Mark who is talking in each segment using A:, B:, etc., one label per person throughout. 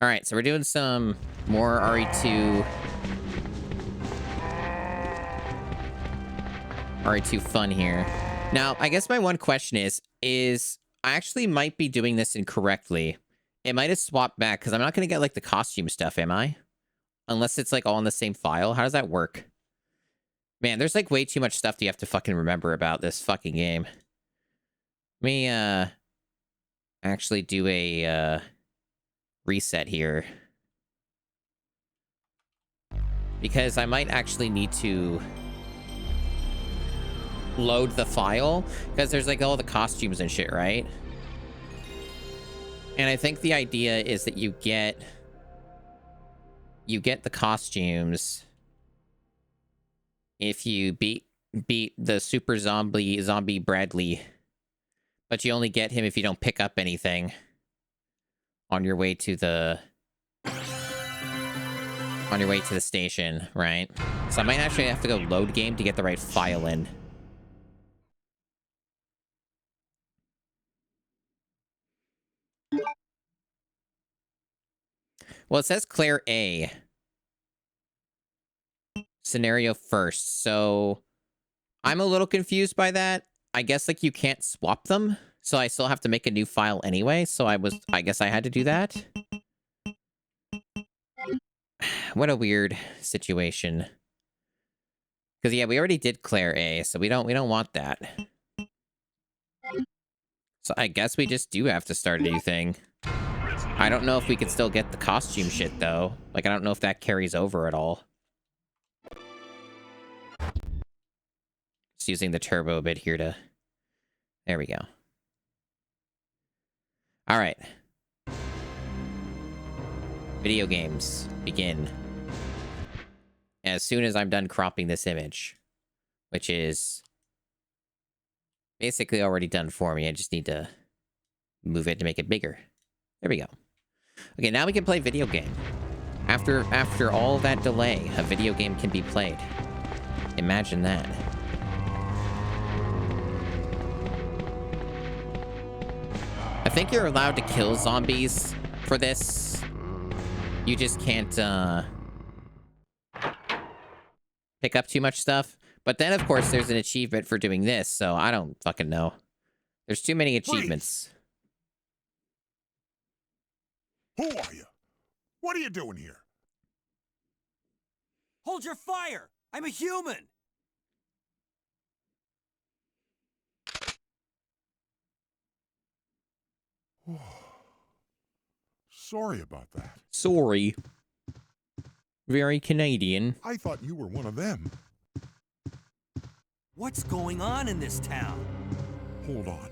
A: All right, so we're doing some more RE2 fun here. Now, I guess my one question is I actually might be doing this incorrectly. It might have swapped back because I'm not going to get like the costume stuff, am I? Unless it's like all in the same file. How does that work? Man, there's like way too much stuff you have to fucking remember about this fucking game. Let me actually do a reset here. Because I might actually need to load the file because there's like all the costumes and shit, right? And I think the idea is that you get the costumes if you beat the super zombie Bradley, but you only get him if you don't pick up anything on your way to the station, right? So I might actually have to go load game to get the right file in. Well, it says Claire A. Scenario first, so I'm a little confused by that. I guess like you can't swap them, so I still have to make a new file anyway, so I guess I had to do that. What a weird situation. Because yeah, we already did Claire A, so we don't want that. So I guess we just do have to start a new thing. I don't know if we can still get the costume shit though. Like I don't know if that carries over at all. Just using the turbo bit here to... There we go. All right. Video games begin. As soon as I'm done cropping this image, which is basically already done for me. I just need to move it to make it bigger. There we go. Okay, now we can play video game. After all that delay, a video game can be played. Imagine that. I think you're allowed to kill zombies for this. You just can't pick up too much stuff. But then, of course, there's an achievement for doing this, so I don't fucking know. There's too many achievements.
B: Who are you? What are you doing here?
C: Hold your fire! I'm a human!
B: Sorry about that.
A: Sorry. Very Canadian.
B: I thought you were one of them.
C: What's going on in this town?
B: Hold on.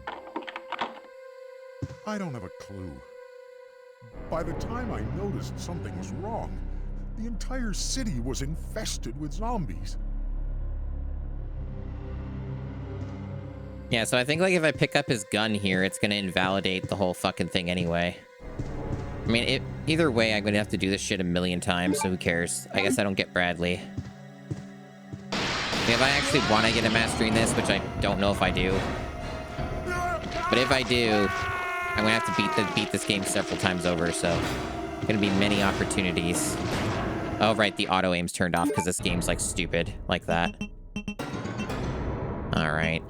B: I don't have a clue. By the time I noticed something was wrong, the entire city was infested with zombies.
A: Yeah, so I think like if I pick up his gun here, it's gonna invalidate the whole fucking thing anyway. I mean, either way, I'm gonna have to do this shit a million times, so who cares? I guess I don't get Bradley. If I actually want to get a mastery in this, which I don't know if I do. But if I do, I'm gonna have to beat this game several times over, so gonna be many opportunities. Oh, right, the auto aim's turned off because this game's like stupid like that. All right,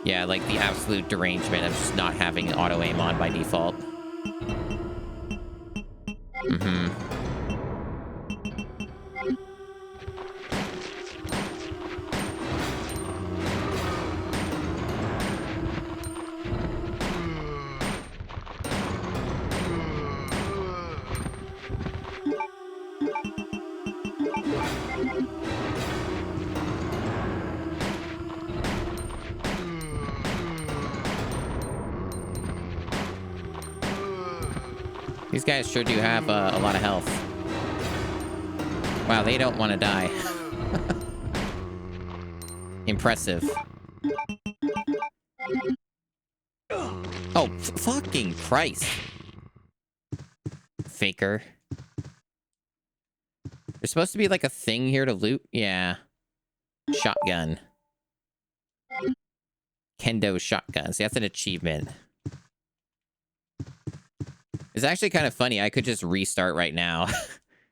A: yeah, like the absolute derangement of just not having auto aim on by default. These guys sure do have a lot of health. Wow, they don't want to die. Impressive. Oh, fucking Christ. Faker. There's supposed to be like a thing here to loot. Yeah. Shotgun. Kendo shotgun. See, that's an achievement. It's actually kind of funny. I could just restart right now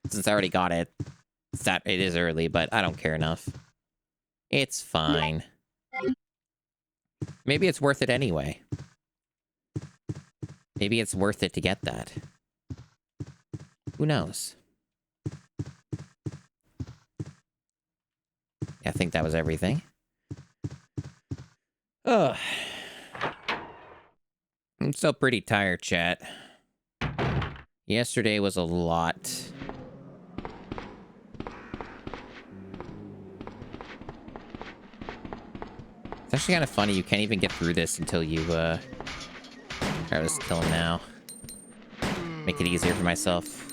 A: since I already got it. It is early, but I don't care enough. It's fine. Maybe it's worth it anyway. Maybe it's worth it to get that. Who knows? I think that was everything. Ugh. I'm still pretty tired, chat. Yesterday was a lot. It's actually kind of funny. You can't even get through this until you, I'll just kill him now. Make it easier for myself.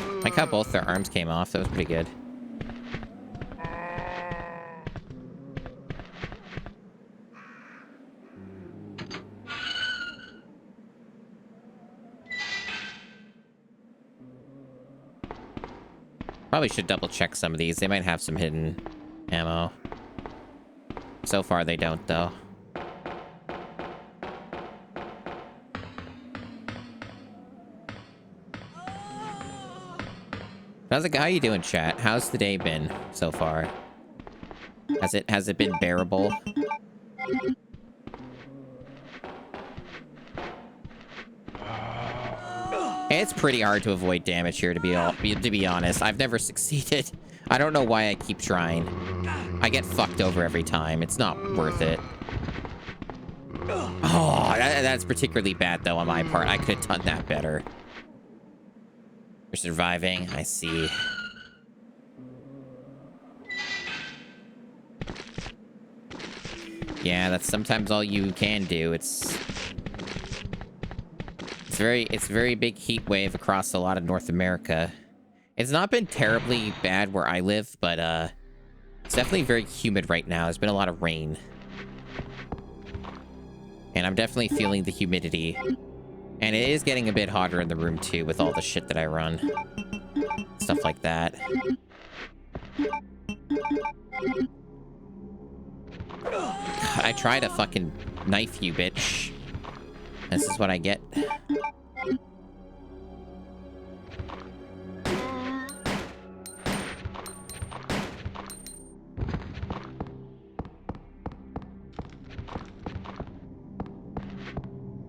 A: I like how both their arms came off. That was pretty good. Probably should double check some of these. They might have some hidden ammo. So far they don't, though. How you doing, chat? How's the day been so far? Has it been bearable? It's pretty hard to avoid damage here, to be honest. I've never succeeded. I don't know why I keep trying. I get fucked over every time. It's not worth it. Oh, that's particularly bad, though, on my part. I could have done that better. You're surviving. I see. Yeah, that's sometimes all you can do. It's very big heat wave across a lot of North America. It's not been terribly bad where I live, but it's definitely very humid right now. There's been a lot of rain. And I'm definitely feeling the humidity. And it is getting a bit hotter in the room too with all the shit that I run. Stuff like that. I try to fucking knife you, bitch. This is what I get.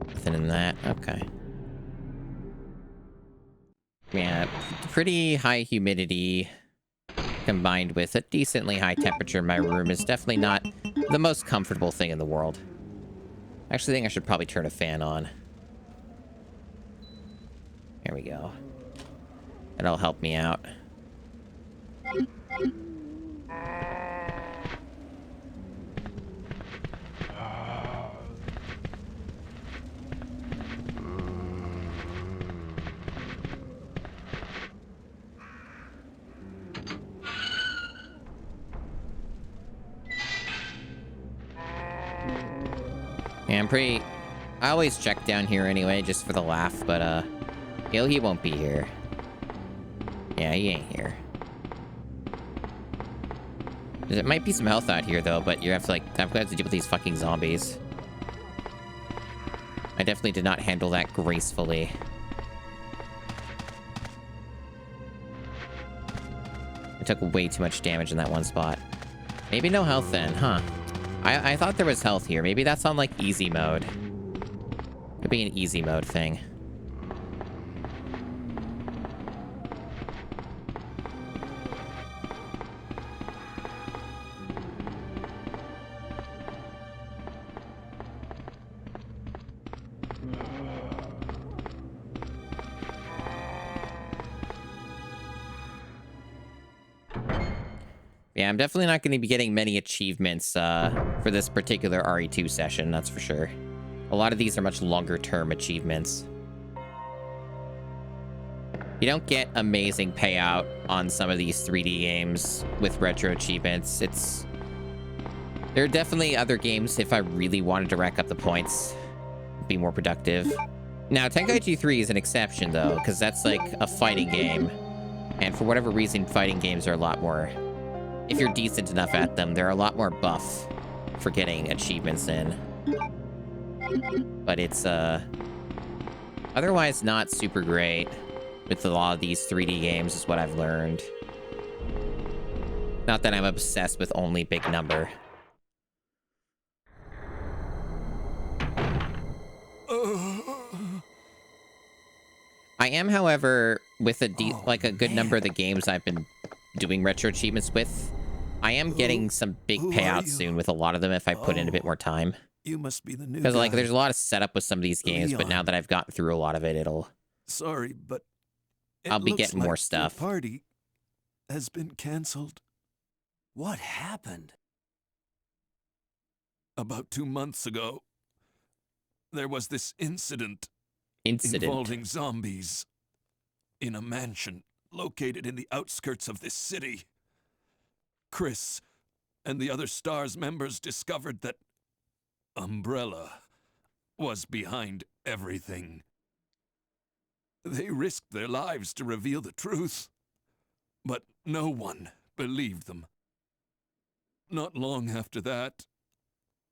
A: Nothing in that. Okay. Yeah, pretty high humidity combined with a decently high temperature in my room is definitely not the most comfortable thing in the world. I actually think I should probably turn a fan on. There we go. That'll help me out. Yeah, I always check down here anyway, just for the laugh, but, he won't be here. Yeah, he ain't here. There might be some health out here, though, but you have to, like, I've got to deal with these fucking zombies. I definitely did not handle that gracefully. I took way too much damage in that one spot. Maybe no health then, huh? I thought there was health here. Maybe that's on, like, easy mode. Could be an easy mode thing. Yeah, I'm definitely not going to be getting many achievements for this particular RE2 session, that's for sure. A lot of these are much longer term achievements. You don't get amazing payout on some of these 3D games with retro achievements. There are definitely other games if I really wanted to rack up the points, be more productive. Now, Tenkaichi 3 is an exception, though, because that's like a fighting game. And for whatever reason, fighting games are a lot more... If you're decent enough at them, they're a lot more buff for getting achievements in. But it's, otherwise not super great with a lot of these 3D games, is what I've learned. Not that I'm obsessed with only big number. I am, however, with a good number of the games I've been doing retro achievements with, I am getting some big payouts soon with a lot of them if I put in a bit more time.
C: You must be the new
A: Because, like,
C: guy.
A: there's a lot of setup with some of these games, but now that I've gotten through a lot of it,
C: Sorry, but
A: I'll be getting more stuff.
C: The party has been canceled. What happened? About 2 months ago, there was this incident involving zombies in a mansion located in the outskirts of this city. Chris and the other STARS members discovered that Umbrella was behind everything. They risked their lives to reveal the truth, but no one believed them. Not long after that,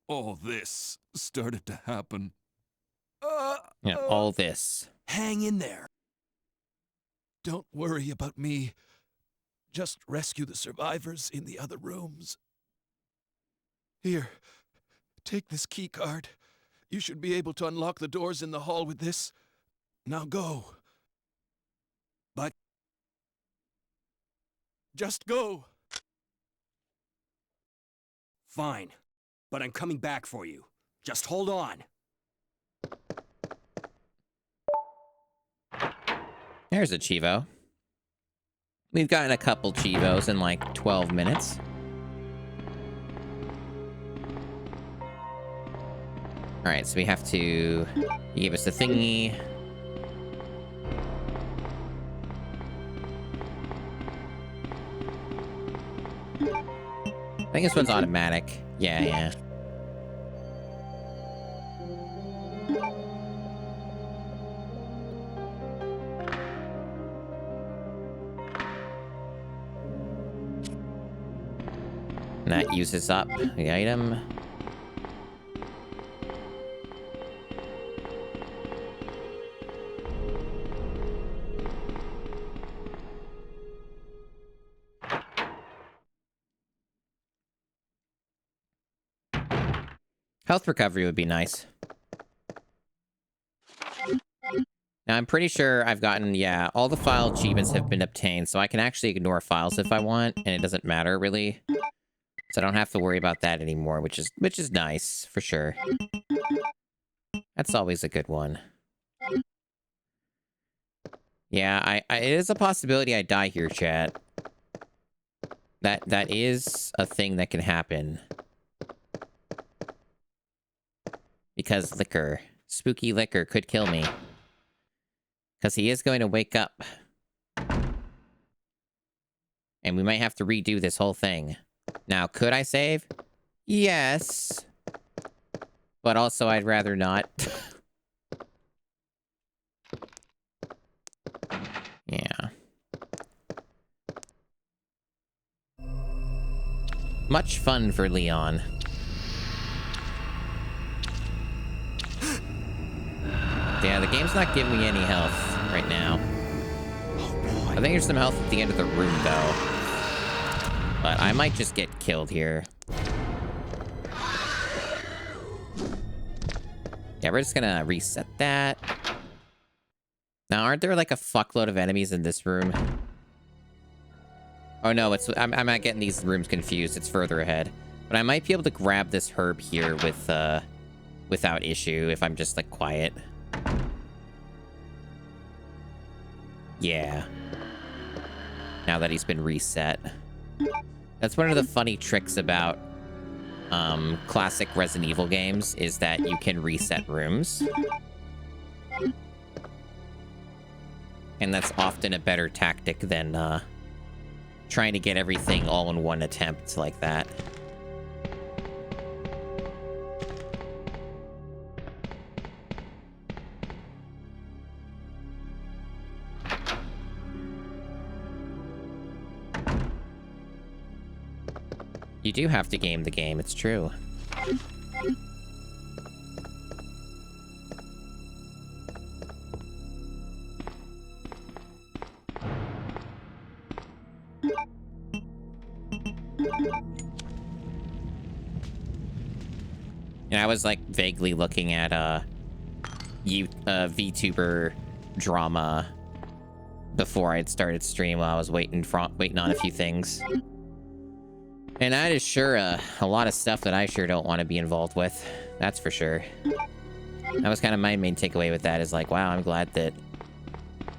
C: all this started to happen.
A: Yeah, all this.
C: Hang in there. Don't worry about me. Just rescue the survivors in the other rooms. Here, take this key card. You should be able to unlock the doors in the hall with this. Now go. But just go.
D: Fine, but I'm coming back for you. Just hold on.
A: There's a Chivo. We've gotten a couple Chivos in like 12 minutes. Alright, so we have to... He gave us the thingy. I think this one's automatic. Yeah. And that uses up the item. Health recovery would be nice. Now, I'm pretty sure I've gotten, yeah, all the file achievements have been obtained, so I can actually ignore files if I want, and it doesn't matter, really. So I don't have to worry about that anymore, which is nice, for sure. That's always a good one. Yeah, it is a possibility I die here, chat. That is a thing that can happen. Because liquor, spooky liquor could kill me. Because he is going to wake up. And we might have to redo this whole thing. Now, could I save? Yes. But also, I'd rather not. Yeah. Much fun for Leon. Yeah, the game's not giving me any health right now. I think there's some health at the end of the room, though. But I might just get killed here. Yeah, we're just gonna reset that. Now, aren't there like a fuckload of enemies in this room? Oh no, I'm not getting these rooms confused. It's further ahead. But I might be able to grab this herb here with without issue if I'm just like quiet. Yeah. Now that he's been reset. That's one of the funny tricks about classic Resident Evil games, is that you can reset rooms. And that's often a better tactic than trying to get everything all in one attempt like that. You do have to game the game, it's true. And I was like vaguely looking at VTuber drama before I had started stream while I was waiting on a few things. And that is sure a lot of stuff that I sure don't want to be involved with. That's for sure. That was kind of my main takeaway with that, is like, wow, I'm glad that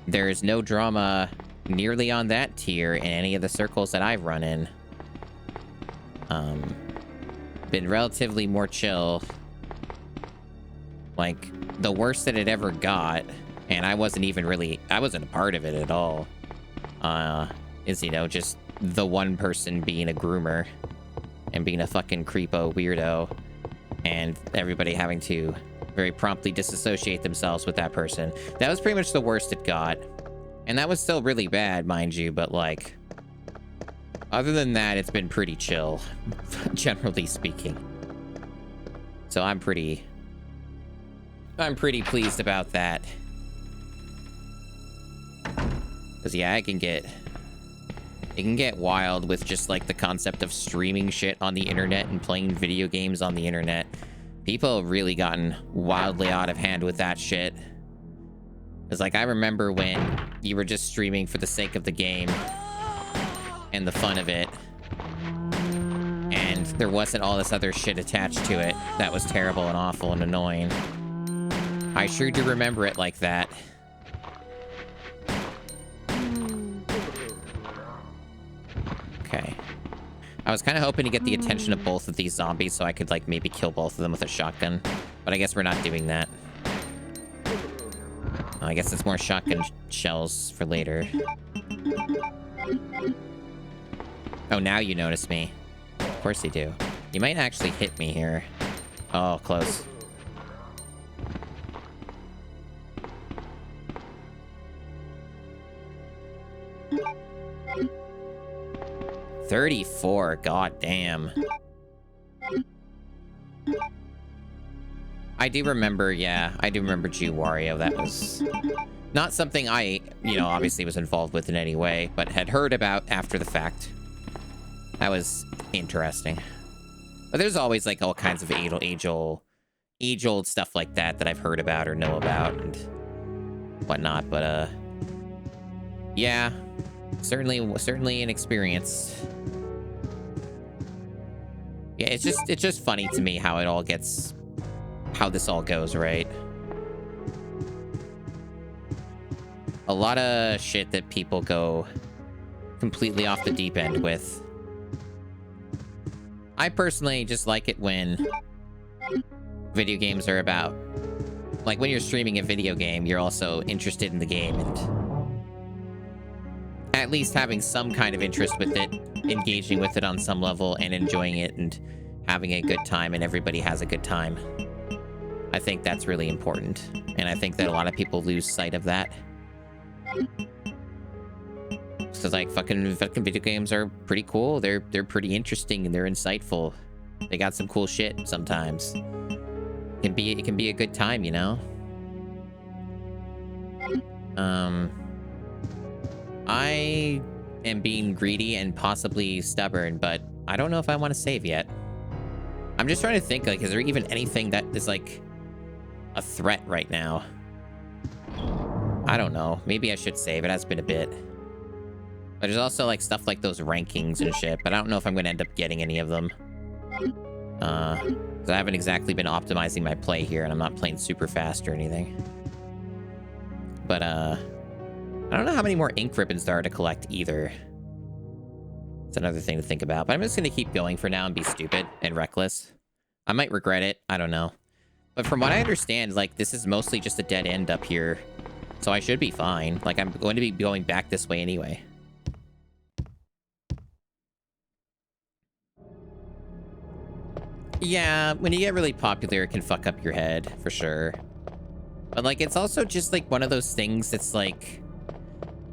A: there is no drama nearly on that tier in any of the circles that I've run in. Been relatively more chill. Like, the worst that it ever got, and I wasn't a part of it at all, is, you know, just the one person being a groomer and being a fucking creepo weirdo, and everybody having to very promptly disassociate themselves with that person. That was pretty much the worst it got. And that was still really bad, mind you, but like, other than that, it's been pretty chill, generally speaking. So I'm pretty pleased about that. Because yeah, it can get wild with just like the concept of streaming shit on the internet and playing video games on the internet. People have really gotten wildly out of hand with that shit. It's like, I remember when you were just streaming for the sake of the game and the fun of it, and there wasn't all this other shit attached to it that was terrible and awful and annoying. I sure do remember it like that. Okay. I was kind of hoping to get the attention of both of these zombies so I could, like, maybe kill both of them with a shotgun. But I guess we're not doing that. I guess it's more shotgun shells for later. Oh, now you notice me. Of course you do. You might actually hit me here. Oh, close. $34, god damn. I do remember, yeah, I do remember Jew Wario. That was not something I, obviously was involved with in any way, but had heard about after the fact. That was interesting. But there's always, like, all kinds of age-old stuff like that that I've heard about or know about and whatnot, but, yeah, certainly an experience. Yeah, it's just funny to me how this all goes, right? A lot of shit that people go completely off the deep end with. I personally just like it when video games are about, like, when you're streaming a video game, you're also interested in the game and at least having some kind of interest with it, engaging with it on some level and enjoying it and having a good time, and everybody has a good time. I think that's really important, and I think that a lot of people lose sight of that. So, like, fucking video games are pretty cool. They're pretty interesting and they're insightful. They got some cool shit sometimes. It can be a good time, you know? I am being greedy and possibly stubborn, but I don't know if I want to save yet. I'm just trying to think, like, is there even anything that is, like, a threat right now? I don't know. Maybe I should save. It has been a bit. But there's also, like, stuff like those rankings and shit, but I don't know if I'm going to end up getting any of them. 'Cause I haven't exactly been optimizing my play here, and I'm not playing super fast or anything. But, I don't know how many more ink ribbons there are to collect either. It's another thing to think about. But I'm just going to keep going for now and be stupid and reckless. I might regret it. I don't know. But from what I understand, like, this is mostly just a dead end up here. So I should be fine. Like, I'm going to be going back this way anyway. Yeah, when you get really popular, it can fuck up your head, for sure. But, like, it's also just, like, one of those things that's, like...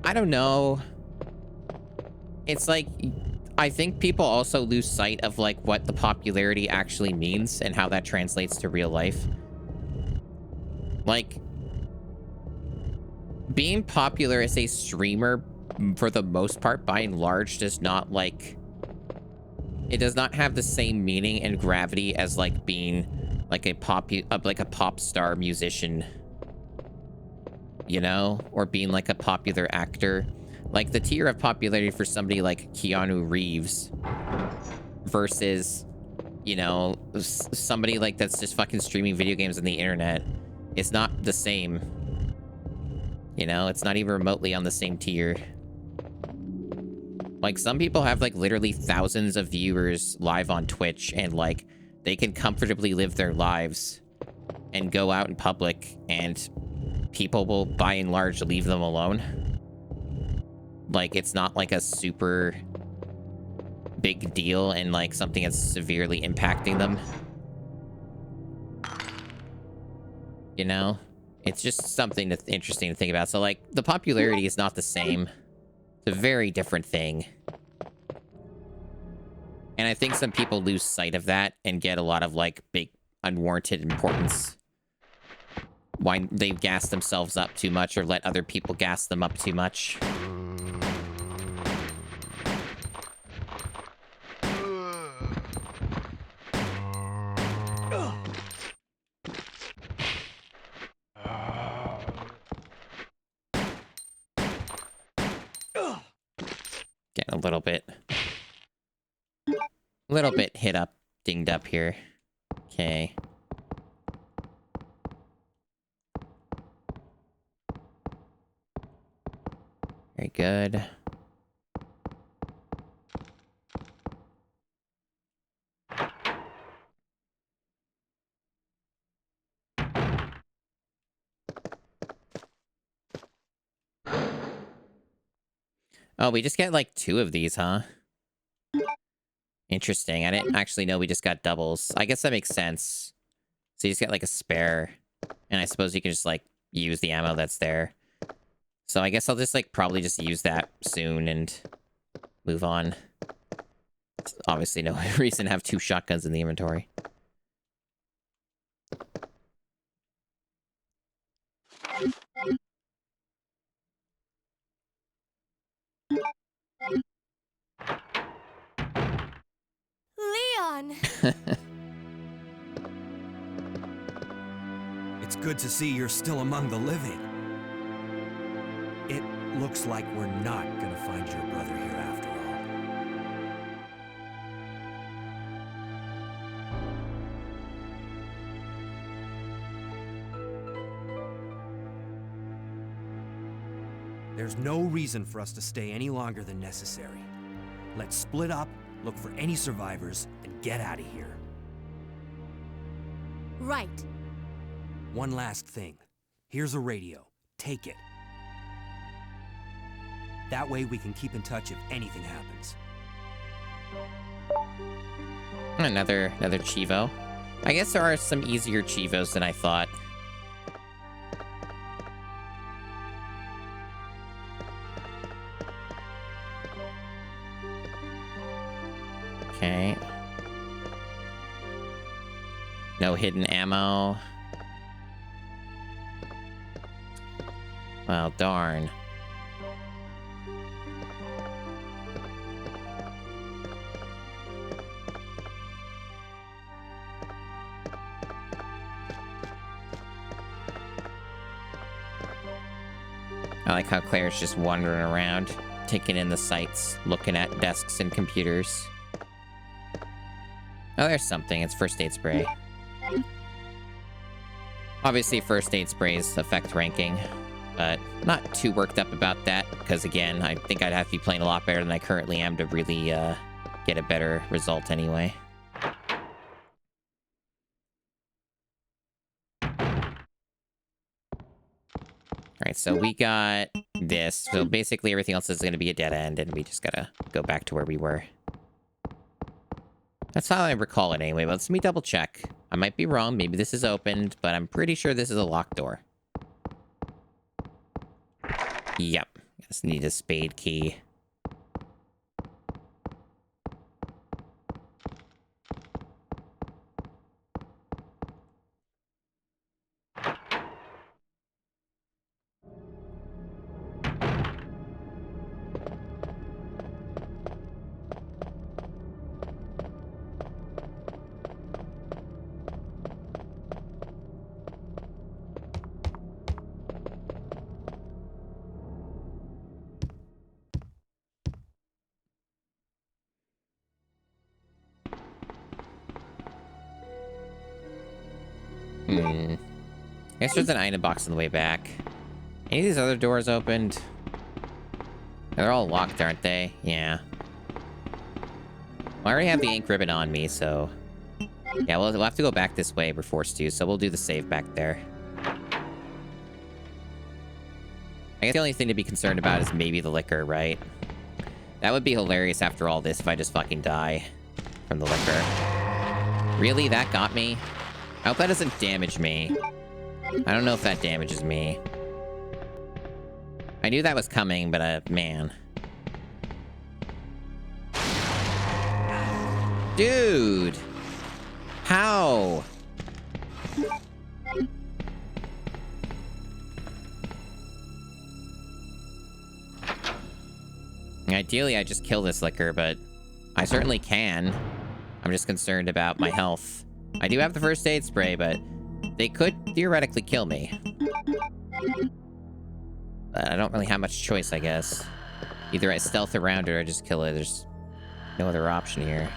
A: I don't know. It's, like... I think people also lose sight of, like, what the popularity actually means and how that translates to real life. Like... being popular as a streamer, for the most part, by and large, does not, like... it does not have the same meaning and gravity as, like, being, like, a pop star musician. You know? Or being, like, a popular actor. Like, the tier of popularity for somebody like Keanu Reeves versus, you know, somebody, like, that's just fucking streaming video games on the internet is not the same. You know? It's not even remotely on the same tier. Like, some people have, like, literally thousands of viewers live on Twitch, and, like, they can comfortably live their lives and go out in public, and people will, by and large, leave them alone. Like, it's not, like, a super big deal and, like, something that's severely impacting them. You know? It's just something that's interesting to think about. So, like, the popularity is not the same. It's a very different thing. And I think some people lose sight of that and get a lot of, like, big unwarranted importance. Why they gas themselves up too much or let other people gas them up too much. Getting a little bit hit up, dinged up here. Okay. Very good. Oh, we just get like 2 of these, huh? Interesting. I didn't actually know we just got doubles. I guess that makes sense. So you just get like a spare. And I suppose you can just like use the ammo that's there. So I guess I'll just like probably just use that soon and move on. There's obviously no reason to have 2 shotguns in the inventory.
E: Leon!
D: It's good to see you're still among the living. It looks like we're not gonna find your brother here after all. There's no reason for us to stay any longer than necessary. Let's split up, look for any survivors, and get out of here.
E: Right.
D: One last thing. Here's a radio. Take it. That way we can keep in touch if anything happens.
A: Another Chivo. I guess there are some easier Chivos than I thought. Okay. No hidden ammo. Well, darn. I like how Claire's just wandering around, taking in the sights, looking at desks and computers. Oh, there's something. It's first aid spray. Obviously, first aid sprays affect ranking, but not too worked up about that, because again, I think I'd have to be playing a lot better than I currently am to really get a better result anyway. right, so we got this. So basically everything else is going to be a dead end, and we just gotta go back to where we were. That's how I recall it anyway, but let me double check. I might be wrong. Maybe this is opened, but I'm pretty sure this is a locked door. Yep. Just need a spade key. I guess there's an item box on the way back. Any of these other doors opened? They're all locked, aren't they? Yeah. Well, I already have the ink ribbon on me, so... Yeah, we'll have to go back this way. We're forced to, so we'll do the save back there. I guess the only thing to be concerned about is maybe the liquor, right? That would be hilarious after all this if I just fucking die from the liquor. Really? That got me? I hope that doesn't damage me. I don't know if that damages me. I knew that was coming, but, man. Dude! How? Ideally, I just kill this liquor, but I certainly can. I'm just concerned about my health. I do have the first aid spray, but they could theoretically kill me. But I don't really have much choice, I guess. Either I stealth around it or I just kill it. There's no other option here.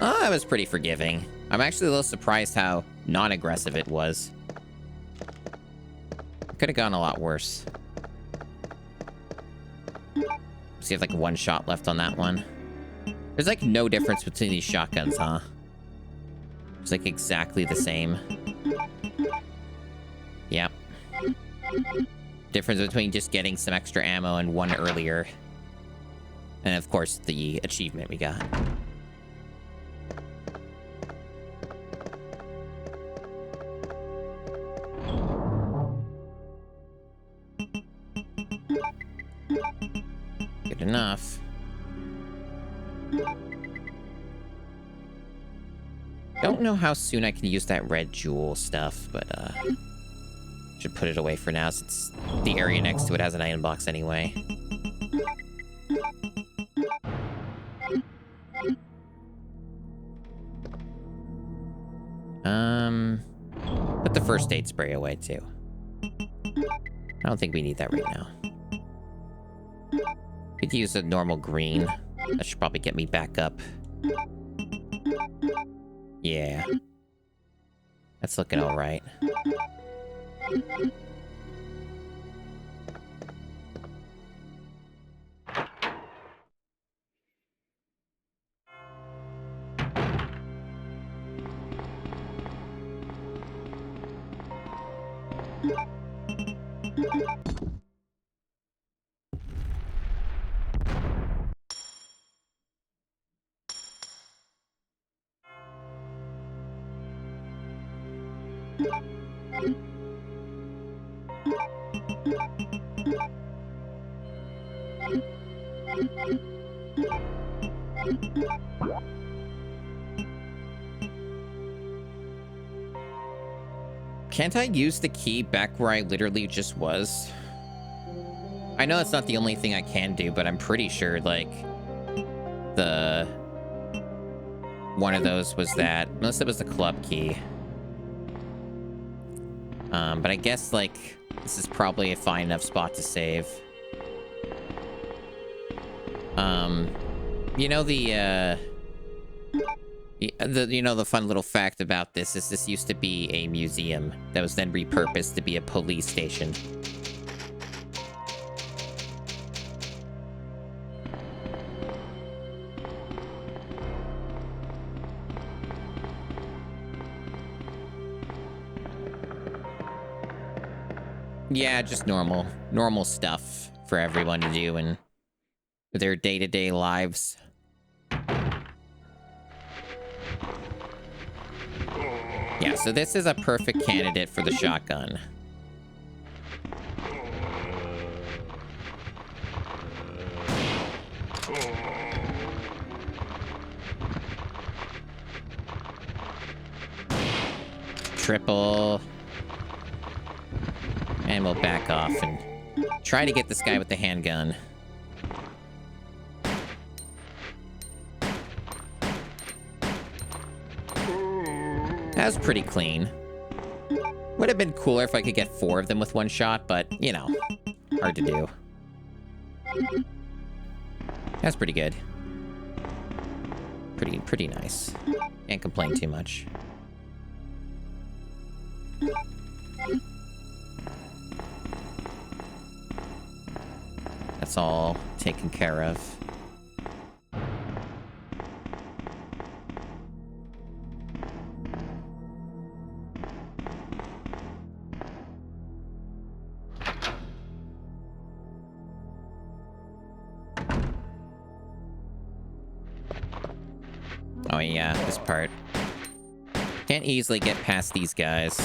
A: Oh, that was pretty forgiving. I'm actually a little surprised how non-aggressive it was. Could have gone a lot worse. So you have like one shot left on that one. There's like no difference between these shotguns, huh? It's like exactly the same. Yep. Difference between just getting some extra ammo and one earlier. And of course, the achievement we got. Good enough. Don't know how soon I can use that red jewel stuff, but should put it away for now since the area next to it has an item box anyway. Put the first aid spray away too. I don't think we need that right now. Could use a normal green. That should probably get me back up. Yeah. That's looking all right. Can't I use the key back where I literally just was? I know that's not the only thing I can do, but I'm pretty sure, like, one of those was that. Unless it was the club key. But I guess, like, this is probably a fine enough spot to save. You know, the fun little fact about this is this used to be a museum that was then repurposed to be a police station. Yeah, just normal stuff for everyone to do in their day-to-day lives. Yeah, so this is a perfect candidate for the shotgun. Triple. And we'll back off and try to get this guy with the handgun. That was pretty clean. Would have been cooler if I could get 4 of them with one shot, but, you know, hard to do. That's pretty good. Pretty nice. Can't complain too much. That's all taken care of. Oh yeah, this part. Can't easily get past these guys.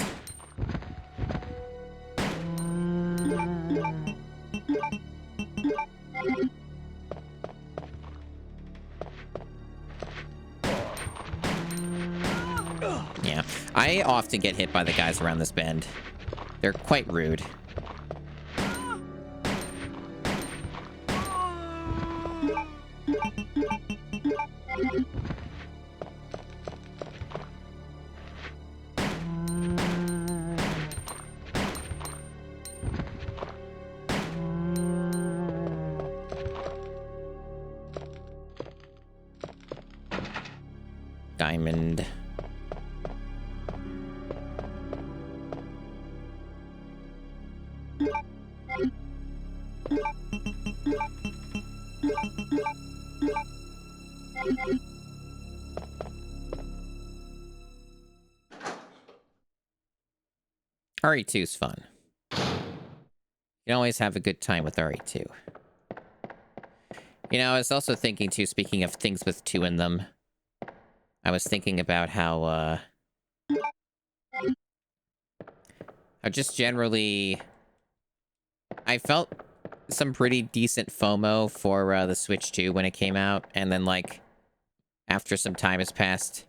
A: Yeah, I often get hit by the guys around this bend. They're quite rude. Diamond. RE2 is fun. You can always have a good time with RE2. You know, I was also thinking too, speaking of things with 2 in them, I was thinking about how just generally, I felt some pretty decent FOMO for the Switch 2 when it came out, and then, like, after some time has passed,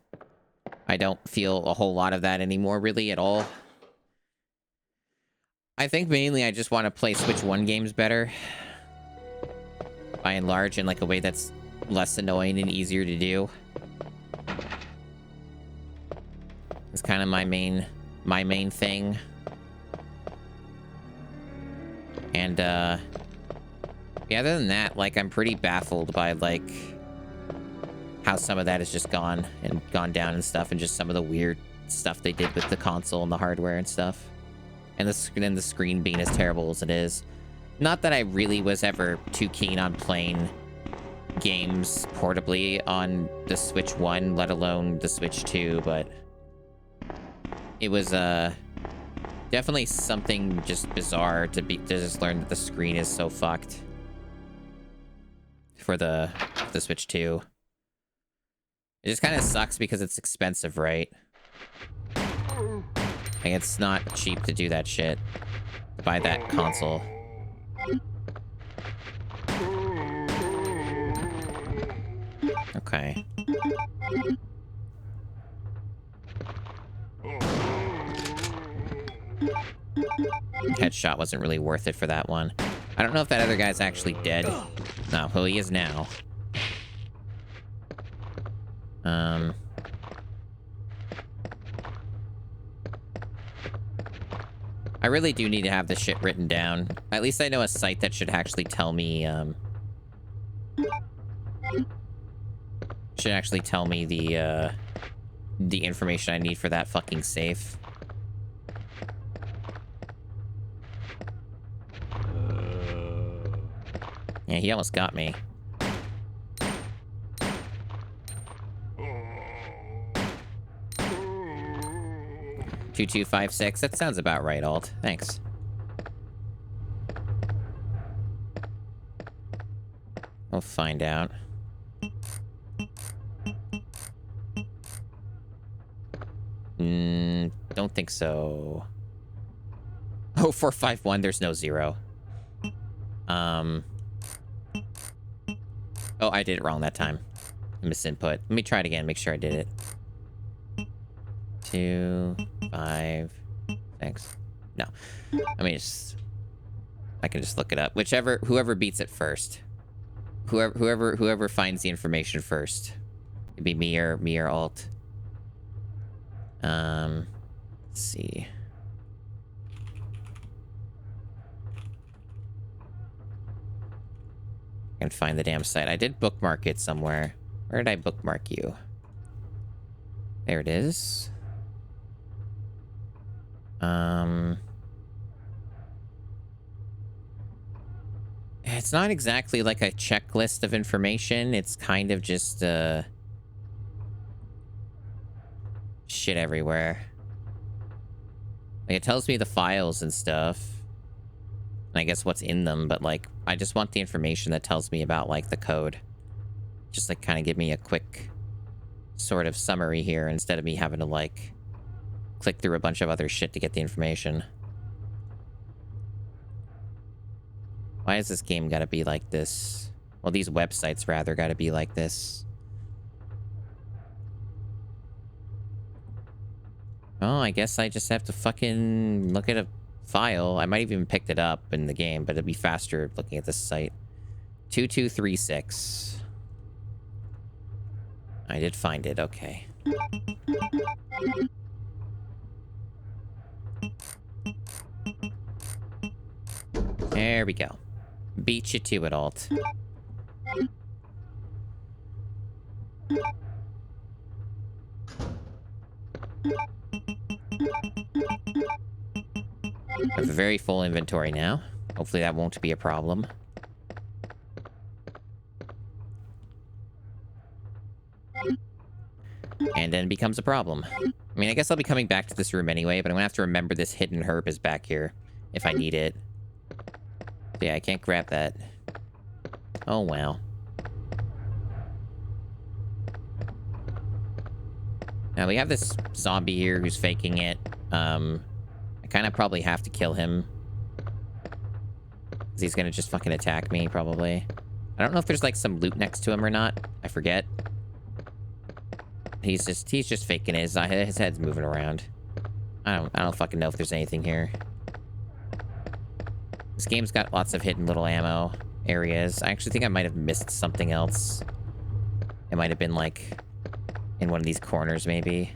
A: I don't feel a whole lot of that anymore, really, at all. I think mainly I just want to play Switch 1 games better, by and large, in, like, a way that's less annoying and easier to do. It's kind of my main thing. And, yeah, other than that, like, I'm pretty baffled by, like, how some of that has just gone down and stuff, and just some of the weird stuff they did with the console and the hardware and stuff. And the screen being as terrible as it is. Not that I really was ever too keen on playing games portably on the Switch 1, let alone the Switch 2, but it was definitely something just bizarre to just learn that the screen is so fucked for the Switch 2. It just kind of sucks because it's expensive, right? Like, it's not cheap to do that shit. To buy that console. Okay. Headshot wasn't really worth it for that one. I don't know if that other guy's actually dead. No, well, he is now. I really do need to have this shit written down. At least I know a site that should actually tell me, should actually tell me the information I need for that fucking safe. Yeah, he almost got me. 2256. That sounds about right, Alt. Thanks. We'll find out. Don't think so. Oh, 451, there's no 0. Oh, I did it wrong that time. Misinput. Let me try it again, make sure I did it. 2, 5, 6. No. I mean, I can just look it up. Whoever beats it first. Whoever finds the information first. It'd be me or Alt. Let's see. I can find the damn site. I did bookmark it somewhere. Where did I bookmark you? There it is. It's not exactly like a checklist of information. It's kind of just, shit everywhere. Like, it tells me the files and stuff. And I guess what's in them, but, like, I just want the information that tells me about, like, the code. Just, like, kind of give me a quick sort of summary here instead of me having to, like, click through a bunch of other shit to get the information. Why has this game gotta be like this? Well, these websites, rather, gotta be like this. Oh, I guess I just have to fucking look at a file. I might have even picked it up in the game, but it'd be faster looking at this site. 2236. I did find it, okay. There we go. Beat you to it, Alt. I have a very full inventory now. Hopefully that won't be a problem. And then it becomes a problem. I mean, I guess I'll be coming back to this room anyway, but I'm gonna have to remember this hidden herb is back here if I need it. Yeah, I can't grab that. Oh, wow. Now, we have this zombie here who's faking it. I kind of probably have to kill him. Because he's going to just fucking attack me, probably. I don't know if there's, like, some loot next to him or not. I forget. He's just faking it. His head's moving around. I don't fucking know if there's anything here. This game's got lots of hidden little ammo areas. I actually think I might have missed something else. It might have been, like, in one of these corners, maybe.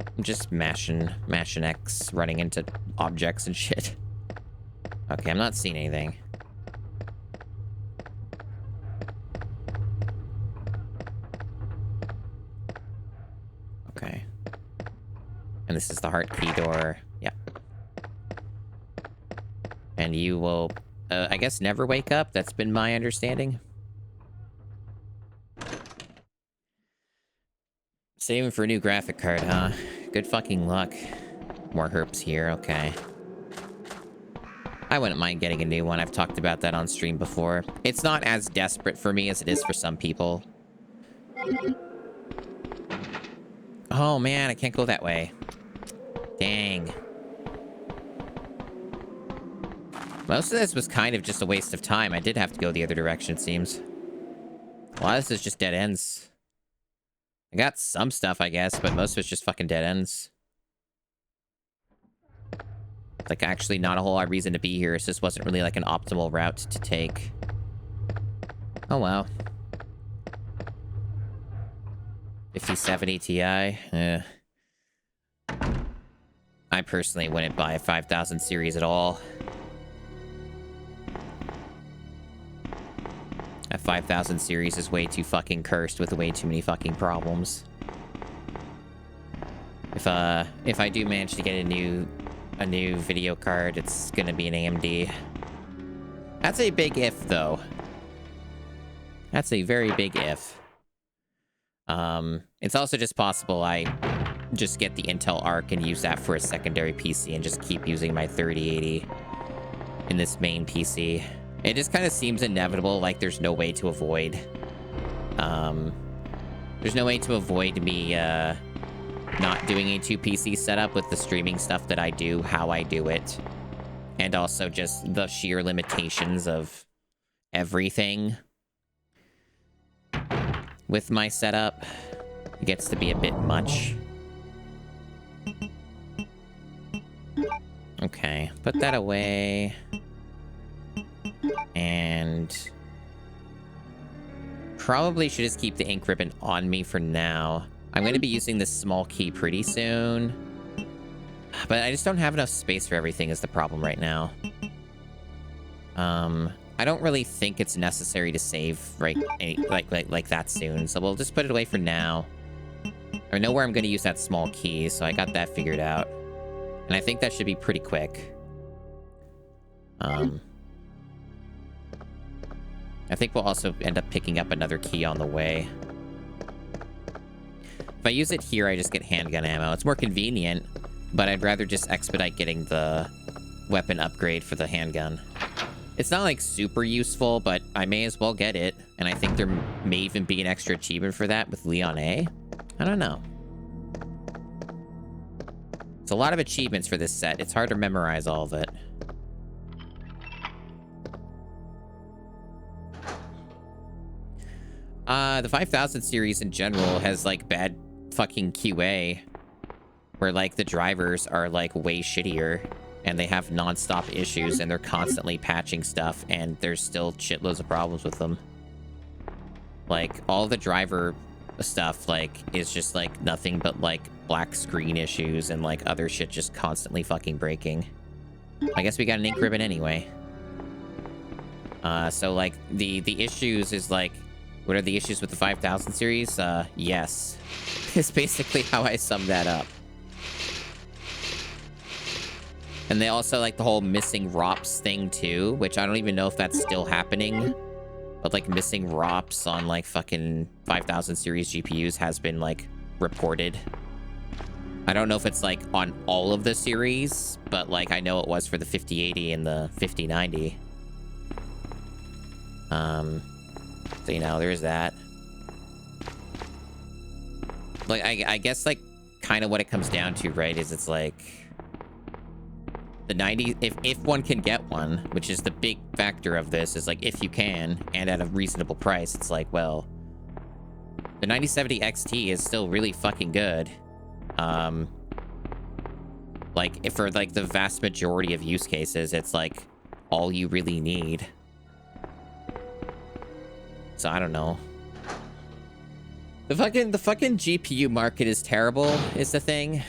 A: I'm just mashing X, running into objects and shit. Okay, I'm not seeing anything. Okay. And this is the heart key door. Yeah. And you will, I guess, never wake up. That's been my understanding. Saving for a new graphic card, huh? Good fucking luck. More herps here, okay. I wouldn't mind getting a new one. I've talked about that on stream before. It's not as desperate for me as it is for some people. Oh man, I can't go that way. Dang. Most of this was kind of just a waste of time. I did have to go the other direction, it seems. A lot of this is just dead ends. I got some stuff, I guess, but most of it's just fucking dead ends. Like, actually not a whole lot of reason to be here. It just wasn't really, like, an optimal route to take. Oh, wow. 5070 Ti. I personally wouldn't buy a 5000 series at all. A 5000 series is way too fucking cursed with way too many fucking problems. If I do manage to get a new video card, it's gonna be an AMD. That's a big if, though. That's a very big if. It's also just possible I just get the Intel Arc and use that for a secondary PC and just keep using my 3080 in this main PC. It just kind of seems inevitable, like there's no way to avoid. There's no way to avoid me not doing a 2 PC setup with the streaming stuff that I do, how I do it. And also just the sheer limitations of everything with my setup. It gets to be a bit much. Okay, put that away. And probably should just keep the ink ribbon on me for now. I'm going to be using this small key pretty soon. But I just don't have enough space for everything is the problem right now. I don't really think it's necessary to save like that soon. So we'll just put it away for now. I know where I'm going to use that small key, so I got that figured out. And I think that should be pretty quick. I think we'll also end up picking up another key on the way. If I use it here, I just get handgun ammo. It's more convenient, but I'd rather just expedite getting the weapon upgrade for the handgun. It's not like super useful, but I may as well get it. And I think there may even be an extra achievement for that with Leon A. I don't know. It's a lot of achievements for this set. It's hard to memorize all of it. The 5000 series in general has like bad fucking QA where like the drivers are like way shittier and they have non-stop issues and they're constantly patching stuff and there's still shitloads of problems with them. Like all the driver stuff like is just like nothing but like black screen issues and like other shit just constantly fucking breaking. I guess we got an ink ribbon anyway. So like the issues is like, what are the issues with the 5000 series? Yes. It's basically how I sum that up. And they also like the whole missing ROPS thing too, which I don't even know if that's still happening. But like missing ROPS on like fucking 5000 series GPUs has been like reported. I don't know if it's like on all of the series, but like I know it was for the 5080 and the 5090. So, you know, there's that. Like, I guess, like, kind of what it comes down to, right, is it's like... The 90... If one can get one, which is the big factor of this, is, like, if you can, and at a reasonable price, it's like, well... The 9070 XT is still really fucking good. Like, if for, like, the vast majority of use cases, it's, like, all you really need. So I don't know. The fucking GPU market is terrible, is the thing.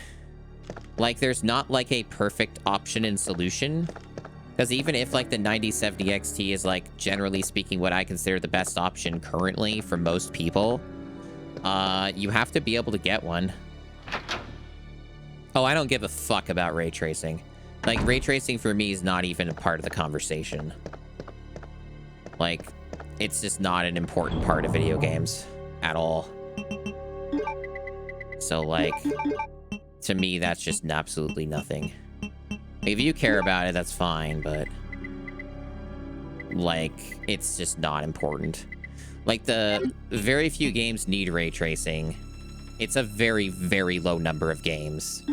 A: Like, there's not like a perfect option and solution. Because even if like the 9070 XT is like, generally speaking, what I consider the best option currently for most people, you have to be able to get one. Oh, I don't give a fuck about ray tracing. Like, ray tracing for me is not even a part of the conversation. Like... It's just not an important part of video games at all. So, like, to me, that's just absolutely nothing. If you care about it, that's fine, but... Like, it's just not important. Like, the very few games need ray tracing. It's a very, very low number of games.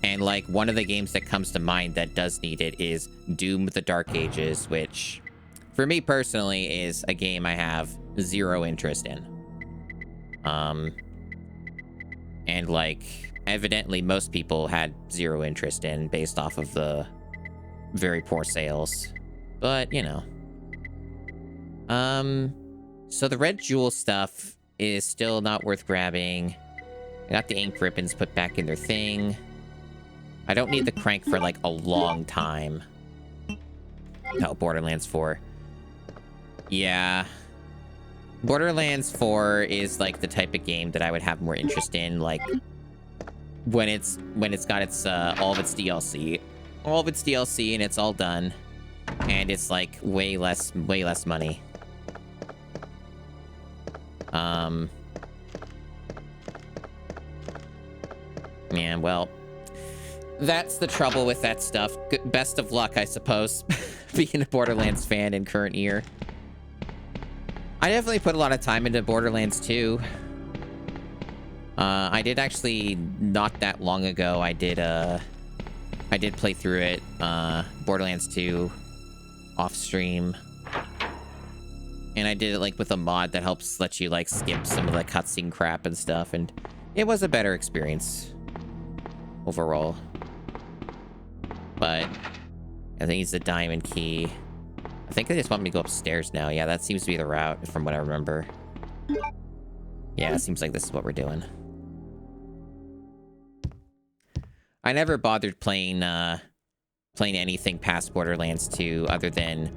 A: And, like, one of the games that comes to mind that does need it is Doom: The Dark Ages, which... For me personally, is a game I have zero interest in. And like, evidently most people had zero interest in based off of the very poor sales. But, you know. So the red jewel stuff is still not worth grabbing. I got the ink ribbons put back in their thing. I don't need the crank for like a long time. No, Borderlands 4. Yeah. Borderlands 4 is like the type of game that I would have more interest in, like when it's got its all of its DLC. All of its DLC and it's all done. And it's like way less money. Yeah, well, that's the trouble with that stuff. Best of luck, I suppose. being a Borderlands fan in current year. I definitely put a lot of time into Borderlands 2. I did actually, not that long ago, I did play through it, Borderlands 2, off stream. And I did it, like, with a mod that helps let you, like, skip some of the cutscene crap and stuff, and it was a better experience overall. But I think it's the diamond key. I think they just want me to go upstairs now. Yeah, that seems to be the route, from what I remember. Yeah, it seems like this is what we're doing. I never bothered playing anything past Borderlands 2 other than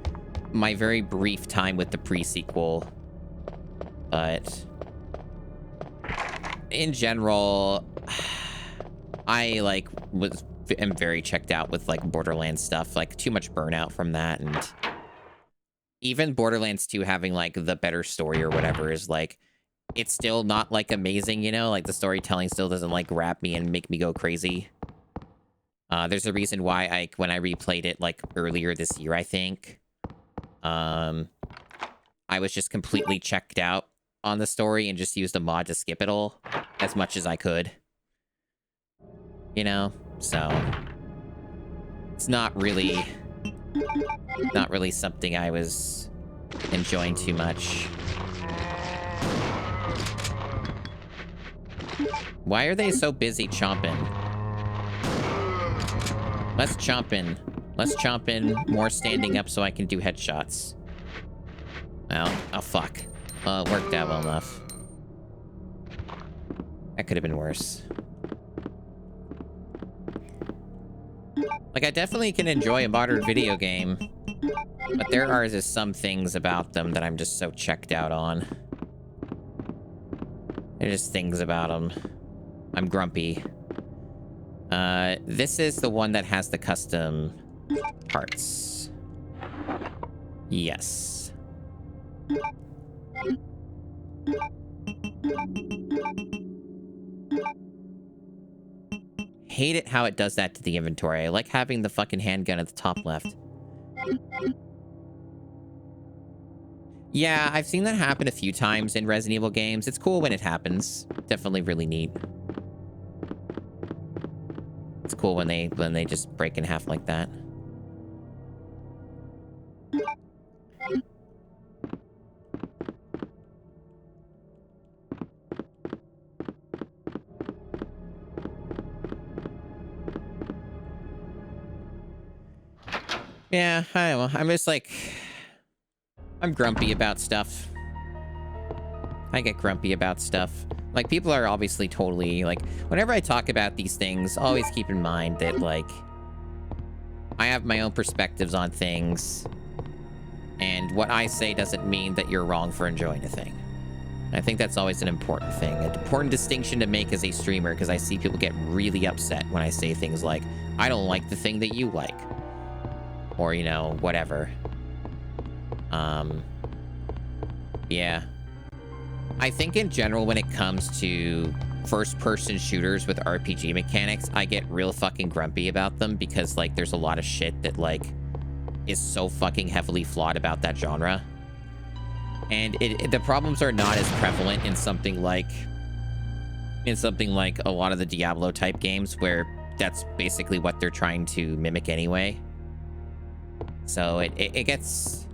A: my very brief time with the pre-sequel. But in general, I am very checked out with like Borderlands stuff. Like, too much burnout from that, and even Borderlands 2 having like the better story or whatever is like, it's still not like amazing, you know? Like, the storytelling still doesn't like grab me and make me go crazy. There's a reason why when I replayed it like earlier this year, I think, I was just completely checked out on the story and just used a mod to skip it all as much as I could. You know? So it's not really something I was enjoying too much. Why are they so busy chomping? Less chomping. Less chomping, more standing up so I can do headshots. Well, oh fuck. Well, it worked out well enough. That could have been worse. Like, I definitely can enjoy a modern video game, but there are just some things about them that I'm just so checked out on. There's just things about them. I'm grumpy. This is the one that has the custom parts. Yes. Hate it how it does that to the inventory. I like having the fucking handgun at the top left. Yeah, I've seen that happen a few times in Resident Evil games. It's cool when it happens. Definitely really neat. It's cool when they just break in half like that. Yeah, I don't know. I'm just like, I'm grumpy about stuff. I get grumpy about stuff. Like, people are obviously totally, like, whenever I talk about these things, always keep in mind that, like, I have my own perspectives on things, and what I say doesn't mean that you're wrong for enjoying a thing. And I think that's always an important thing, an important distinction to make as a streamer, because I see people get really upset when I say things like, I don't like the thing that you like. Or, you know, whatever. Yeah. I think in general, when it comes to first-person shooters with RPG mechanics, I get real fucking grumpy about them because, like, there's a lot of shit that, like, is so fucking heavily flawed about that genre. And the problems are not as prevalent in something like a lot of the Diablo-type games where that's basically what they're trying to mimic anyway. So it gets...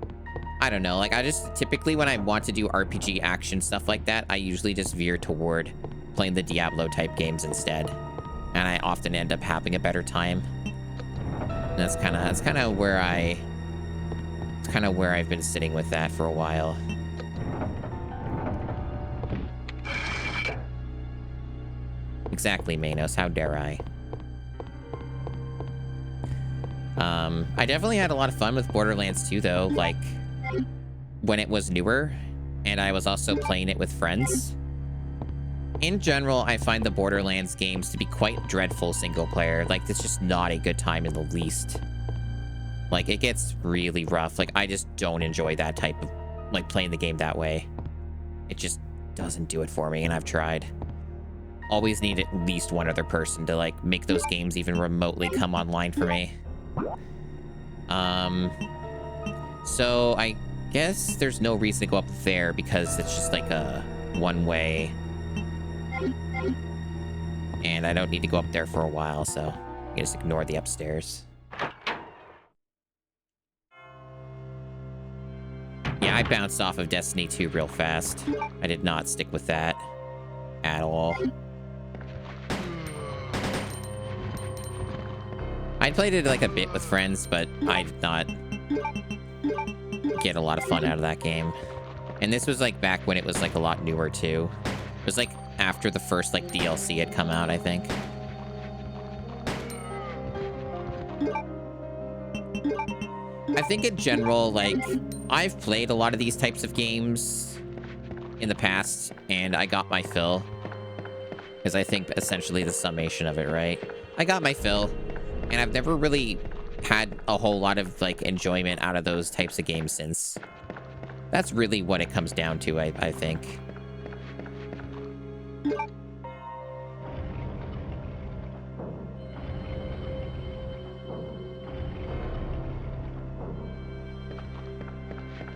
A: I don't know, like, I just typically when I want to do RPG action stuff like that, I usually just veer toward playing the Diablo type games instead. And I often end up having a better time. And that's kind of where I've been sitting with that for a while. Exactly, Manos, how dare I? I definitely had a lot of fun with Borderlands 2 though, like, when it was newer, and I was also playing it with friends. In general, I find the Borderlands games to be quite dreadful single player. Like, it's just not a good time in the least. Like, it gets really rough. Like, I just don't enjoy that type of, like, playing the game that way. It just doesn't do it for me, and I've tried. Always need at least one other person to, like, make those games even remotely come online for me. So I guess there's no reason to go up there because it's just like a one-way. And I don't need to go up there for a while, so I can just ignore the upstairs. Yeah, I bounced off of Destiny 2 real fast. I did not stick with that at all. I played it like a bit with friends, but I did not get a lot of fun out of that game. And this was like back when it was like a lot newer too. It was like after the first like DLC had come out, I think. I think in general, like, I've played a lot of these types of games in the past, and I got my fill. Because I think essentially the summation of it, right? I got my fill, and I've never really had a whole lot of, like, enjoyment out of those types of games since. That's really what it comes down to, I think.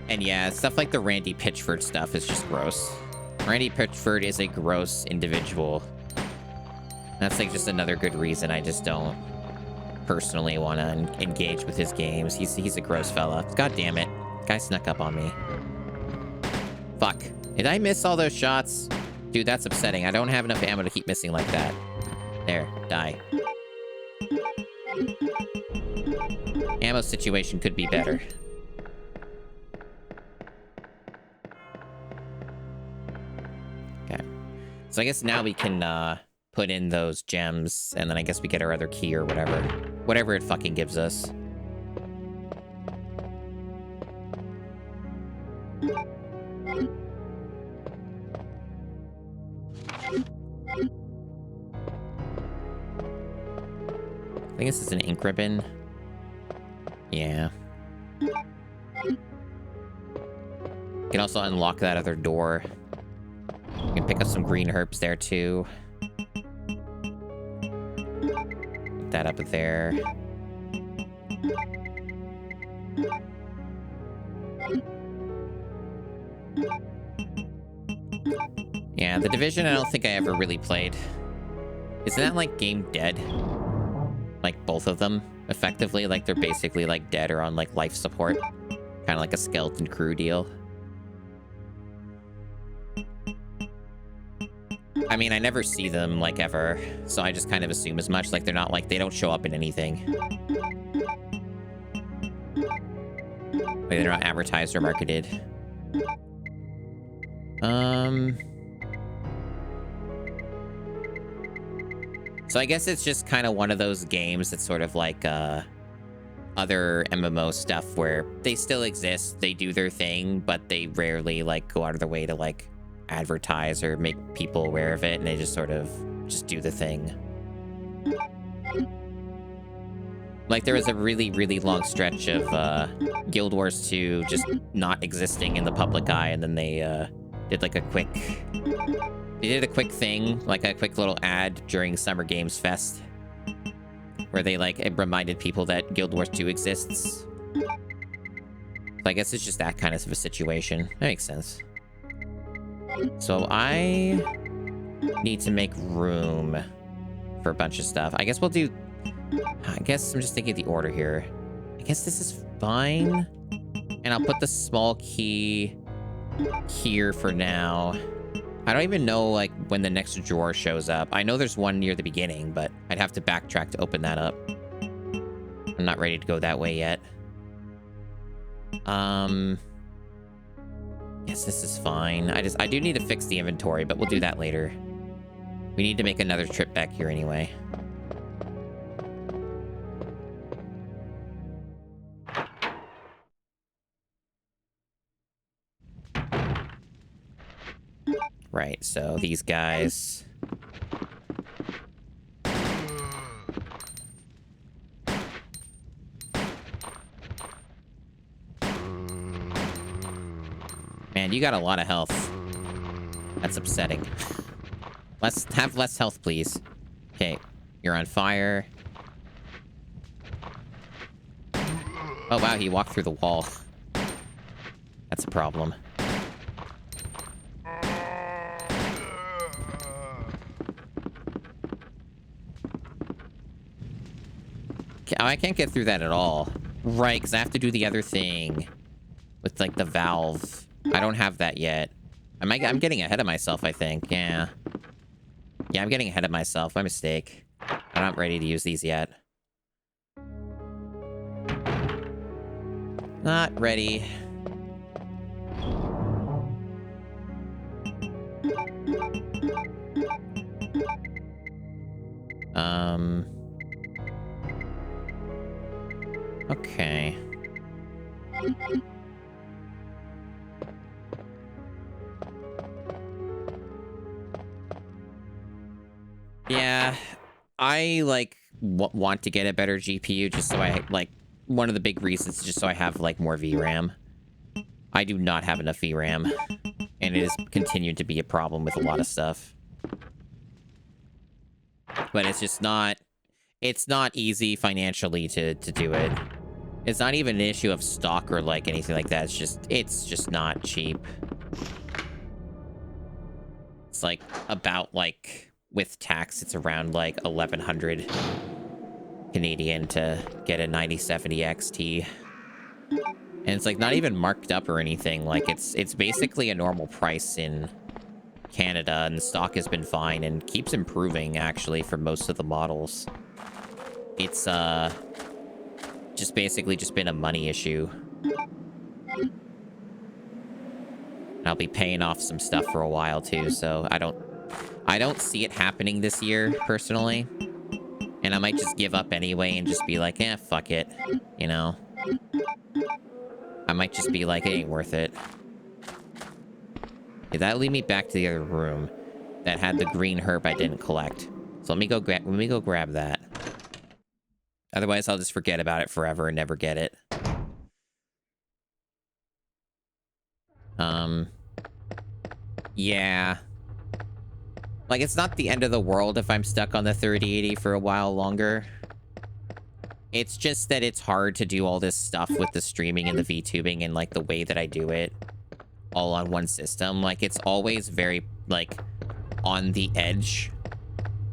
A: And yeah, stuff like the Randy Pitchford stuff is just gross. Randy Pitchford is a gross individual. That's like just another good reason I just don't personally want to engage with his games. He's a gross fella. God damn it. Guy snuck up on me. Fuck. Did I miss all those shots? Dude, that's upsetting. I don't have enough ammo to keep missing like that. There, die. Ammo situation could be better. Okay. So I guess now we can put in those gems, and then I guess we get our other key or whatever. Whatever it fucking gives us. I think this is an ink ribbon. Yeah. You can also unlock that other door. You can pick up some green herbs there too. Put that up there. Yeah, The Division I don't think I ever really played. Isn't that like game dead? Like both of them, effectively? Like they're basically like dead or on like life support. Kind of like a skeleton crew deal. I mean, I never see them like ever, so I just kind of assume as much. Like they're not like, they don't show up in anything. Like they're not advertised or marketed. So I guess it's just kind of one of those games that's sort of like other MMO stuff where they still exist, they do their thing, but they rarely like go out of their way to like advertise or make people aware of it, and they just sort of just do the thing. Like there was a really, really long stretch of Guild Wars 2 just not existing in the public eye, and then they did like a quick... They did a quick thing, like a quick little ad during Summer Games Fest, where they like it reminded people that Guild Wars 2 exists. So I guess it's just that kind of a situation. That makes sense. So I need to make room for a bunch of stuff. I guess we'll do... I guess I'm just thinking of the order here. I guess this is fine. And I'll put the small key here for now. I don't even know, like, when the next drawer shows up. I know there's one near the beginning, but I'd have to backtrack to open that up. I'm not ready to go that way yet. Yes, this is fine. I do need to fix the inventory, but we'll do that later. We need to make another trip back here anyway. Right, so these guys... Man, you got a lot of health. That's upsetting. Let's have less health, please. Okay, you're on fire. Oh, wow, he walked through the wall. That's a problem. Oh, I can't get through that at all. Right, because I have to do the other thing with, like, the valve. I don't have that yet. I'm getting ahead of myself, I think. Yeah. Yeah, I'm getting ahead of myself. My mistake. I'm not ready to use these yet. Not ready. Okay. Yeah, I, like, want to get a better GPU just so I, like, one of the big reasons is just so I have, like, more VRAM. I do not have enough VRAM, and it has continued to be a problem with a lot of stuff. But it's just not... It's not easy financially to do it. It's not even an issue of stock or, like, anything like that. It's just not cheap. It's, like, about, like, with tax, it's around, like, 1,100 Canadian to get a 9070 XT. And it's, like, not even marked up or anything. Like, it's basically a normal price in Canada, and the stock has been fine and keeps improving, actually, for most of the models. It's, just basically just been a money issue. I'll be paying off some stuff for a while, too, so I don't see it happening this year, personally. And I might just give up anyway and just be like, eh, fuck it. You know? I might just be like, it ain't worth it. Okay, that'll lead me back to the other room that had the green herb I didn't collect. So let me go grab that. Otherwise, I'll just forget about it forever and never get it. Yeah. Like, it's not the end of the world if I'm stuck on the 3080 for a while longer. It's just that it's hard to do all this stuff with the streaming and the VTubing and, like, the way that I do it all on one system. Like, it's always very, like, on the edge.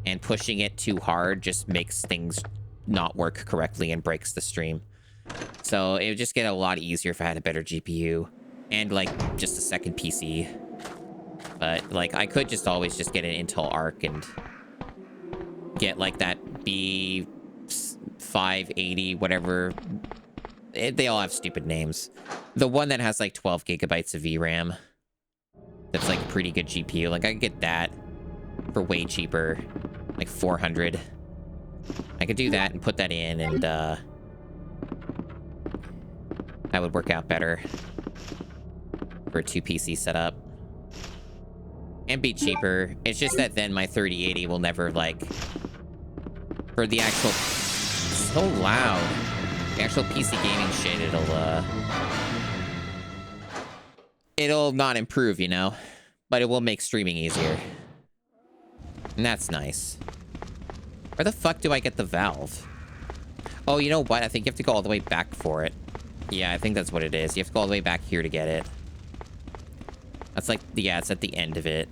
A: And pushing it too hard just makes things not work correctly and breaks the stream. So it would just get a lot easier if I had a better GPU. And, like, just a second PC. But, like, I could just always just get an Intel Arc and get, like, that B580, whatever. They all have stupid names. The one that has, like, 12 gigabytes of VRAM. That's, like, a pretty good GPU. Like, I could get that for way cheaper. Like, 400. I could do that and put that in, and, that would work out better for a 2-PC setup. And be cheaper. It's just that then my 3080 will never, like... For the actual... So loud. The actual PC gaming shit, it'll not improve, you know? But it will make streaming easier. And that's nice. Where the fuck do I get the valve? Oh, you know what? I think you have to go all the way back for it. Yeah, I think that's what it is. You have to go all the way back here to get it. That's like, yeah, it's at the end of it.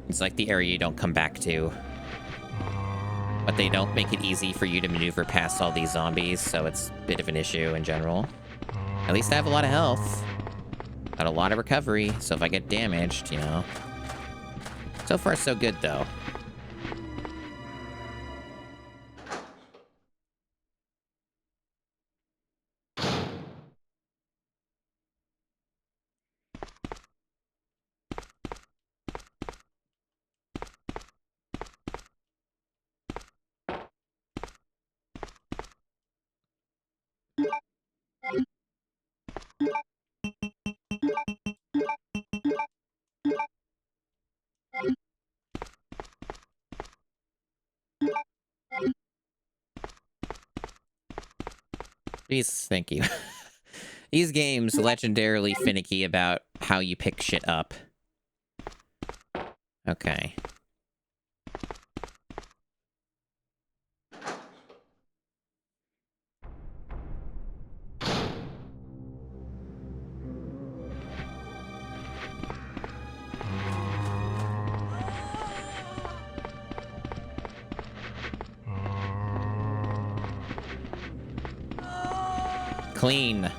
A: It's like the area you don't come back to. But they don't make it easy for you to maneuver past all these zombies, so it's a bit of an issue in general. At least I have a lot of health. Got a lot of recovery, so if I get damaged, you know. So far, so good, though. Please, thank you. These games legendarily finicky about how you pick shit up. Okay. clean.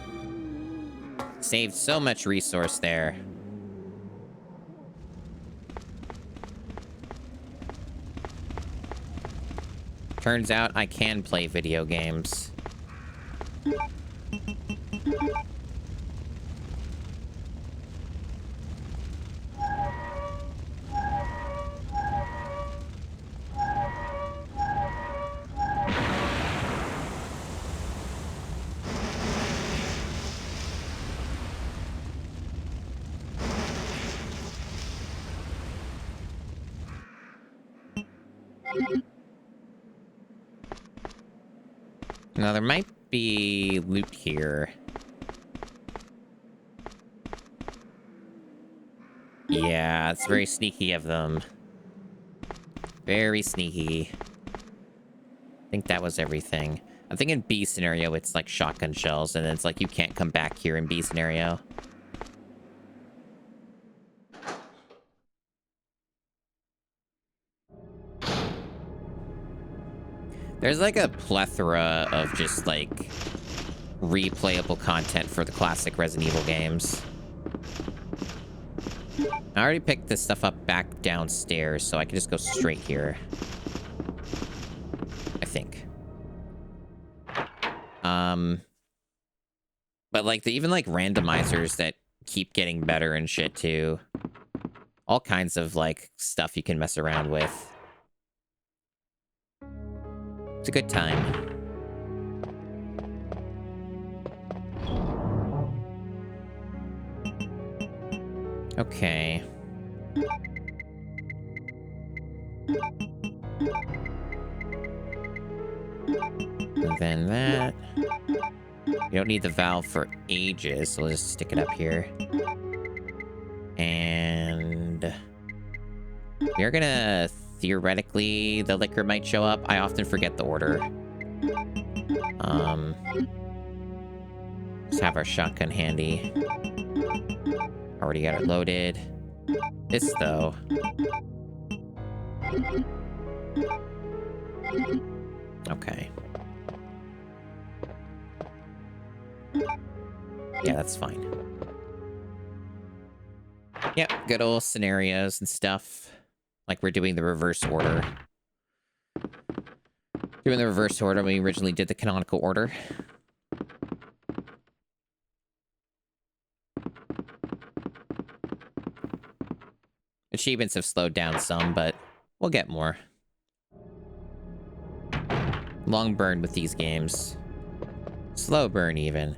A: Saved so much resource there. Turns out I can play video games. Now, there might be loot here. Yeah, it's very sneaky of them. Very sneaky. I think that was everything. I think in B scenario, it's like shotgun shells, and it's like you can't come back here in B scenario. There's like a plethora of just like replayable content for the classic Resident Evil games. I already picked this stuff up back downstairs, so I can just go straight here. I think. But like even like randomizers that keep getting better and shit too. All kinds of like stuff you can mess around with. It's a good time. Okay. And then that. You don't need the valve for ages, so we'll just stick it up here. And we're gonna theoretically, the liquor might show up. I often forget the order. Let's have our shotgun handy. Already got it loaded. This though. Okay. Yeah, that's fine. Yep, good old scenarios and stuff. Like we're doing the reverse order. Doing the reverse order when we originally did the canonical order. Achievements have slowed down some, but we'll get more. Long burn with these games. Slow burn, even.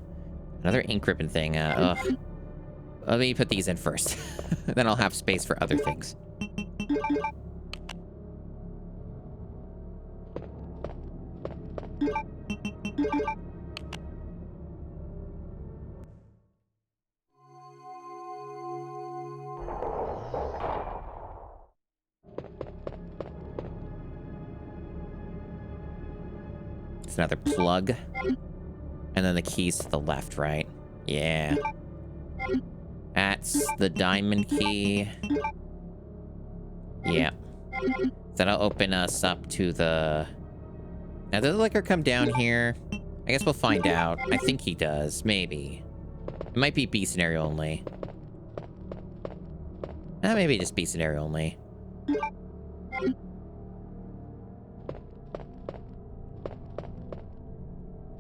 A: Another ink ribbon thing. Ugh. Let me put these in first. Then I'll have space for other things. It's another plug. And then the keys to the left, right? Yeah. That's the diamond key. Yeah. That'll open us up to the... Now, does the liquor come down here? I guess we'll find out. I think he does. Maybe. It might be B scenario only. Maybe just B scenario only.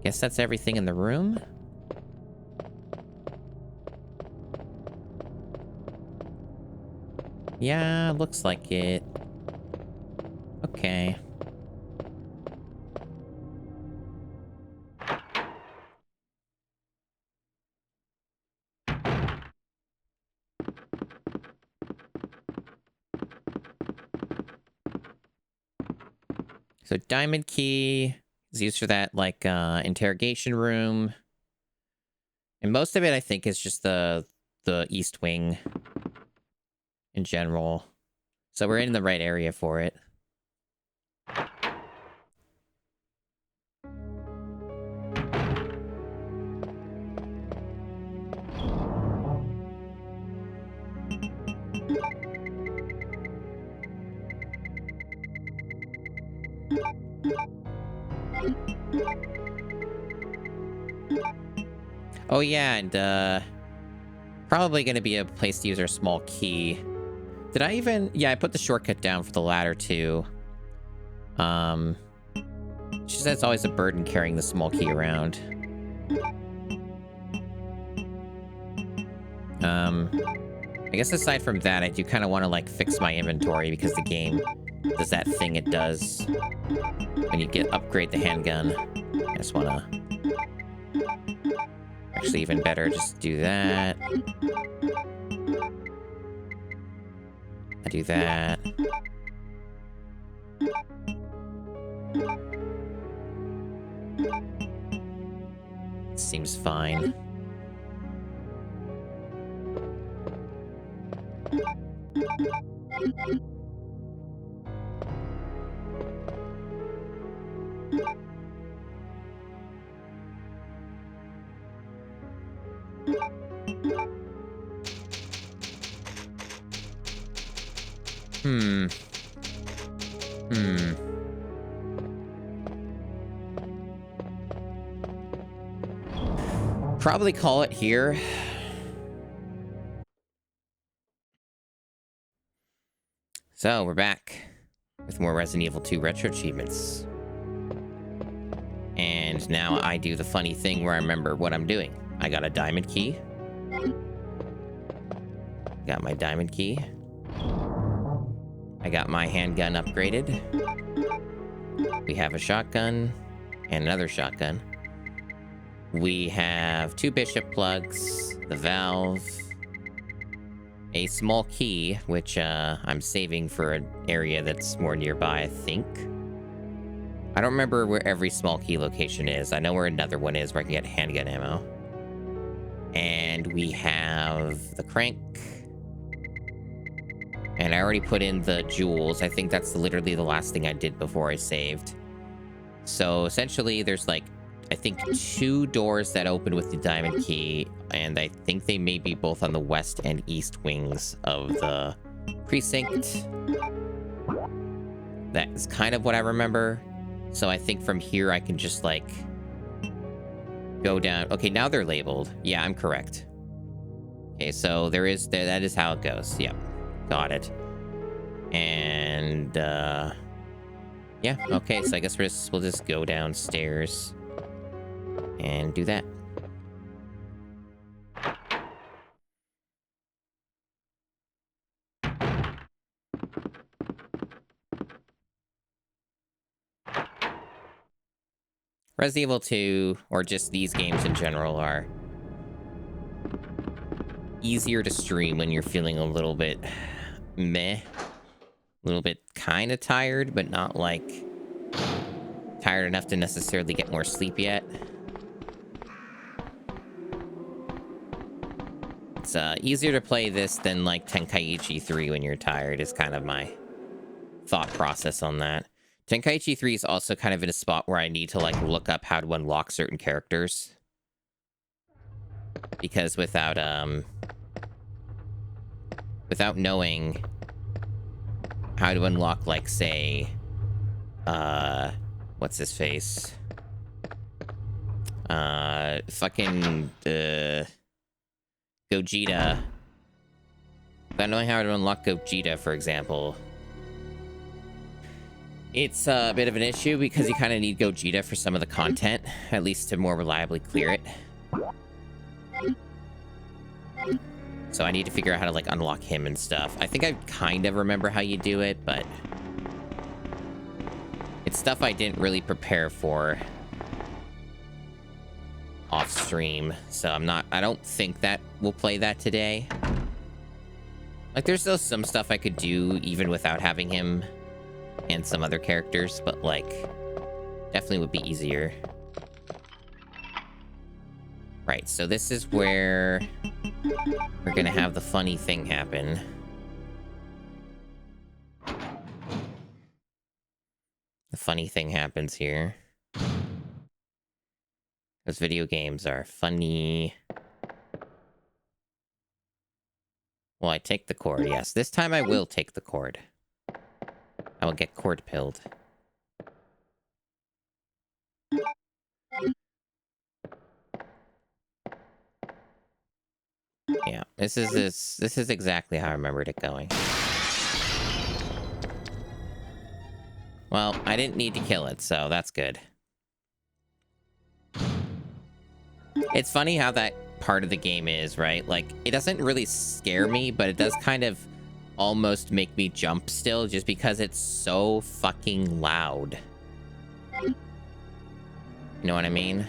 A: Guess that's everything in the room. Yeah, looks like it. Okay. So diamond key is used for that, like, interrogation room. And most of it, I think, is just the east wing in general. So we're in the right area for it. Oh, yeah, and, probably gonna be a place to use our small key. Did I even... Yeah, I put the shortcut down for the ladder, too. She says it's always a burden carrying the small key around. I guess aside from that, I do kind of want to, like, fix my inventory because the game does that thing it does when you upgrade the handgun. I just want to... Actually, even better, just do that. I do that. Seems fine. Hmm. Probably call it here. So, we're back with more Resident Evil 2 Retro Achievements. And now I do the funny thing where I remember what I'm doing. I got a diamond key. Got my diamond key. I got my handgun upgraded. We have a shotgun and another shotgun. We have 2 bishop plugs, the valve, a small key, which I'm saving for an area that's more nearby, I think. I don't remember where every small key location is. I know where another one is where I can get handgun ammo. And we have the crank. And I already put in the jewels. I think that's literally the last thing I did before I saved. So essentially there's like, I think 2 doors that open with the diamond key. And I think they may be both on the west and east wings of the precinct. That is kind of what I remember. So I think from here I can just like go down. Okay, now they're labeled. Yeah, I'm correct. Okay, so that is how it goes. Yep. Got it. And yeah, okay, so I guess we'll just go downstairs and do that. Resident Evil 2, or just these games in general, are easier to stream when you're feeling a little bit meh. A little bit kind of tired, but not like tired enough to necessarily get more sleep yet. It's easier to play this than like Tenkaichi 3 when you're tired is kind of my thought process on that. Tenkaichi 3 is also kind of in a spot where I need to like look up how to unlock certain characters. Because without knowing how to unlock, like, say, what's his face? Fucking, Gogeta. Without knowing how to unlock Gogeta, for example, it's a bit of an issue because you kind of need Gogeta for some of the content, at least to more reliably clear it. So I need to figure out how to, like, unlock him and stuff. I think I kind of remember how you do it, but it's stuff I didn't really prepare for off stream. So I don't think that we'll play that today. Like, there's still some stuff I could do even without having him and some other characters, but, like, definitely would be easier. Right, so this is where we're gonna have the funny thing happen. The funny thing happens here. Those video games are funny. Well, I take the cord, yes. This time I will take the cord. I will get cord pilled. Yeah, this is exactly how I remembered it going. Well, I didn't need to kill it, so that's good. It's funny how that part of the game is, right? Like, it doesn't really scare me, but it does kind of almost make me jump still just because it's so fucking loud. You know what I mean?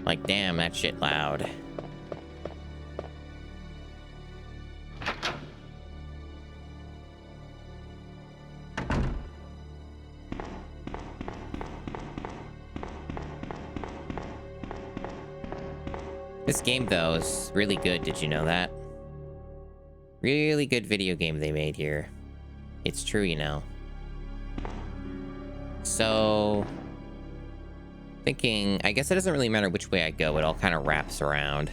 A: Like, damn, that shit loud. This game, though, is really good. Did you know that? Really good video game they made here. It's true, you know. So... thinking... I guess it doesn't really matter which way I go. It all kind of wraps around.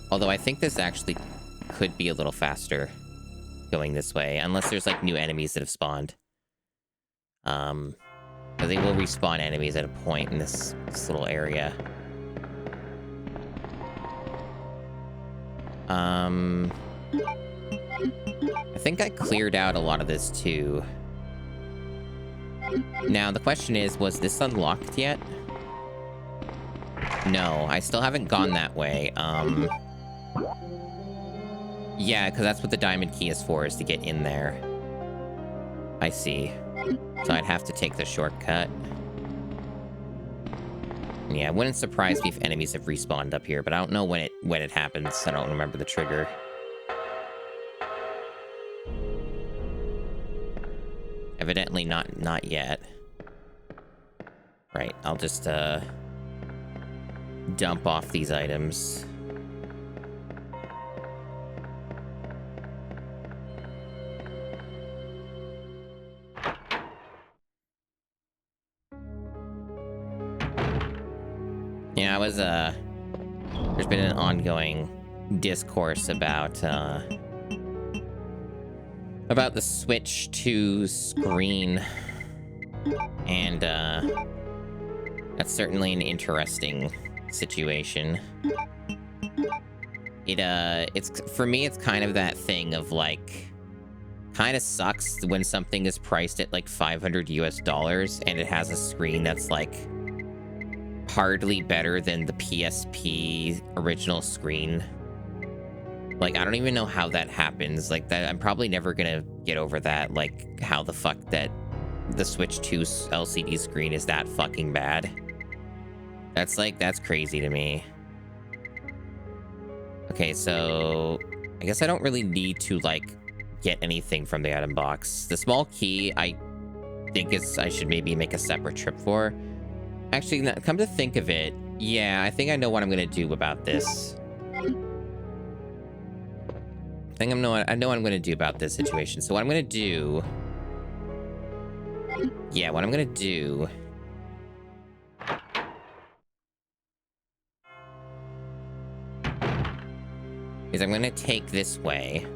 A: Although I think this actually could be a little faster going this way. Unless there's, like, new enemies that have spawned. Because they will respawn enemies at a point in this little area. I think I cleared out a lot of this too. Now, the question is, was this unlocked yet? No, I still haven't gone that way. Yeah, because that's what the diamond key is for, is to get in there. I see. So I'd have to take the shortcut. Yeah, it wouldn't surprise me if enemies have respawned up here, but I don't know when it happens. I don't remember the trigger. Evidently not yet. Right, I'll just dump off these items. Yeah, there's been an ongoing discourse about the Switch 2 screen, and that's certainly an interesting situation. It's for me, it's kind of that thing of like, kind of sucks when something is priced at like $500 US and it has a screen that's like hardly better than the PSP original screen. Like, I don't even know how that happens. Like, that, I'm probably never gonna get over that. Like, how the fuck that the Switch 2 LCD screen is that fucking bad. That's crazy to me. Okay, so I guess I don't really need to, like, get anything from the item box. The small key, I think I should maybe make a separate trip for. Actually, come to think of it, yeah, I think I know what I'm gonna do about this. I know what I'm gonna do about this situation. So what I'm gonna do... yeah, what I'm gonna do... is I'm gonna take this way.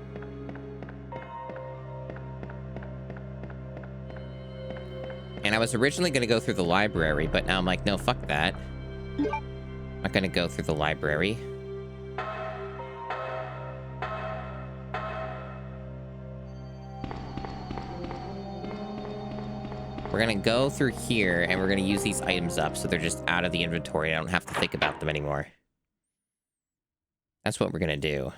A: And I was originally gonna go through the library, but now I'm like, no, fuck that. I'm not gonna go through the library. We're gonna go through here, and we're gonna use these items up so they're just out of the inventory. I don't have to think about them anymore. That's what we're gonna do.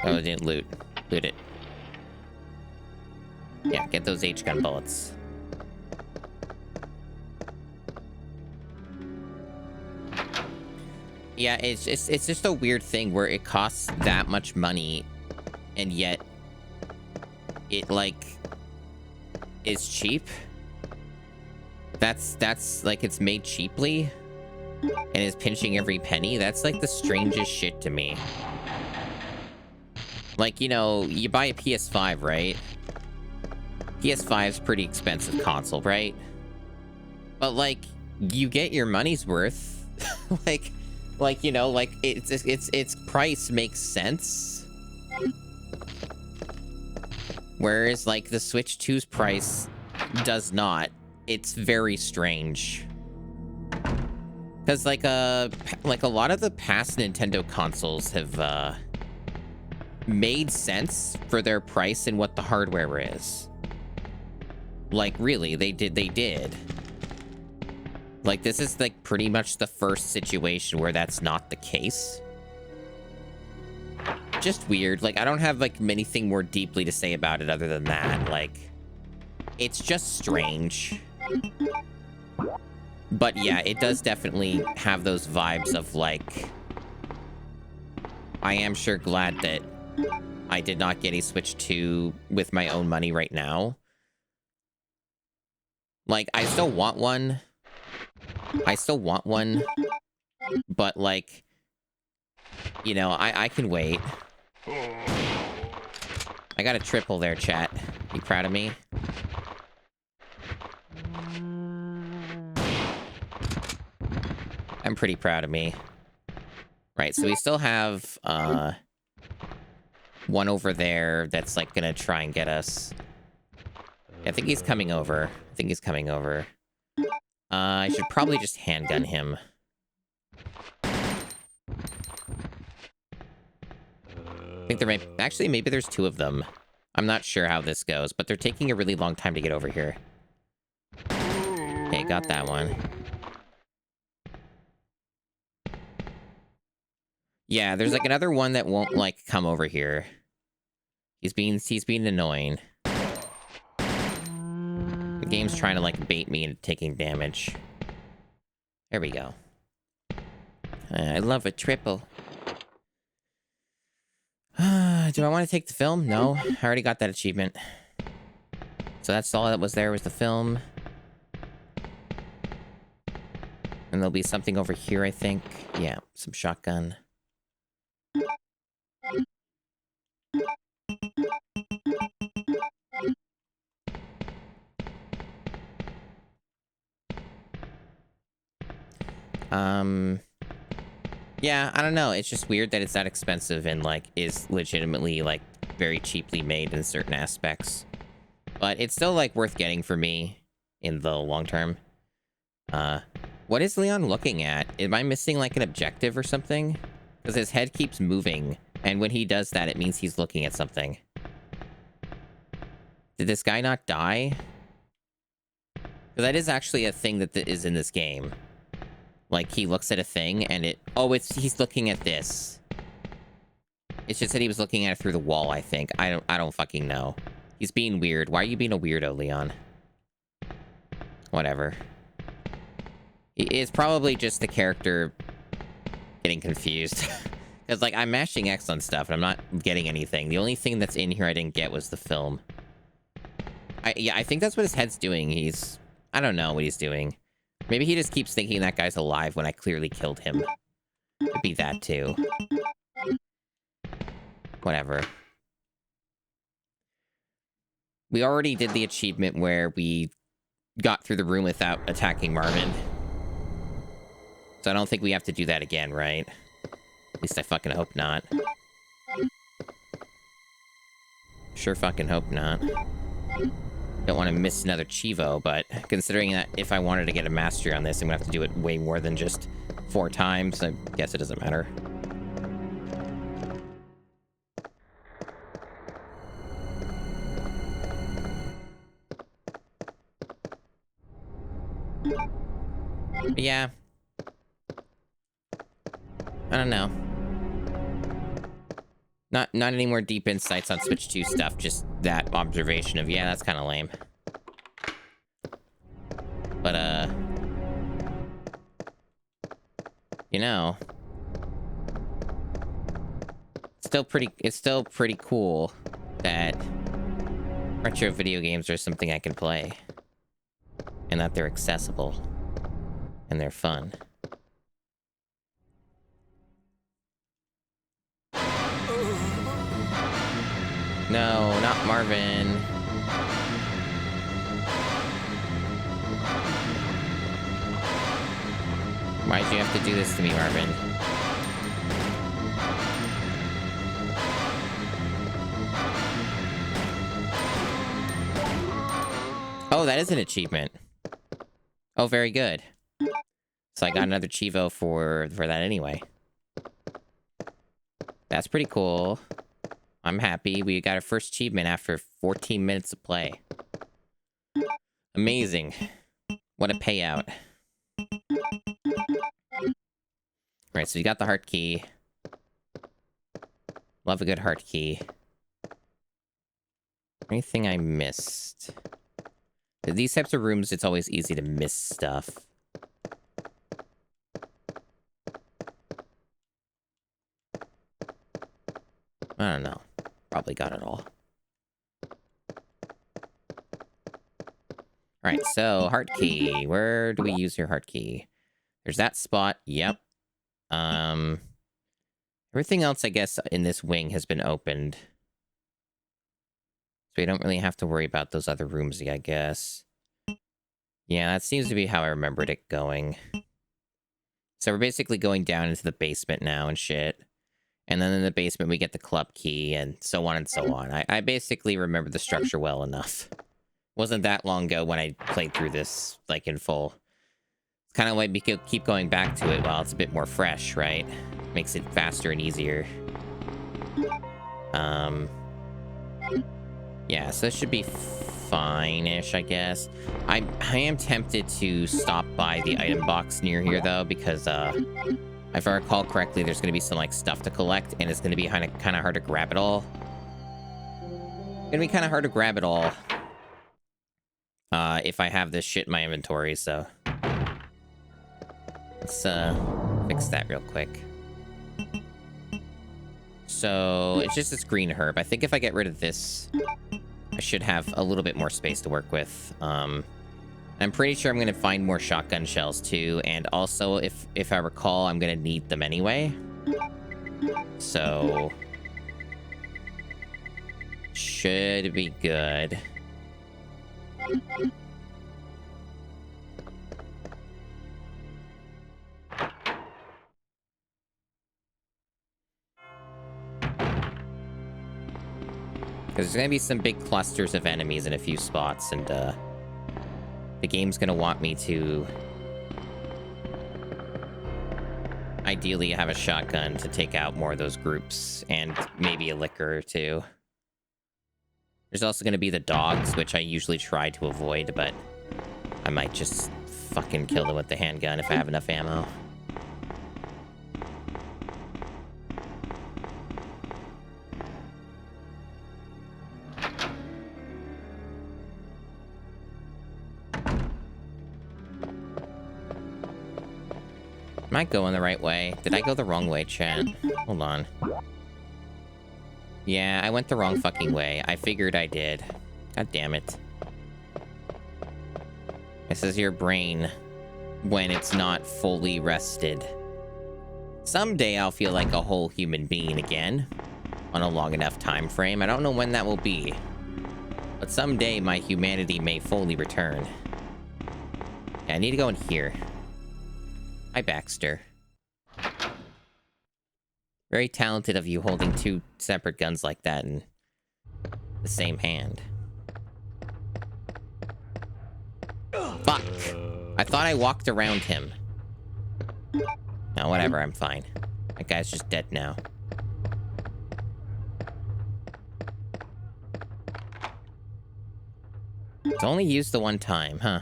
A: Oh, I didn't loot. Loot it. Yeah, get those H-gun bullets. Yeah, it's just a weird thing where it costs that much money, and yet it, like, is cheap. That's like, it's made cheaply and is pinching every penny. That's like the strangest shit to me. Like, you know, you buy a PS5, right? PS5's pretty expensive console, right? But, like, you get your money's worth. like, you know, like, its price makes sense. Whereas, like, the Switch 2's price does not. It's very strange. Because, like a lot of the past Nintendo consoles have, made sense for their price and what the hardware is. Like, really, they did. Like, this is, like, pretty much the first situation where that's not the case. Just weird. Like, I don't have, like, anything more deeply to say about it other than that. Like, it's just strange. But yeah, it does definitely have those vibes of, like, I am sure glad that I did not get a Switch 2 with my own money right now. Like, I still want one. But, like, you know, I can wait. I got a triple there, chat. You proud of me? I'm pretty proud of me. Right, so we still have, one over there that's, like, gonna try and get us. I think he's coming over. I should probably just handgun him. I think there might... Actually, maybe there's two of them. I'm not sure how this goes, but they're taking a really long time to get over here. Okay, got that one. Yeah, there's, like, another one that won't, like, come over here. He's being annoying. The game's trying to, like, bait me into taking damage. There we go. I love a triple. Do I want to take the film? No, I already got that achievement. So that's all that was there was the film. And there'll be something over here, I think. Yeah, some shotgun. Yeah, I don't know. It's just weird that it's that expensive and, like, is legitimately, like, very cheaply made in certain aspects. But it's still, like, worth getting for me in the long term. What is Leon looking at? Am I missing, like, an objective or something? Because his head keeps moving, and when he does that, it means he's looking at something. Did this guy not die? Because that is actually a thing that is in this game. Like, he looks at a thing, and it... Oh, he's looking at this. It's just that he was looking at it through the wall, I think. I don't fucking know. He's being weird. Why are you being a weirdo, Leon? Whatever. It's probably just the character getting confused. Because, like, I'm mashing X on stuff, and I'm not getting anything. The only thing that's in here I didn't get was the film. Yeah, I think that's what his head's doing. I don't know what he's doing. Maybe he just keeps thinking that guy's alive when I clearly killed him. Could be that, too. Whatever. We already did the achievement where we got through the room without attacking Marvin. So I don't think we have to do that again, right? At least I fucking hope not. Sure fucking hope not. Don't want to miss another Chivo, but considering that if I wanted to get a mastery on this, I'm gonna have to do it way more than just 4 times. I guess it doesn't matter. But yeah. I don't know. Not any more deep insights on Switch 2 stuff, just that observation of, yeah, that's kind of lame. But, you know, it's still pretty cool that retro video games are something I can play. And that they're accessible. And they're fun. No, not Marvin. Why'd you have to do this to me, Marvin? Oh, that is an achievement. Oh, very good. So I got another Chivo for that anyway. That's pretty cool. I'm happy. We got our first achievement after 14 minutes of play. Amazing. What a payout. Alright, so you got the heart key. Love a good heart key. Anything I missed? These types of rooms, it's always easy to miss stuff. I don't know. Probably got it all. Alright, so heart key. Where do we use your heart key? There's that spot. Yep. Everything else, I guess, in this wing has been opened. So we don't really have to worry about those other rooms, I guess. Yeah, that seems to be how I remembered it going. So we're basically going down into the basement now and shit. And then in the basement, we get the club key and so on and so on. I basically remember the structure well enough. Wasn't that long ago when I played through this, like, in full. It's kind of like we could keep going back to it while it's a bit more fresh, right? Makes it faster and easier. Yeah, so it should be fine-ish, I guess. I am tempted to stop by the item box near here, though, because, if I recall correctly, there's going to be some, like, stuff to collect, and it's going to be kind of hard to grab it all. It's going to be kind of hard to grab it all. If I have this shit in my inventory, so... Let's, fix that real quick. So, it's just this green herb. I think if I get rid of this, I should have a little bit more space to work with. I'm pretty sure I'm going to find more shotgun shells, too. And also, if I recall, I'm going to need them anyway. So... should be good. Because there's going to be some big clusters of enemies in a few spots, and the game's going to want me to ideally have a shotgun to take out more of those groups, and maybe a liquor or two. There's also going to be the dogs, which I usually try to avoid, but I might just fucking kill them with the handgun if I have enough ammo. Am I going the right way? Did I go the wrong way, chat? Hold on. Yeah, I went the wrong fucking way. I figured I did. God damn it. This is your brain when it's not fully rested. Someday I'll feel like a whole human being again on a long enough time frame. I don't know when that will be. But someday my humanity may fully return. Yeah, I need to go in here. Hi, Baxter. Very talented of you holding two separate guns like that in the same hand. Fuck! I thought I walked around him. No, whatever, I'm fine. That guy's just dead now. It's only used the one time, huh?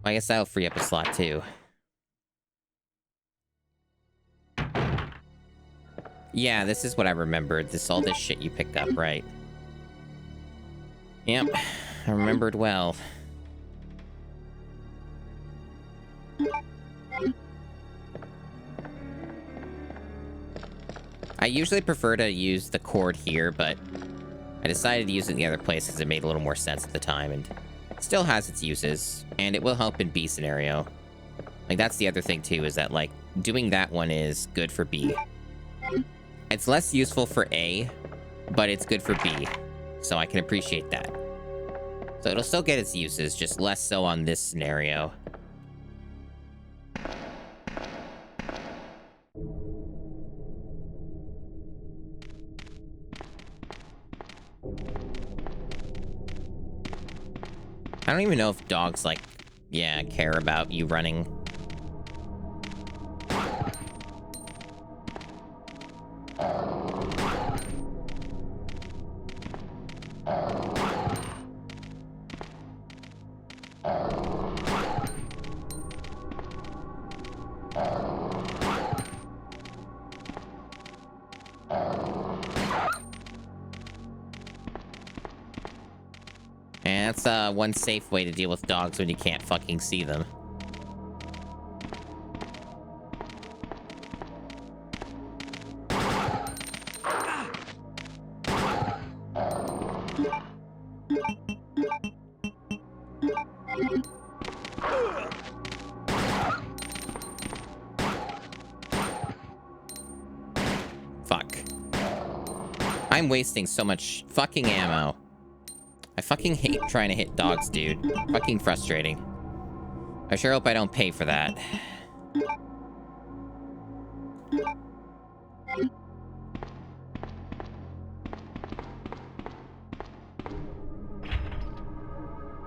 A: Well, I guess that'll free up a slot, too. Yeah, this is what I remembered. All this shit you pick up, right? Yep, I remembered well. I usually prefer to use the cord here, but I decided to use it in the other place because it made a little more sense at the time, and it still has its uses, and it will help in B scenario. Like, that's the other thing, too, is that, like, doing that one is good for B. It's less useful for A, but it's good for B, so I can appreciate that. So it'll still get its uses, just less so on this scenario. I don't even know if dogs, like, yeah, care about you running. And that's one safe way to deal with dogs when you can't fucking see them. Fuck. I'm wasting so much fucking ammo. I fucking hate trying to hit dogs, dude. Fucking frustrating. I sure hope I don't pay for that.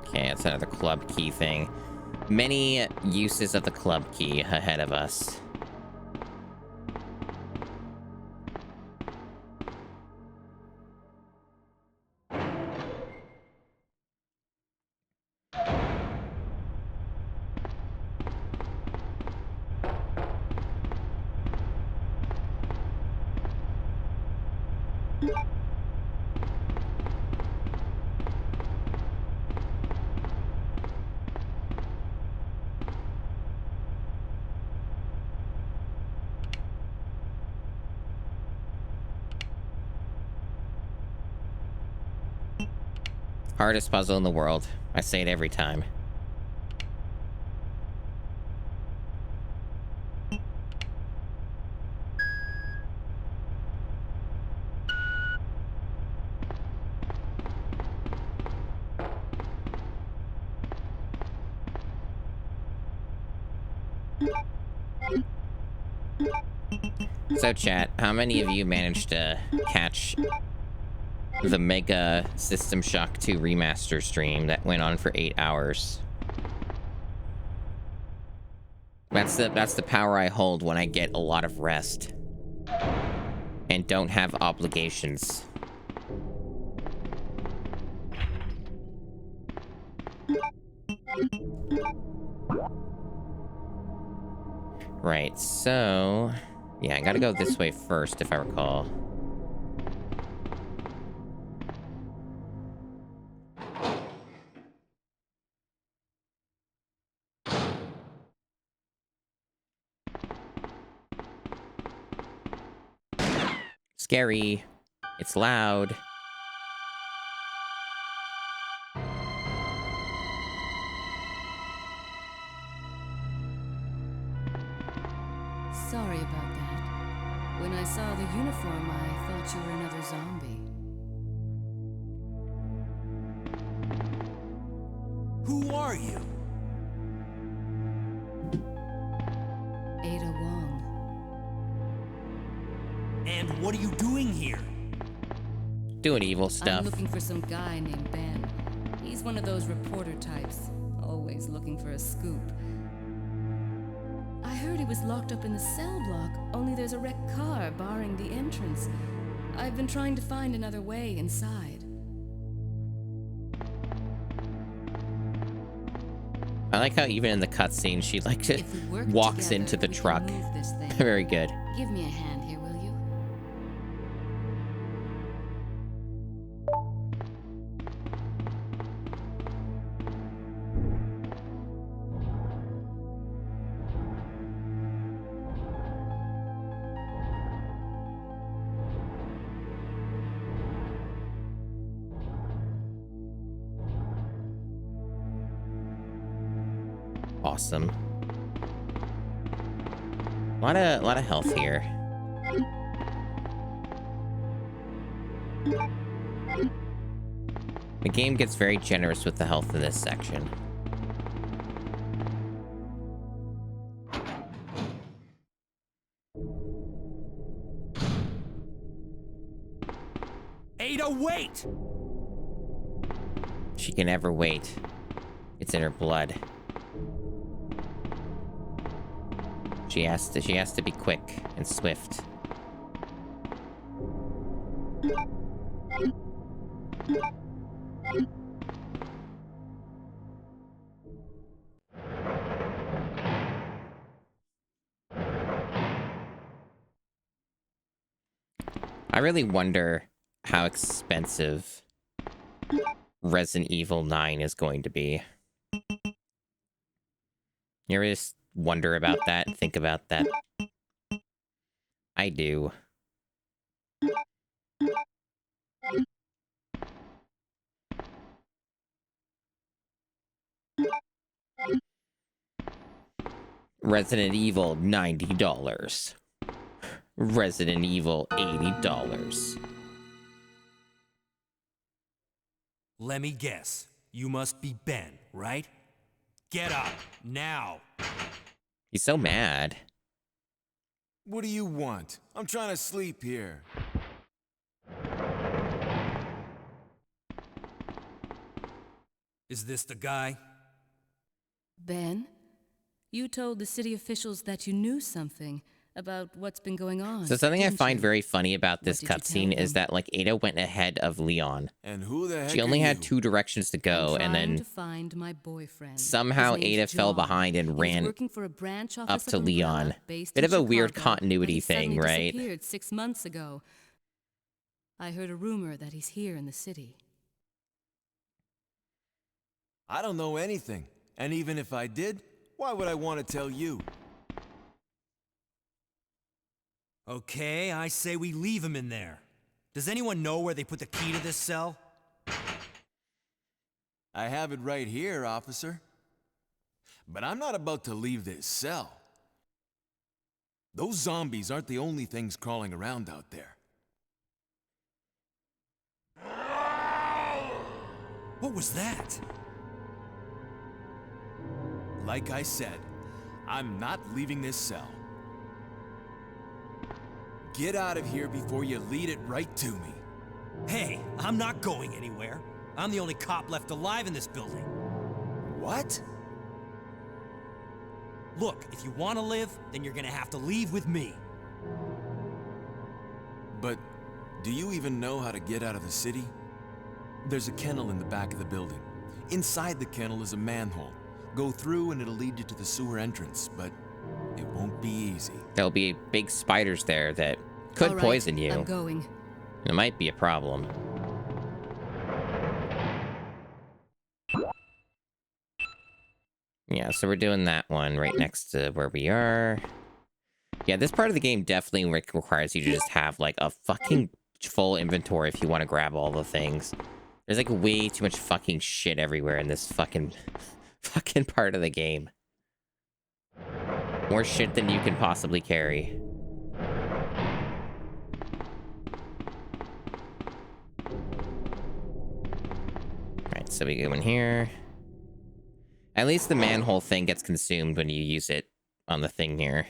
A: Okay, that's another club key thing. Many uses of the club key ahead of us. Hardest puzzle in the world. I say it every time. So chat, how many of you managed to catch the Mega System Shock 2 remaster stream that went on for 8 hours? That's the power I hold when I get a lot of rest and don't have obligations. Right, so yeah, I gotta go this way first if I recall. Scary. It's loud.
E: Sorry about that. When I saw the uniform, I thought you were another zombie.
D: Who are you?
E: Ada Wong.
D: And what are you doing here?
A: Doing evil stuff.
E: I'm looking for some guy named Ben. He's one of those reporter types, always looking for a scoop. I heard he was locked up in the cell block, only there's a wrecked car barring the entrance. I've been trying to find another way inside.
A: I like how even in the cutscene she like
E: If we work
A: walks
E: together,
A: into the
E: we can
A: truck.
E: move this thing.
A: Very good.
E: Give me a hand here, will you?
A: Awesome. Lot of health here. The game gets very generous with the health in this section.
D: Ada, wait!
A: She can never wait. It's in her blood. She has to be quick and swift. I really wonder how expensive Resident Evil 9 is going to be. You ever just wonder about that? Think about that? I do. Resident Evil, $90. Resident Evil, $80.
D: Let me guess. You must be Ben, right? Get up, now!
A: He's so mad.
F: What do you want? I'm trying to sleep here.
D: Is this the guy?
E: Ben, you told the city officials that you knew something about what's been going on.
A: So something I
E: didn't
A: find
E: you?
A: very funny about this
E: What did you
A: cutscene
E: tell
A: is
E: them?
A: that, like, Ada went ahead of Leon.
F: And who the heck
A: She only
F: are
A: had
F: you?
A: 2 directions to go,
E: I'm
A: and
E: trying
A: then
E: to find my boyfriend.
A: somehow
E: His name's
A: Ada fell
E: John.
A: behind and
E: He's
A: ran
E: working for a branch
A: up
E: office
A: to
E: of Umbrella
A: Leon.
E: based
A: Bit
E: in
A: of a weird
E: Chicago,
A: continuity
E: but he
A: thing,
E: suddenly
A: right?
E: disappeared 6 months ago. I heard a rumor that he's here in the city.
F: I don't know anything. And even if I did, why would I want to tell you?
D: Okay, I say we leave him in there. Does anyone know where they put the key to this cell?
F: I have it right here, officer. But I'm not about to leave this cell. Those zombies aren't the only things crawling around out there.
D: What was that?
F: Like I said, I'm not leaving this cell. Get out of here before you lead it right to me.
D: Hey, I'm not going anywhere. I'm the only cop left alive in this building.
F: What?
D: Look, if you want to live, then you're gonna have to leave with me.
F: But do you even know how to get out of the city? There's a kennel in the back of the building. Inside the kennel is a manhole. Go through and it'll lead you to the sewer entrance, but it won't be easy.
A: There'll be big spiders there that could
E: All right,
A: poison you.
E: I'm going.
A: It might be a problem. Yeah, so we're doing that one right next to where we are. Yeah, this part of the game definitely requires you to just have, like, a fucking full inventory if you want to grab all the things. There's, like, way too much fucking shit everywhere in this fucking part of the game. More shit than you can possibly carry. Alright, so we go in here. At least the manhole thing gets consumed when you use it on the thing here.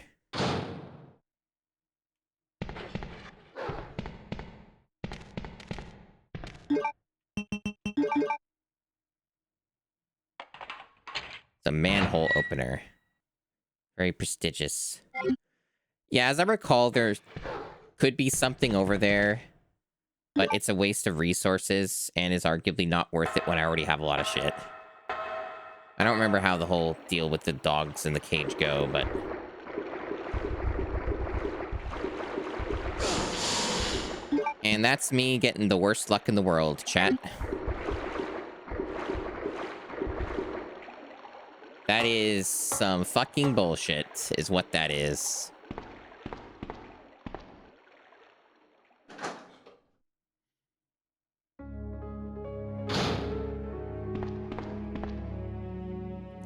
A: It's a manhole opener. Very prestigious. Yeah, as I recall, there could be something over there, but it's a waste of resources and is arguably not worth it when I already have a lot of shit. I don't remember how the whole deal with the dogs in the cage go, but... And that's me getting the worst luck in the world, chat. That is some fucking bullshit, is what that is.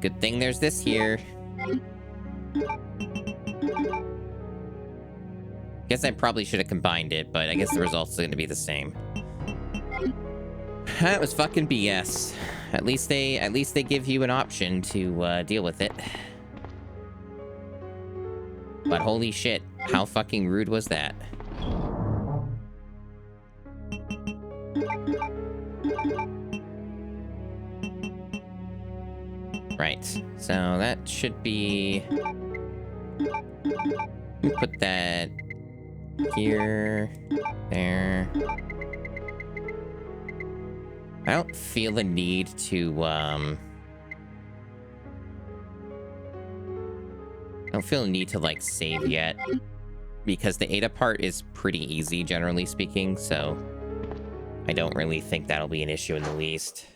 A: Good thing there's this here. Guess I probably should have combined it, but I guess the results are going to be the same. That was fucking BS. At least they give you an option to deal with it. But holy shit, how fucking rude was that? Right. So that should be... Let me put that here, there. I don't feel the need to, I don't feel the need to, like, save yet. Because the Ada part is pretty easy, generally speaking, so... I don't really think that'll be an issue in the least.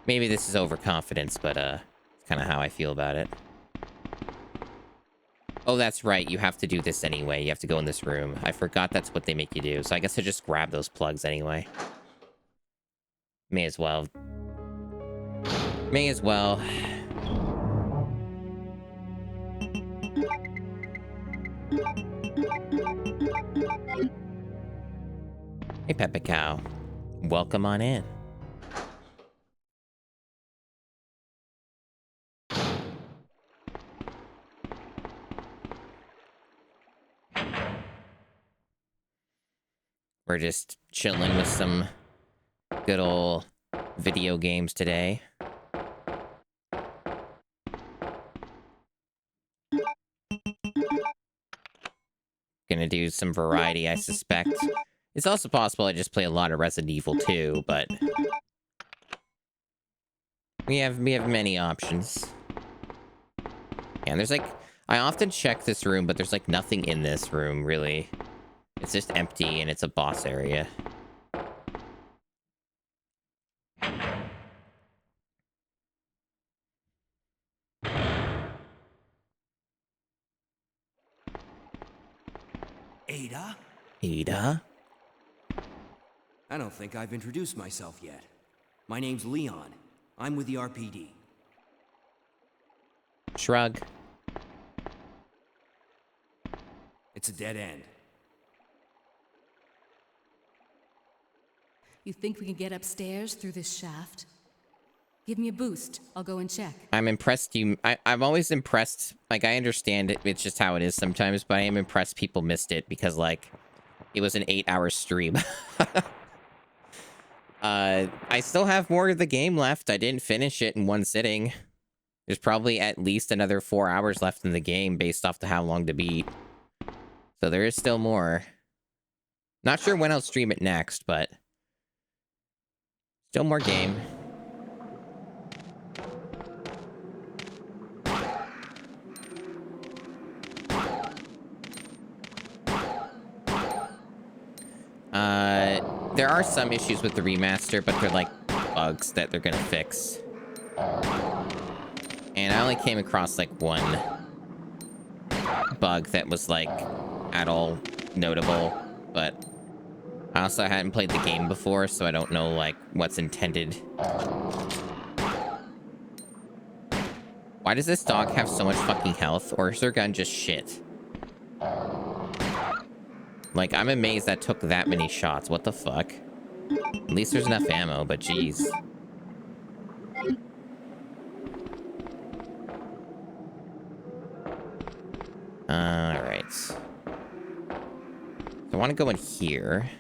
A: Maybe this is overconfidence, but, it's kind of how I feel about it. Oh, that's right. You have to do this anyway. You have to go in this room. I forgot that's what they make you do. So I guess I just grab those plugs anyway. May as well. May as well. Hey, Peppa Cow. Welcome on in. We're just chilling with some good old video games today. Gonna do some variety, I suspect. It's also possible I just play a lot of Resident Evil 2, but we have many options. And there's like, I often check this room, but there's like nothing in this room really. It's just empty and it's a boss area.
D: Ada?
A: Ada?
D: I don't think I've introduced myself yet. My name's Leon. I'm with the RPD.
A: Shrug.
D: It's a dead end.
E: You think we can get upstairs through this shaft? Give me a boost. I'll go and check.
A: I'm impressed I'm always impressed. Like, I understand it. It's just how it is sometimes, but I am impressed people missed it because, like, it was an 8-hour stream. I still have more of the game left. I didn't finish it in one sitting. There's probably at least another 4 hours left in the game based off to how long to beat. So there is still more. Not sure when I'll stream it next, but still more game. There are some issues with the remaster, but they're like bugs that they're gonna fix. And I only came across like one bug that was like at all notable, but I also hadn't played the game before, so I don't know like what's intended. Why does this dog have so much fucking health, or is their gun just shit? Like, I'm amazed that took that many shots. What the fuck? At least there's enough ammo, but jeez. Alright. So I want to go in here.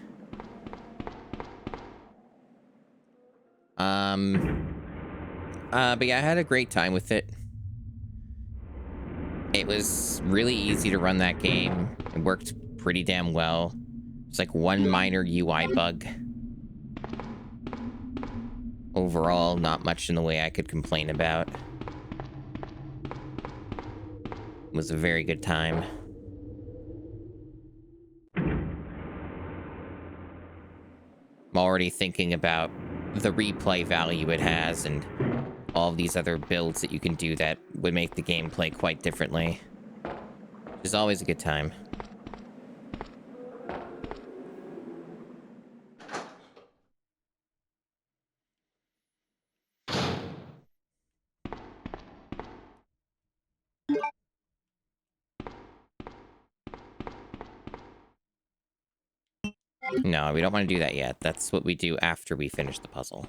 A: But yeah, I had a great time with it. It was really easy to run that game. It worked pretty damn well. It's like one minor UI bug. Overall, not much in the way I could complain about. It was a very good time. I'm already thinking about the replay value it has and all of these other builds that you can do that would make the game play quite differently. Which is always a good time. No, we don't want to do that yet. That's what we do after we finish the puzzle.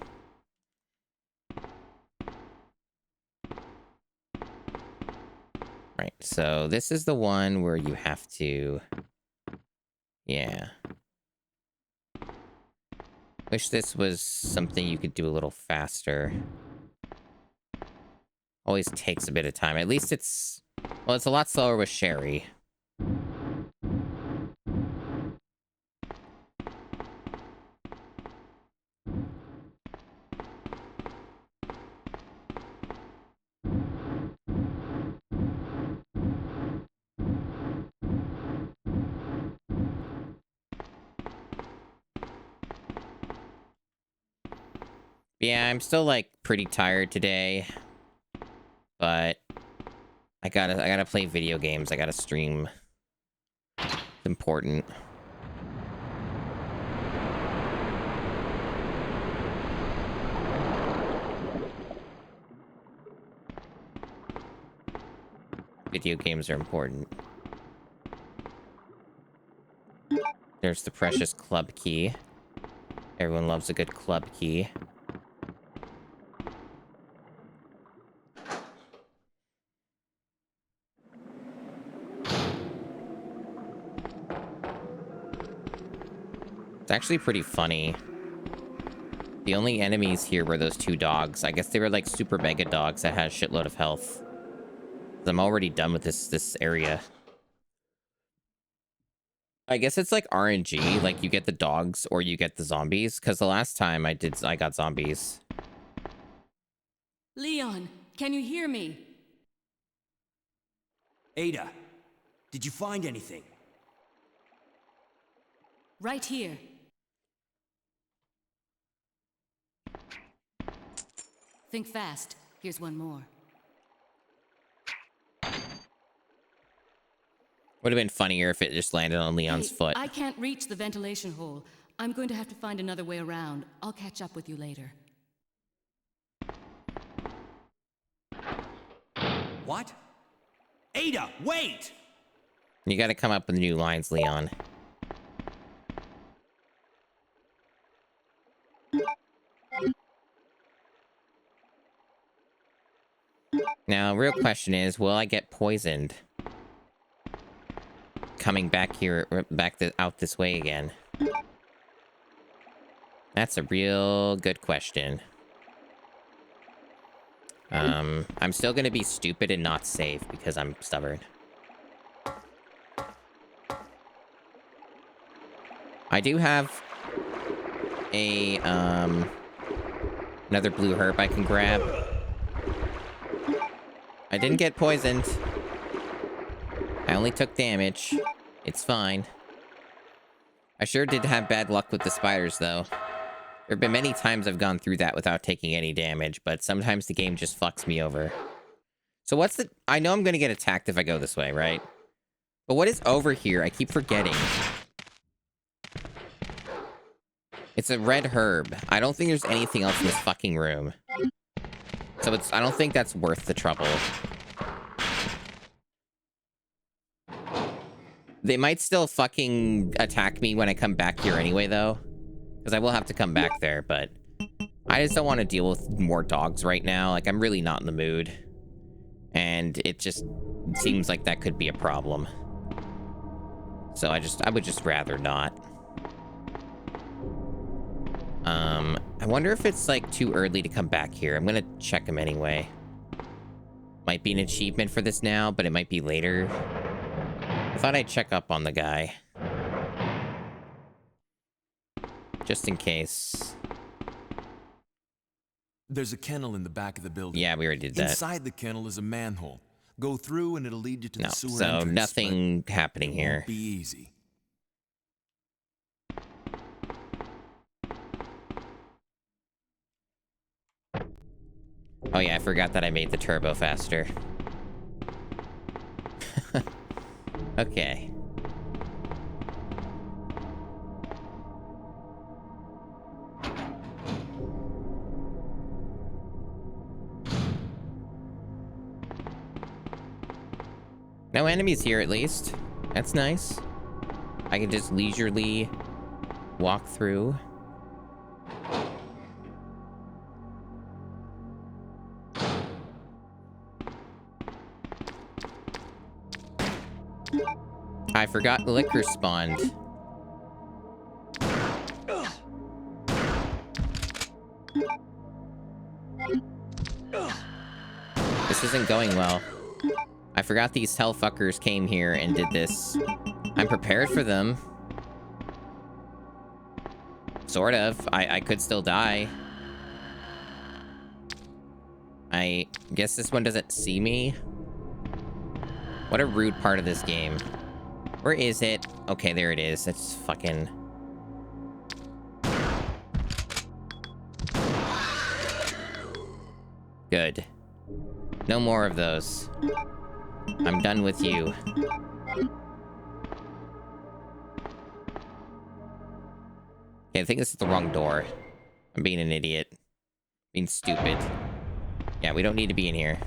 A: Right, so this is the one where you have to... Yeah. Wish this was something you could do a little faster. Always takes a bit of time. At least it's... Well, it's a lot slower with Sherry. Yeah, I'm still, like, pretty tired today. But I gotta play video games. I gotta stream. It's important. Video games are important. There's the precious club key. Everyone loves a good club key. It's actually pretty funny. The only enemies here were those two dogs. I guess they were like super mega dogs that had a shitload of health. I'm already done with this area. I guess it's like RNG, like you get the dogs or you get the zombies. Because the last time I got zombies.
E: Leon, can you hear me?
D: Ada, did you find anything?
E: Right here. Think fast. Here's one more.
A: Would have been funnier if it just landed on Leon's
E: Hey,
A: foot.
E: I can't reach the ventilation hole. I'm going to have to find another way around. I'll catch up with you later.
D: What? Ada, wait!
A: You gotta come up with new lines, Leon. Now, real question is, will I get poisoned? Coming back here, out this way again. That's a real good question. I'm still gonna be stupid and not safe because I'm stubborn. I do have a, another blue herb I can grab. I didn't get poisoned. I only took damage. It's fine. I sure did have bad luck with the spiders, though. There have been many times I've gone through that without taking any damage, but sometimes the game just fucks me over. So what's the... I know I'm gonna get attacked if I go this way, right? But what is over here? I keep forgetting. It's a red herb. I don't think there's anything else in this fucking room. So I don't think that's worth the trouble. They might still fucking attack me when I come back here anyway, though. Because I will have to come back there, but... I just don't want to deal with more dogs right now. Like, I'm really not in the mood. And it just seems like that could be a problem. So I would just rather not. I wonder if it's, like, too early to come back here. I'm gonna check him anyway. Might be an achievement for this now, but it might be later. I thought I'd check up on the guy. Just in case.
F: There's a kennel in the back of the building.
A: Yeah, we already did that.
F: Inside the kennel is a manhole. Go through and it'll lead you to the sewer
A: so
F: entrance.
A: nothing happening here.
F: Won't be easy.
A: Oh yeah, I forgot that I made the turbo faster. Okay. No enemies here, at least. That's nice. I can just leisurely walk through. I forgot the liquor spawned. this isn't going well. I forgot these hellfuckers came here and did this. I'm prepared for them. Sort of. I could still die. I guess this one doesn't see me. What a rude part of this game. Where is it? Okay, there it is. It's fucking... Good. No more of those. I'm done with you. Okay, I think this is the wrong door. I'm being an idiot. Being stupid. Yeah, we don't need to be in here.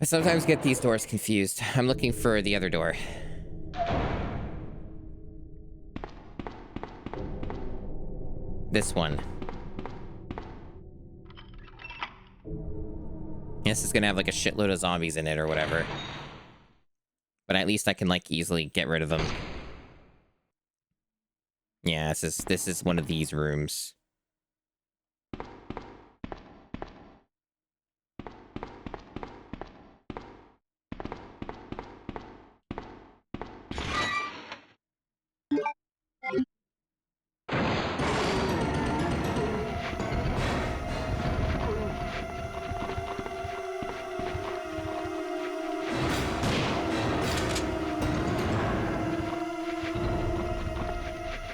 A: I sometimes get these doors confused. I'm looking for the other door. This one. This is gonna have like a shitload of zombies in it or whatever. But at least I can like easily get rid of them. Yeah, this is one of these rooms.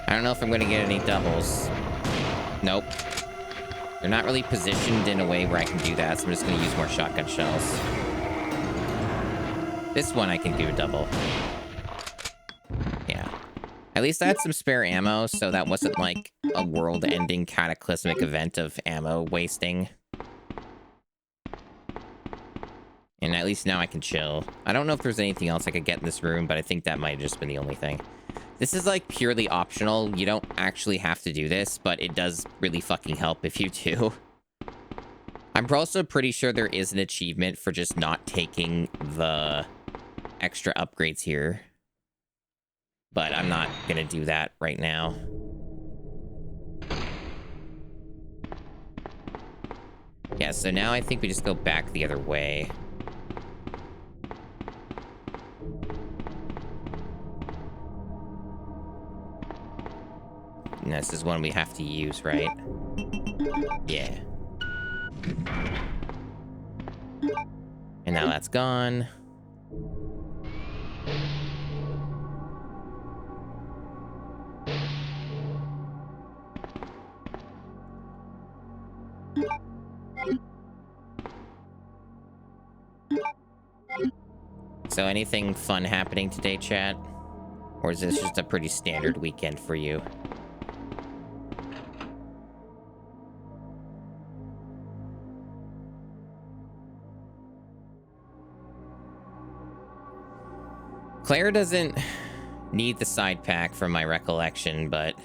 A: I don't know if I'm going to get any doubles. Nope. They're not really positioned in a way where I can do that, so I'm just going to use more shotgun shells. This one I can do a double. Yeah. At least I had some spare ammo, so that wasn't like a world-ending cataclysmic event of ammo wasting. And at least now I can chill. I don't know if there's anything else I could get in this room, but I think that might have just been the only thing. This is like purely optional. You don't actually have to do this, but it does really fucking help if you do. I'm also pretty sure there is an achievement for just not taking the extra upgrades here. But I'm not gonna do that right now. Yeah, so now I think we just go back the other way. And this is one we have to use, right? Yeah. And now that's gone. So anything fun happening today, chat? Or is this just a pretty standard weekend for you? Claire doesn't need the side pack from my recollection, but...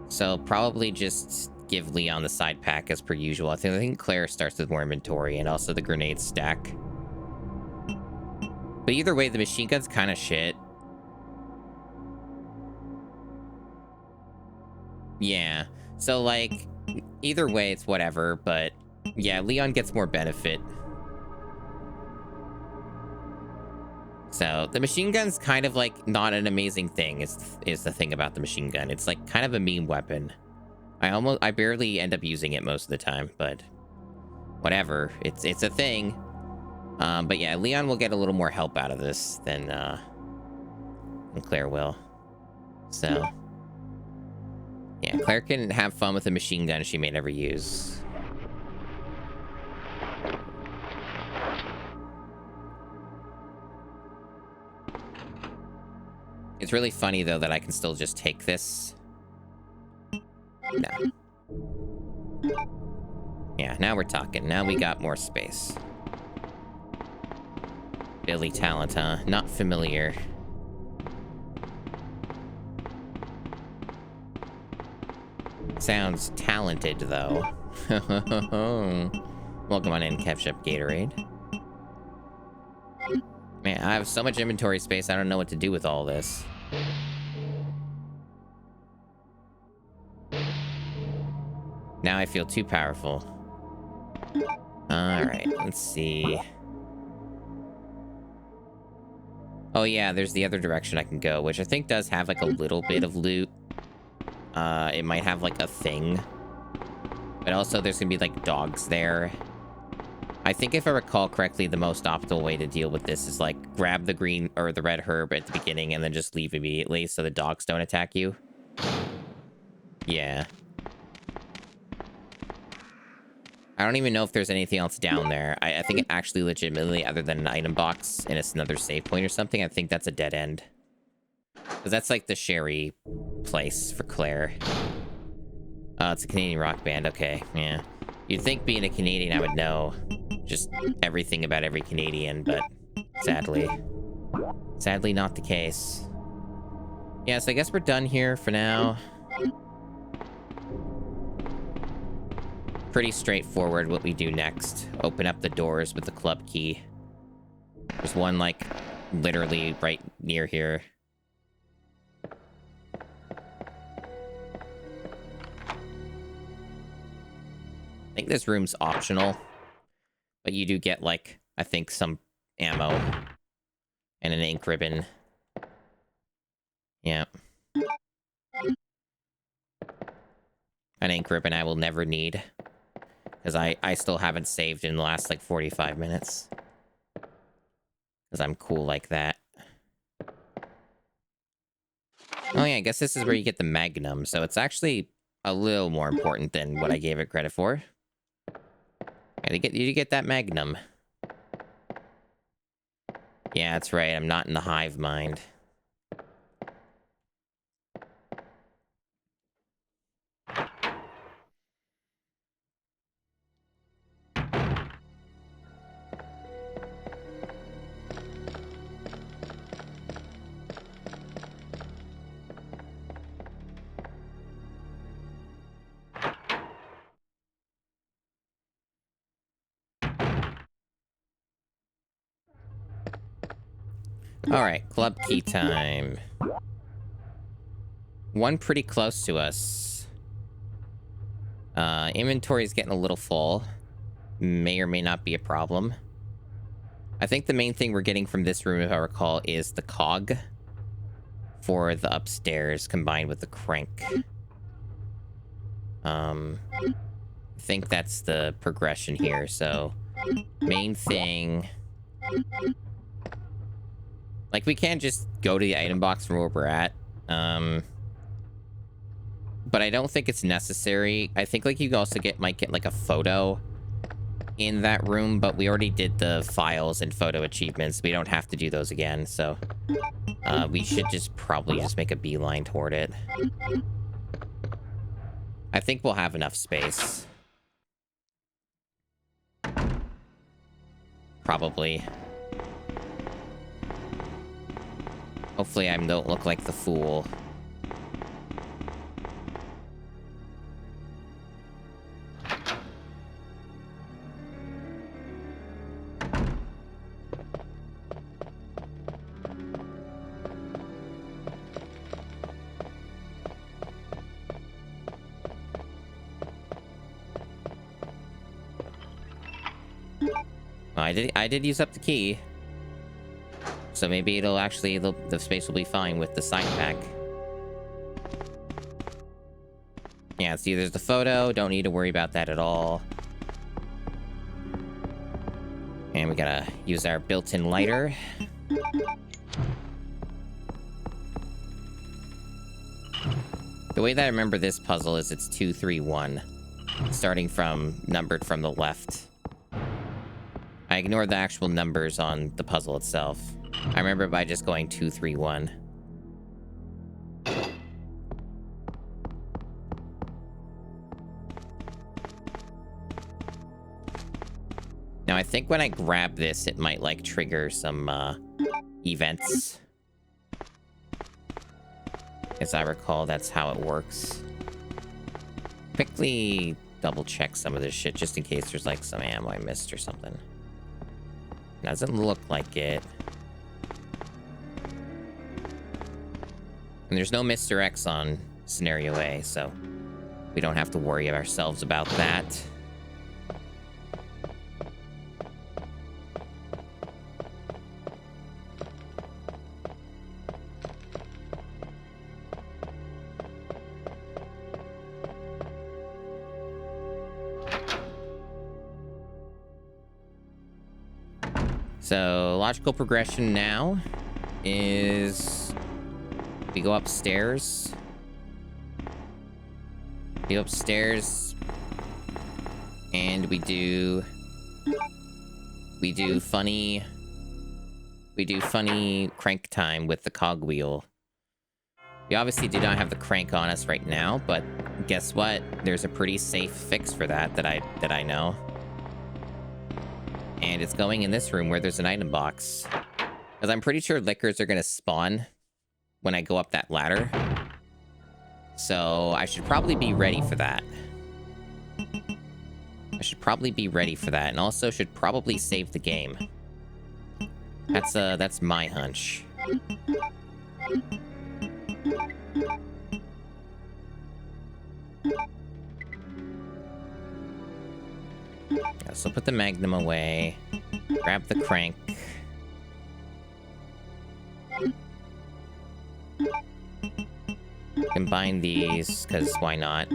A: So probably just give Leon the side pack as per usual. I think Claire starts with more inventory and also the grenade stack. But either way, the machine gun's kind of shit. Yeah. So, like, either way, it's whatever, but... Yeah, Leon gets more benefit. So, the machine gun's kind of, like, not an amazing thing, is the thing about the machine gun. It's, like, kind of a meme weapon. I barely end up using it most of the time, but... Whatever. It's a thing. But yeah, Leon will get a little more help out of this than Claire will. So... Yeah, Claire can have fun with a machine gun she may never use. It's really funny, though, that I can still just take this. No. Yeah, now we're talking. Now we got more space. Billy Talent, huh? Not familiar. Sounds talented, though. Welcome on in, Ketchup Gatorade. Man, I have so much inventory space, I don't know what to do with all this. Now I feel too powerful. Alright, let's see. Oh yeah, there's the other direction I can go, which I think does have like a little bit of loot. It might have like a thing. But also there's gonna be like dogs there. I think if I recall correctly, the most optimal way to deal with this is like grab the green or the red herb at the beginning and then just leave immediately so the dogs don't attack you. Yeah. I don't even know if there's anything else down there. I think it actually legitimately, other than an item box and it's another save point or something, I think that's a dead end. Because that's like the Sherry place for Claire. Oh, it's a Canadian rock band. Okay, yeah. You'd think being a Canadian I would know just everything about every Canadian, but sadly not the case. Yeah, so I guess we're done here for now. Pretty straightforward what we do next. Open up the doors with the club key. There's one, like, literally right near here. I think this room's optional. But you do get, like, I think some ammo. And an ink ribbon. Yeah. An ink ribbon I will never need. Because I still haven't saved in the last, like, 45 minutes. Because I'm cool like that. Oh yeah, I guess this is where you get the Magnum. So it's actually a little more important than what I gave it credit for. You get that Magnum. Yeah, that's right. I'm not in the hive mind. Alright, club key time. One pretty close to us. Inventory's getting a little full. May or may not be a problem. I think the main thing we're getting from this room, if I recall, is the cog for the upstairs combined with the crank. I think that's the progression here, so main thing. Like, we can just go to the item box from where we're at. But I don't think it's necessary. I think, like, you also might get, like, a photo in that room, but we already did the files and photo achievements. We don't have to do those again, so we should probably just make a beeline toward it. I think we'll have enough space. Probably. Hopefully I don't look like the fool. I did use up the key. So maybe it'll actually, the space will be fine with the side pack. Yeah, see, there's the photo. Don't need to worry about that at all. And we gotta use our built-in lighter. The way that I remember this puzzle is it's 2, 3, 1. Starting from, numbered from the left. I ignored the actual numbers on the puzzle itself. I remember by just going 2, 3, 1. Now, I think when I grab this, it might, like, trigger some, events. As I recall, that's how it works. Quickly double-check some of this shit, just in case there's, like, some ammo I missed or something. Doesn't look like it. And there's no Mr. X on Scenario A, so we don't have to worry ourselves about that. So, logical progression now is we go upstairs. We go upstairs and we do funny crank time with the cogwheel. We obviously do not have the crank on us right now, but guess what? There's a pretty safe fix for that I know. And it's going in this room where there's an item box. Because I'm pretty sure liquors are going to spawn when I go up that ladder. So I should probably be ready for that. And also should probably save the game. That's my hunch. So put the magnum away. Grab the crank. Combine these, because why not?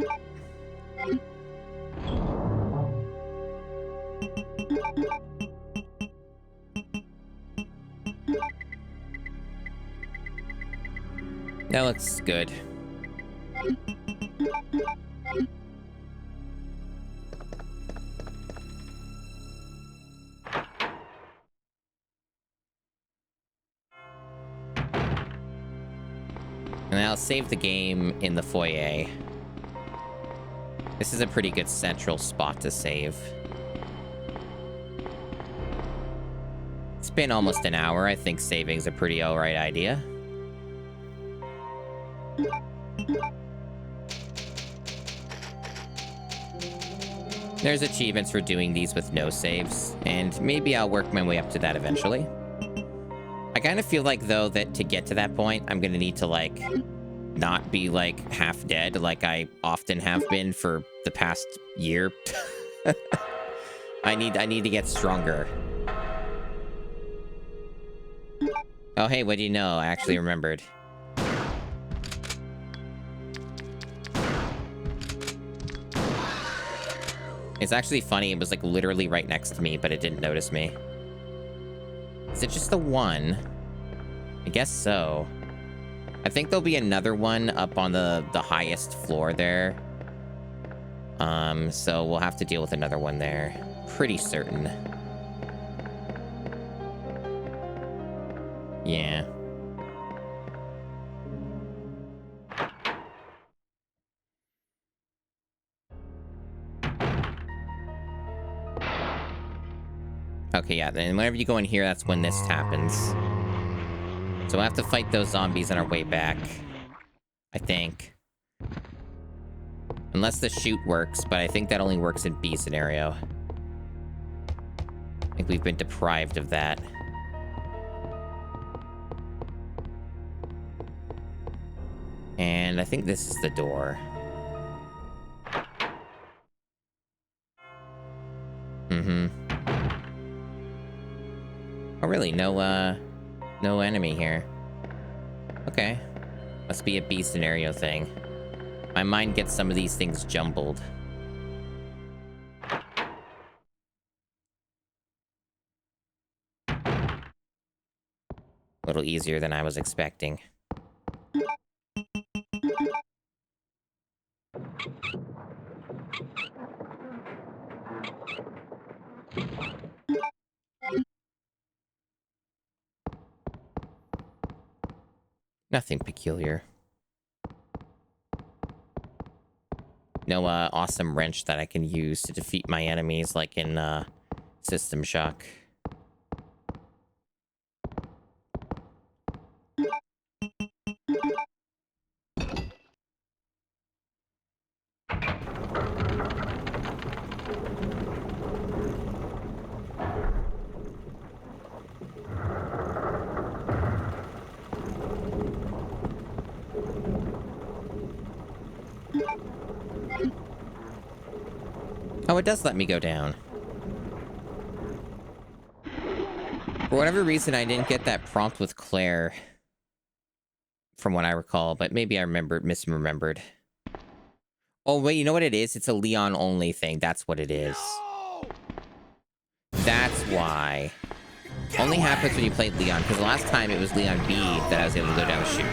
A: That looks good. And I'll save the game in the foyer. This is a pretty good central spot to save. It's been almost an hour. I think saving's a pretty alright idea. There's achievements for doing these with no saves, and maybe I'll work my way up to that eventually. I kind of feel like, though, that to get to that point, I'm gonna need to, like, not be, like, half dead like I often have been for the past year. I need to get stronger. Oh, hey, what do you know? I actually remembered. It's actually funny, it was, like, literally right next to me, but it didn't notice me. Is it just the one? I guess so. I think there'll be another one up on the highest floor there. So we'll have to deal with another one there. Pretty certain. Yeah. Okay, yeah, then whenever you go in here, that's when this happens. So we'll have to fight those zombies on our way back. I think. Unless the shoot works, but I think that only works in B scenario. I think we've been deprived of that. And I think this is the door. Mm-hmm. Oh, really? No enemy here. Okay. Must be a B scenario thing. My mind gets some of these things jumbled. A little easier than I was expecting. Nothing peculiar. No awesome wrench that I can use to defeat my enemies like in System Shock. Oh, it does let me go down. For whatever reason, I didn't get that prompt with Claire. From what I recall, but maybe I misremembered. Oh, wait, you know what it is? It's a Leon-only thing. That's what it is. That's why. Only happens when you played Leon, because the last time it was Leon B that I was able to go down the chute.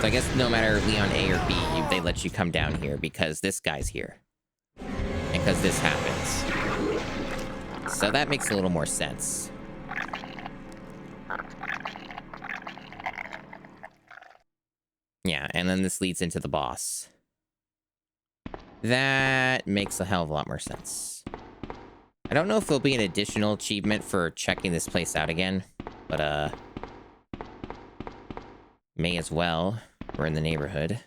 A: So I guess no matter Leon A or B, they let you come down here because this guy's here. And because this happens. So that makes a little more sense. Yeah, and then this leads into the boss. That makes a hell of a lot more sense. I don't know if there'll be an additional achievement for checking this place out again, but may as well. We're in the neighborhood.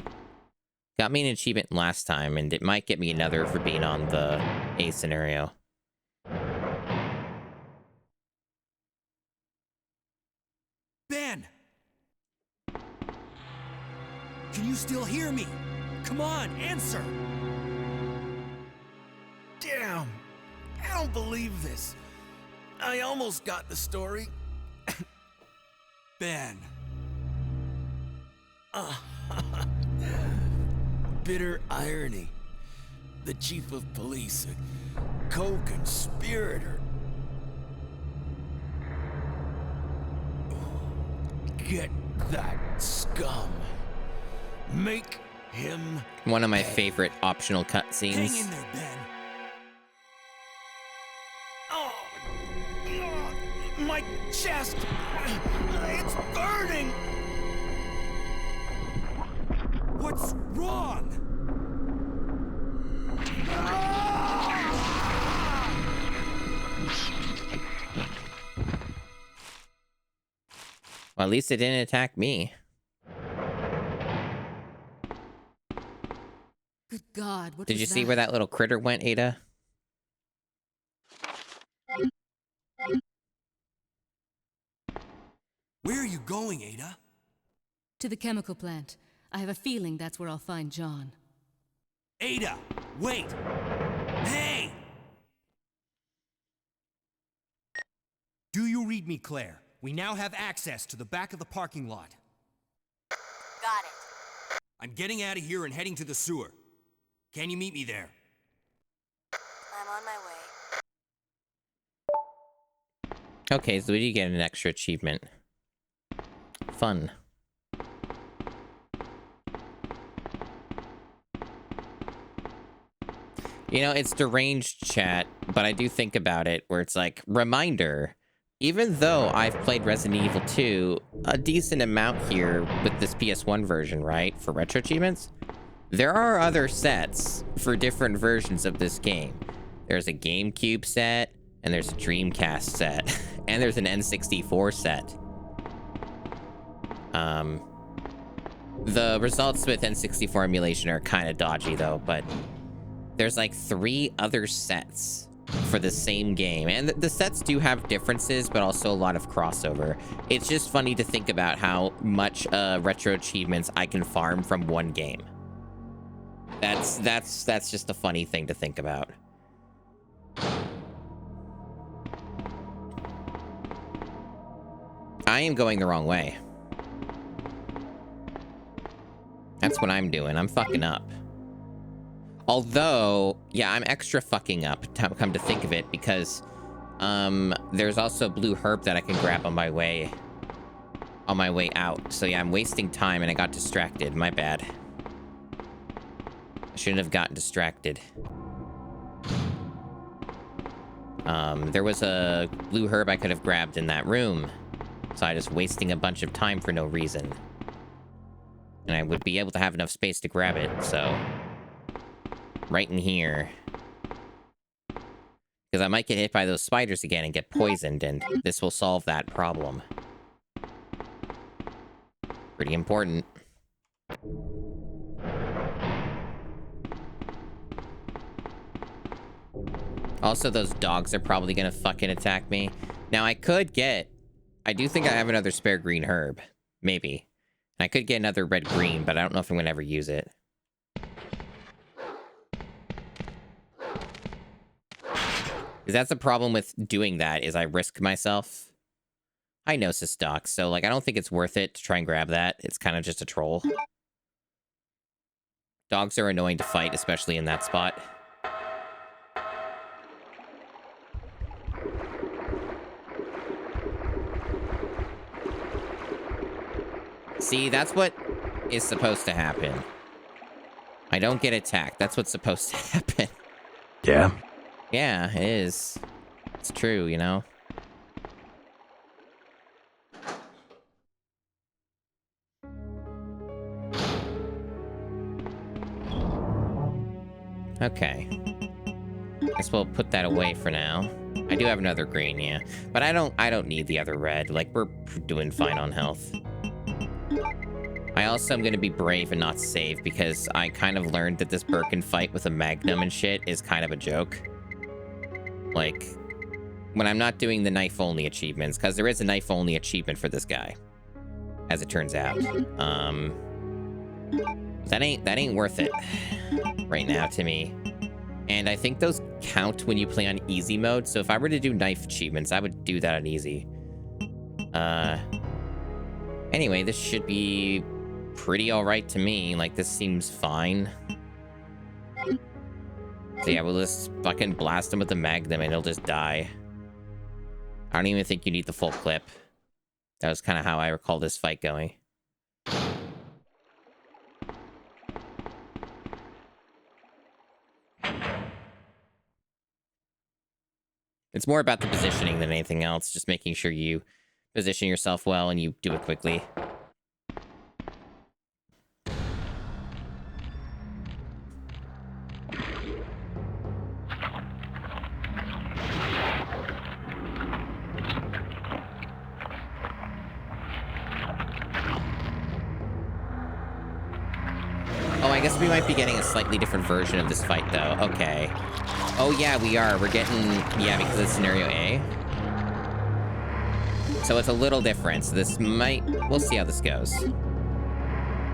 A: Got me an achievement last time, and it might get me another for being on the A scenario.
D: Ben! Can you still hear me? Come on, answer!
F: Damn! I don't believe this. I almost got the story.
D: Ben.
F: Bitter irony. The chief of police, a co-conspirator. Get that scum. Make him
A: One of my favorite optional
D: Hang
A: cutscenes.
D: in there, Ben.
F: Oh, my chest! It's burning!
D: What's wrong?
A: Well, at least it didn't attack me.
E: Good God, what
A: Did
E: was
A: you see
E: that?
A: where that little critter went, Ada?
D: Where are you going, Ada?
E: To the chemical plant. I have a feeling that's where I'll find John.
D: Ada, wait! Hey! Do you read me, Claire? We now have access to the back of the parking lot.
G: Got it.
D: I'm getting out of here and heading to the sewer. Can you meet me there?
G: I'm on my way.
A: Okay, so we did get an extra achievement. Fun. You know, it's deranged, chat, but I do think about it where it's like, reminder, even though I've played Resident Evil 2 a decent amount here with this PS1 version, right, for Retro Achievements, there are other sets for different versions of this game. There's a GameCube set, and there's a Dreamcast set, and there's an N64 set. The results with N64 emulation are kind of dodgy, though, but there's like 3 other sets for the same game. And the sets do have differences, but also a lot of crossover. It's just funny to think about how much retro achievements I can farm from one game. That's just a funny thing to think about. I am going the wrong way. That's what I'm doing. I'm fucking up. Although, yeah, I'm extra fucking up, come to think of it, because there's also blue herb that I can grab on my way out. So yeah, I'm wasting time and I got distracted. My bad. I shouldn't have gotten distracted. There was a blue herb I could have grabbed in that room. So I was wasting a bunch of time for no reason. And I would be able to have enough space to grab it, so... right in here. Because I might get hit by those spiders again and get poisoned, and this will solve that problem. Pretty important. Also, those dogs are probably gonna fucking attack me. Now, I do think I have another spare green herb. Maybe. I could get another red-green, but I don't know if I'm gonna ever use it. Because that's the problem with doing that, is I risk myself. I know Doc, so like I don't think it's worth it to try and grab that. It's kind of just a troll. Dogs are annoying to fight, especially in that spot. See, that's what is supposed to happen. I don't get attacked. That's what's supposed to happen.
D: Yeah?
A: Yeah, it is. It's true, you know? Okay. Guess we'll put that away for now. I do have another green, yeah. But I don't need the other red. Like, we're doing fine on health. I also am going to be brave and not save because I kind of learned that this Birkin fight with a Magnum and shit is kind of a joke. Like, when I'm not doing the knife-only achievements, because there is a knife-only achievement for this guy, as it turns out. That ain't worth it right now to me. And I think those count when you play on easy mode. So if I were to do knife achievements, I would do that on easy. Anyway, this should be pretty all right to me. Like, this seems fine. So yeah, we'll just fucking blast him with the Magnum and he'll just die. I don't even think you need the full clip. That was kind of how I recall this fight going. It's more about the positioning than anything else. Just making sure you position yourself well and you do it quickly. Oh, I guess we might be getting a slightly different version of this fight, though. Okay. Oh, yeah, we are. We're getting... Yeah, because it's scenario A. So it's a little different. So this might... We'll see how this goes. Because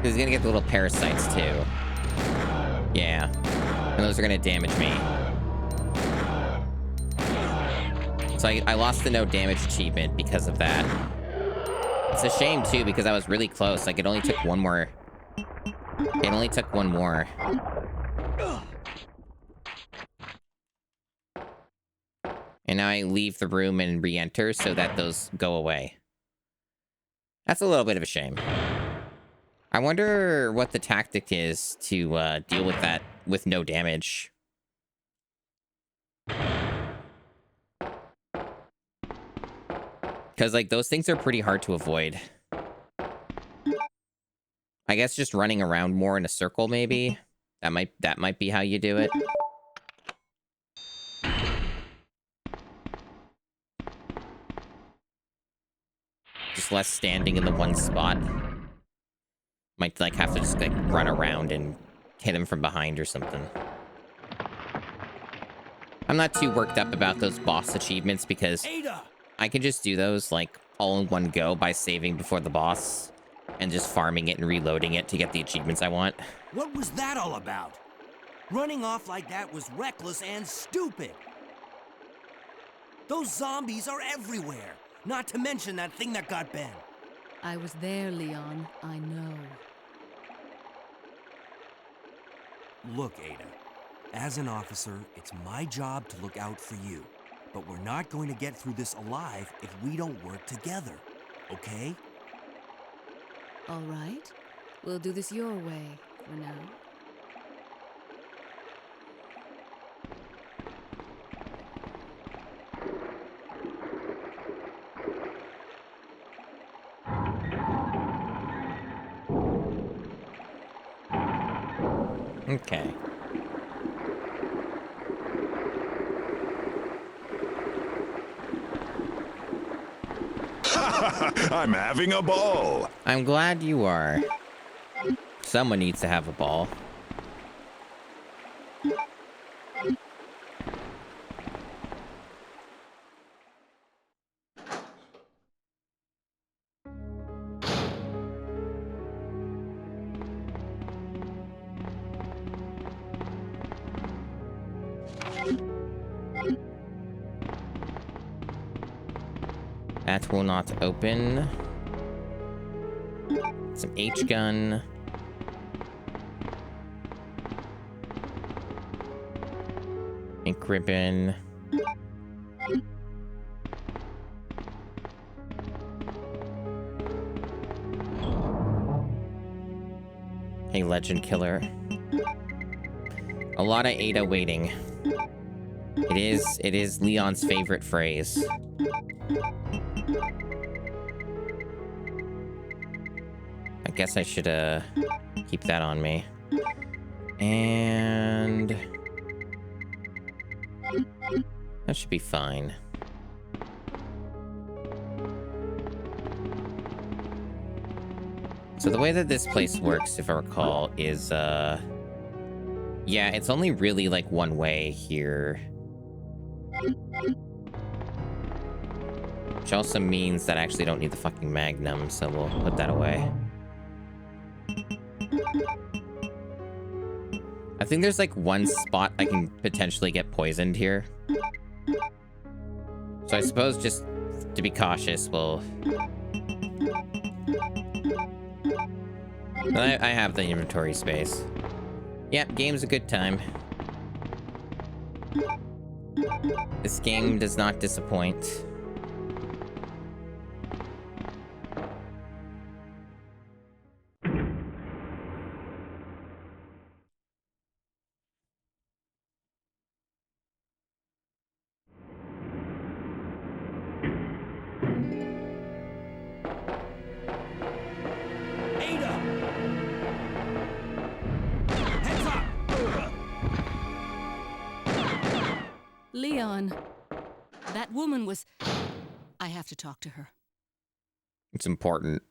A: he's going to get the little parasites, too. Yeah. And those are going to damage me. So I lost the no damage achievement because of that. It's a shame, too, because I was really close. Like, it only took one more... It only took one more. And now I leave the room and re-enter so that those go away. That's a little bit of a shame. I wonder what the tactic is to deal with that with no damage. Because, like, those things are pretty hard to avoid. I guess just running around more in a circle, maybe? That might be how you do it. Just less standing in the one spot. Might, like, have to just, like, run around and hit him from behind or something. I'm not too worked up about those boss achievements because I can just do those, like, all in one go by saving before the boss and just farming it and reloading it to get the achievements I want.
D: What was that all about? Running off like that was reckless and stupid. Those zombies are everywhere. Not to mention that thing that got Ben.
E: I was there, Leon. I know.
D: Look, Ada. As an officer, it's my job to look out for you. But we're not going to get through this alive if we don't work together. Okay?
E: All right. We'll do this your way for now.
A: Okay.
H: I'm having a ball.
A: I'm glad you are. Someone needs to have a ball. That will not open. Some H-gun. Ink ribbon. Hey, legend killer. A lot of Ada waiting. It is Leon's favorite phrase. I guess I should keep that on me. And that should be fine. So the way that this place works, if I recall, is yeah, it's only really like one way here. Which also means that I actually don't need the fucking Magnum, so we'll put that away. I think there's like one spot I can potentially get poisoned here. So I suppose just to be cautious, we'll... I have the inventory space. Yep, game's a good time. This game does not disappoint.
E: Leon, that woman was... I have to talk to her.
A: It's important.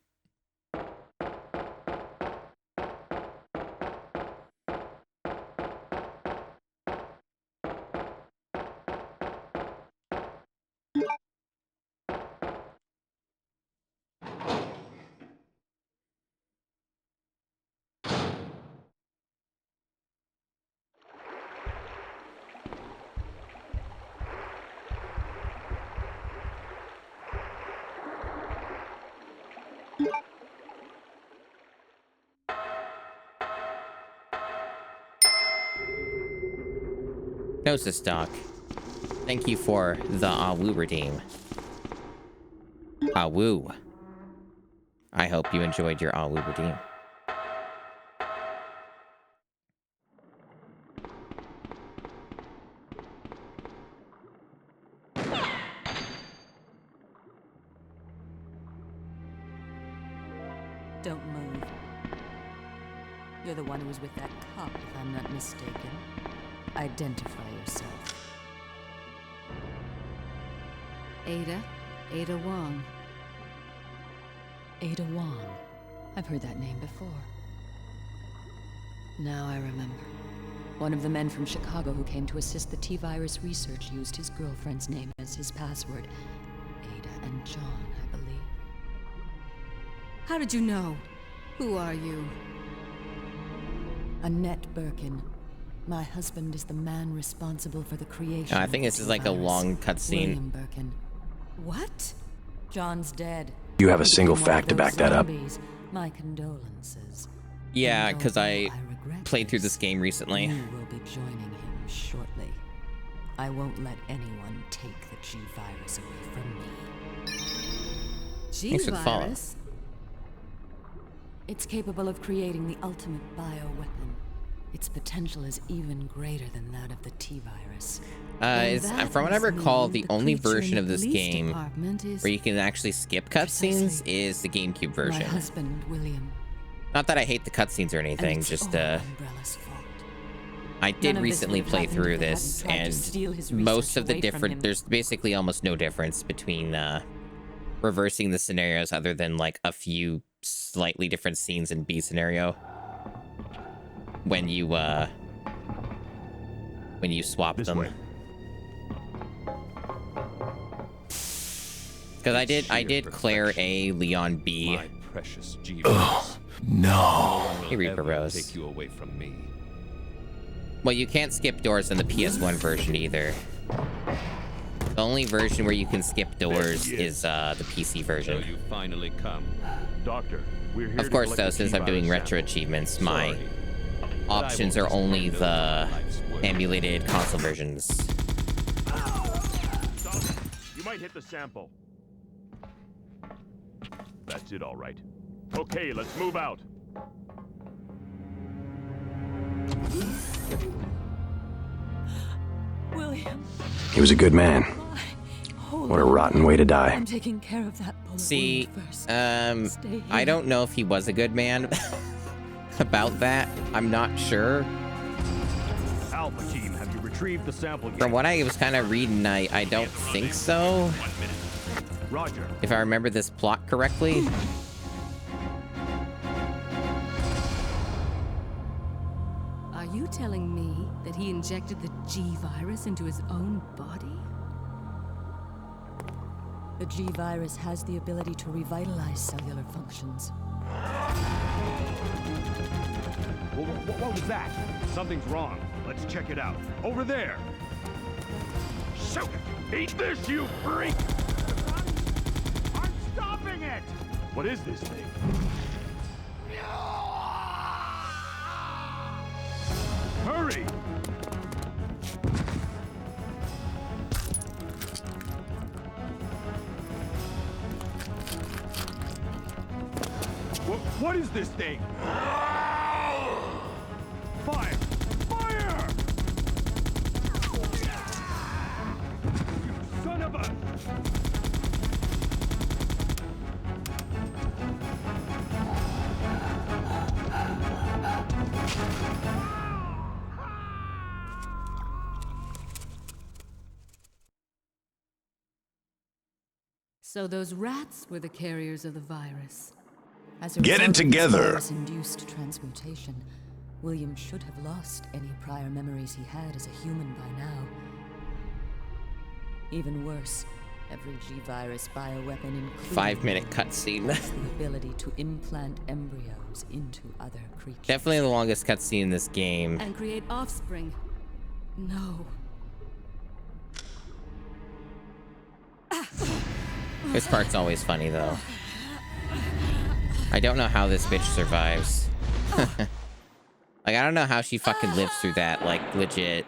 A: Gnosis Doc. Thank you for the Awoo redeem. Awoo. I hope you enjoyed your Awoo redeem.
E: Don't move. You're the one who was with that cop, if I'm not mistaken. Identify yourself. Ada Wong. Ada Wong. I've heard that name before. Now I remember. One of the men from Chicago who came to assist the T-virus research used his girlfriend's name as his password. Ada and John, I believe. How did you know? Who are you? Annette Birkin. My husband is the man responsible for the creation.
A: I think this is like a long cutscene.
E: William Birkin. What? John's dead.
I: You have a single fact to back that up.
E: My condolences.
A: Yeah,
E: And
A: because I
E: although regret
A: played through this game recently.
E: You will be joining him shortly. I won't let anyone take the G-virus away from me.
A: Thanks for the follow.
E: G-virus? It's capable of creating the ultimate bioweapon. Its potential is even greater than that of the T-virus.
A: From what I recall, the only version of this game where you can actually skip cutscenes is the GameCube version.
E: My husband, William.
A: Not that I hate the cutscenes or anything, just
E: Umbrella's fault.
A: I did
E: None of this
A: recently
E: would have
A: play
E: happened
A: through
E: if I hadn't
A: this,
E: tried to
A: and
E: steal his
A: most of the
E: research away from him.
A: there's basically almost no difference between reversing the scenarios other than like a few slightly different scenes in B scenario when you swap
H: This
A: them.
H: way.
A: Because I did Claire A, Leon B.
C: My precious G.
I: No.
A: Hey, Reaper Rose.
C: Take you away from me.
A: Well, you can't skip doors in the PS1 version either. The only version where you can skip doors is the PC
C: So
A: version.
C: you finally come.
H: Doctor, we're here
A: Of course, though, since I'm doing retro achievements, my options are only the emulated console versions.
H: You might hit the sample. That's it, all right. Okay, let's move out.
I: He was a good man. What a rotten way to die.
E: I'm taking care of that bullet
A: See,
E: wound first. Stay here.
A: I don't know if he was a good man about that. I'm not sure.
H: Alpha team, have you retrieved the sample yet?
A: From what I was kind of reading, I don't think so.
H: Roger.
A: If I remember this plot correctly.
E: Are you telling me that he injected the G-virus into his own body? The G-virus has the ability to revitalize cellular functions.
H: What was that? Something's wrong. Let's check it out. Over there. Shoot it! Eat this, you freak! I'm stopping it! What is this thing? Hurry! What is this thing? Fire! Fire! You son of a...
E: So those rats were the carriers of the virus. As
I: Get it together.
E: Virus-induced transmutation, William should have lost any prior memories he had as a human by now. Even worse, every G-virus bioweapon includes
A: 5-minute cutscene.
E: the ability to implant embryos into other creatures.
A: Definitely the longest cutscene in this game.
E: And create offspring. No.
A: This part's always funny, though. I don't know how this bitch survives. Like, I don't know how she fucking lives through that, like, legit.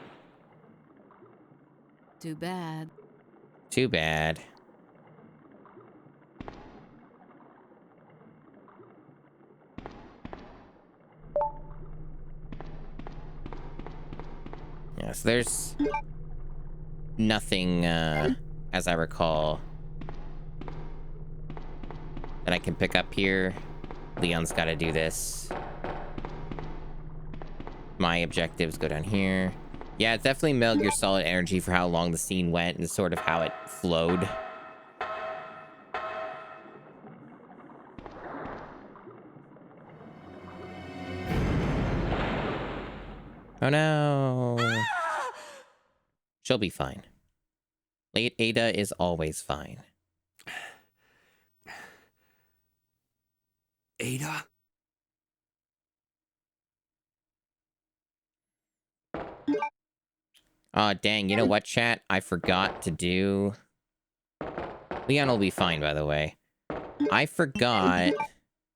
E: Too bad.
A: Too bad. Yeah, so there's nothing, as I recall, that I can pick up here. Leon's got to do this. My objectives go down here. Yeah, it's definitely Metal Gear Solid energy for how long the scene went and sort of how it flowed. Oh no. She'll be fine. Late Ada is always fine.
D: Ada?
A: Aw, dang, you know what, chat? I forgot to do... Leon will be fine, by the way. I forgot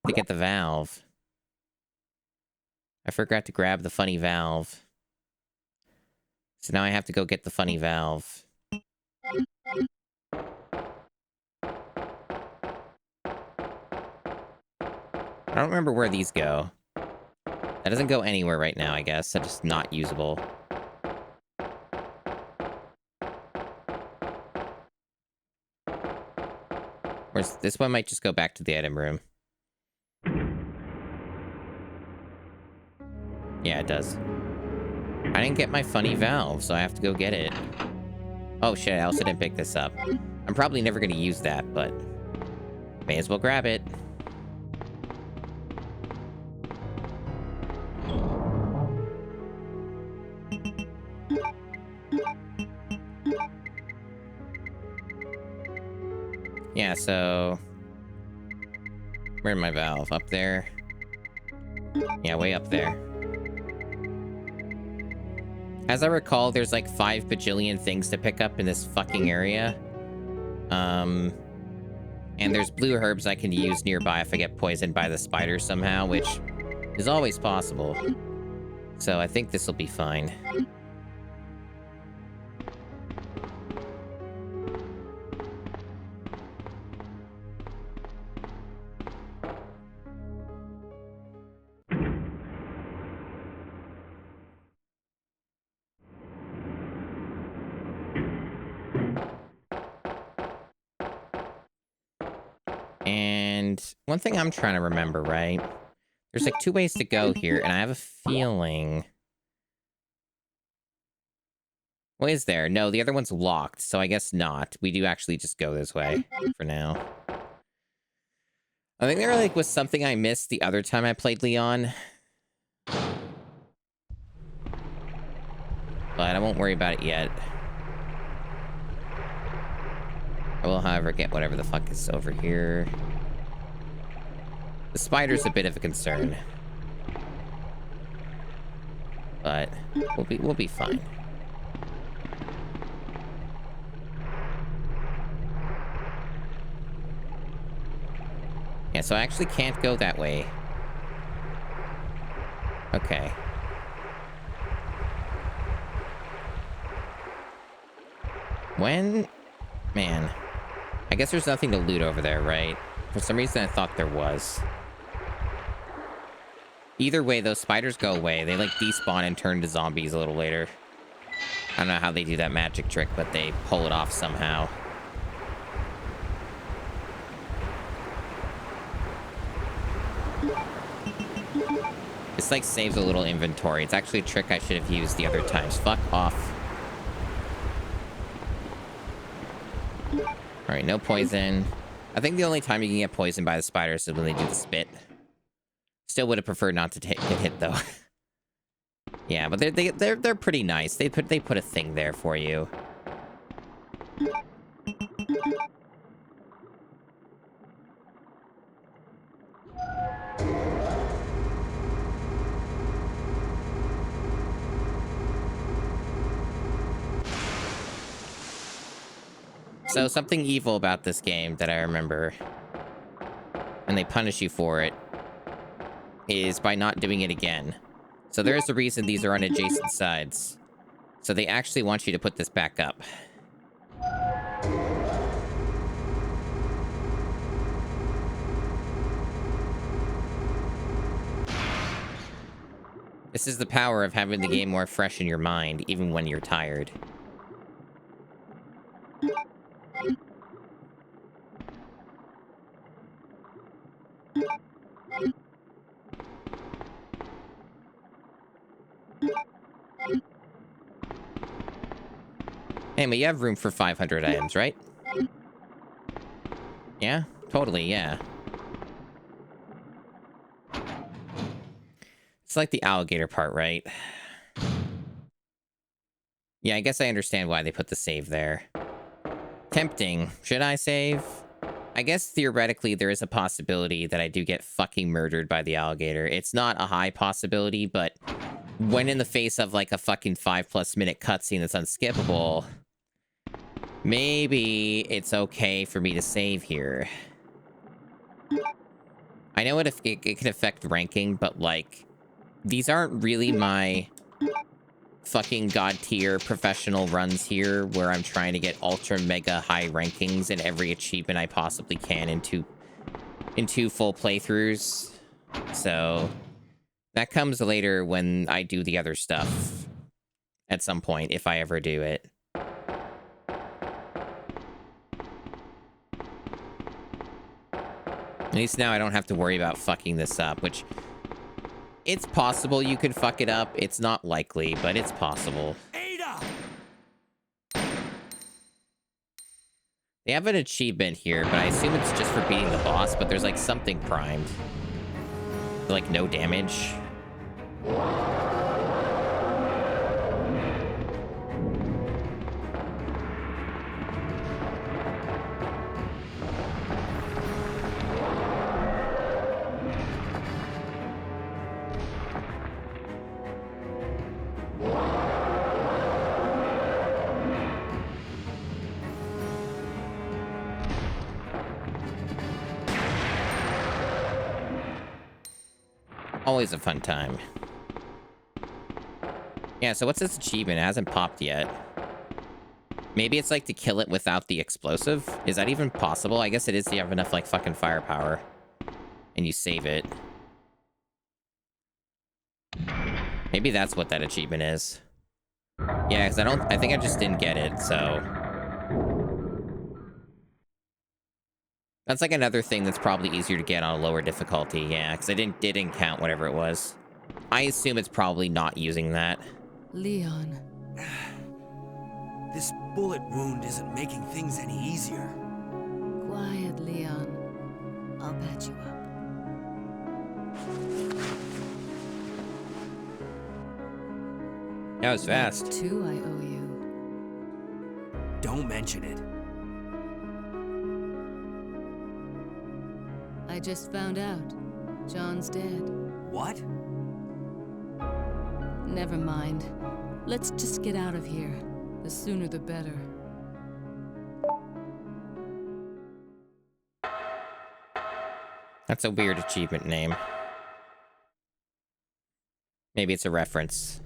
A: to get the valve. I forgot to grab the funny valve. So now I have to go get the funny valve. I don't remember where these go. That doesn't go anywhere right now, I guess. That's just not usable. Where's this one might just go back to the item room. Yeah, it does. I didn't get my funny valve, so I have to go get it. Oh shit, I also didn't pick this up. I'm probably never going to use that, but may as well grab it. Yeah, so... Where's my valve? Up there? Yeah, way up there. As I recall, there's like 5 bajillion things to pick up in this fucking area. And there's blue herbs I can use nearby if I get poisoned by the spiders somehow, which is always possible. So I think this will be fine. And one thing I'm trying to remember, right? There's like 2 ways to go here, and I have a feeling... Well, is there? No, the other one's locked, so I guess not. We do actually just go this way for now. I think there like was something I missed the other time I played Leon. But I won't worry about it yet. I will, however, get whatever the fuck is over here. The spider's a bit of a concern. But we'll be fine. Yeah, so I actually can't go that way. Okay. When... Man. I guess there's nothing to loot over there, right? For some reason, I thought there was. Either way, those spiders go away. They, like, despawn and turn to zombies a little later. I don't know how they do that magic trick, but they pull it off somehow. This, like, saves a little inventory. It's actually a trick I should have used the other times. Fuck off. Alright, no poison. I think the only time you can get poisoned by the spiders is when they do the spit. Still would have preferred not to get hit, though. Yeah, but they're pretty nice. They put a thing there for you. So something evil about this game that I remember, and they punish you for it, is by not doing it again. So there is a reason these are on adjacent sides. So they actually want you to put this back up. This is the power of having the game more fresh in your mind, even when you're tired. Hey, but you have room for 500 items, right? Yeah? Totally, yeah. It's like the alligator part, right? Yeah, I guess I understand why they put the save there. Tempting. Should I save? I guess theoretically there is a possibility that I do get fucking murdered by the alligator. It's not a high possibility, but when in the face of like a fucking 5+ minute cutscene that's unskippable, maybe it's okay for me to save here. I know it can affect ranking, but like, these aren't really my fucking god tier professional runs here where I'm trying to get ultra mega high rankings in every achievement I possibly can in two full playthroughs. So that comes later when I do the other stuff at some point, if I ever do it. At least now I don't have to worry about fucking this up, which it's possible you could fuck it up. It's not likely, but it's possible.
D: Ada!
A: They have an achievement here, but I assume it's just for beating the boss, but there's like something primed. Like no damage. Always a fun time. Yeah, so what's this achievement? It hasn't popped yet. Maybe it's like to kill it without the explosive? Is that even possible? I guess it is to have enough like fucking firepower. And you save it. Maybe that's what that achievement is. Yeah, because I think I just didn't get it, so. That's like another thing that's probably easier to get on a lower difficulty. Yeah, because I didn't count whatever it was. I assume it's probably not using that.
E: Leon.
D: This bullet wound isn't making things any easier.
E: Quiet, Leon. I'll patch you up.
A: That was fast.
E: Two I owe you.
D: Don't mention it.
E: I just found out. John's dead.
D: What?
E: Never mind. Let's just get out of here. The sooner the better.
A: That's a weird achievement name. Maybe it's a reference.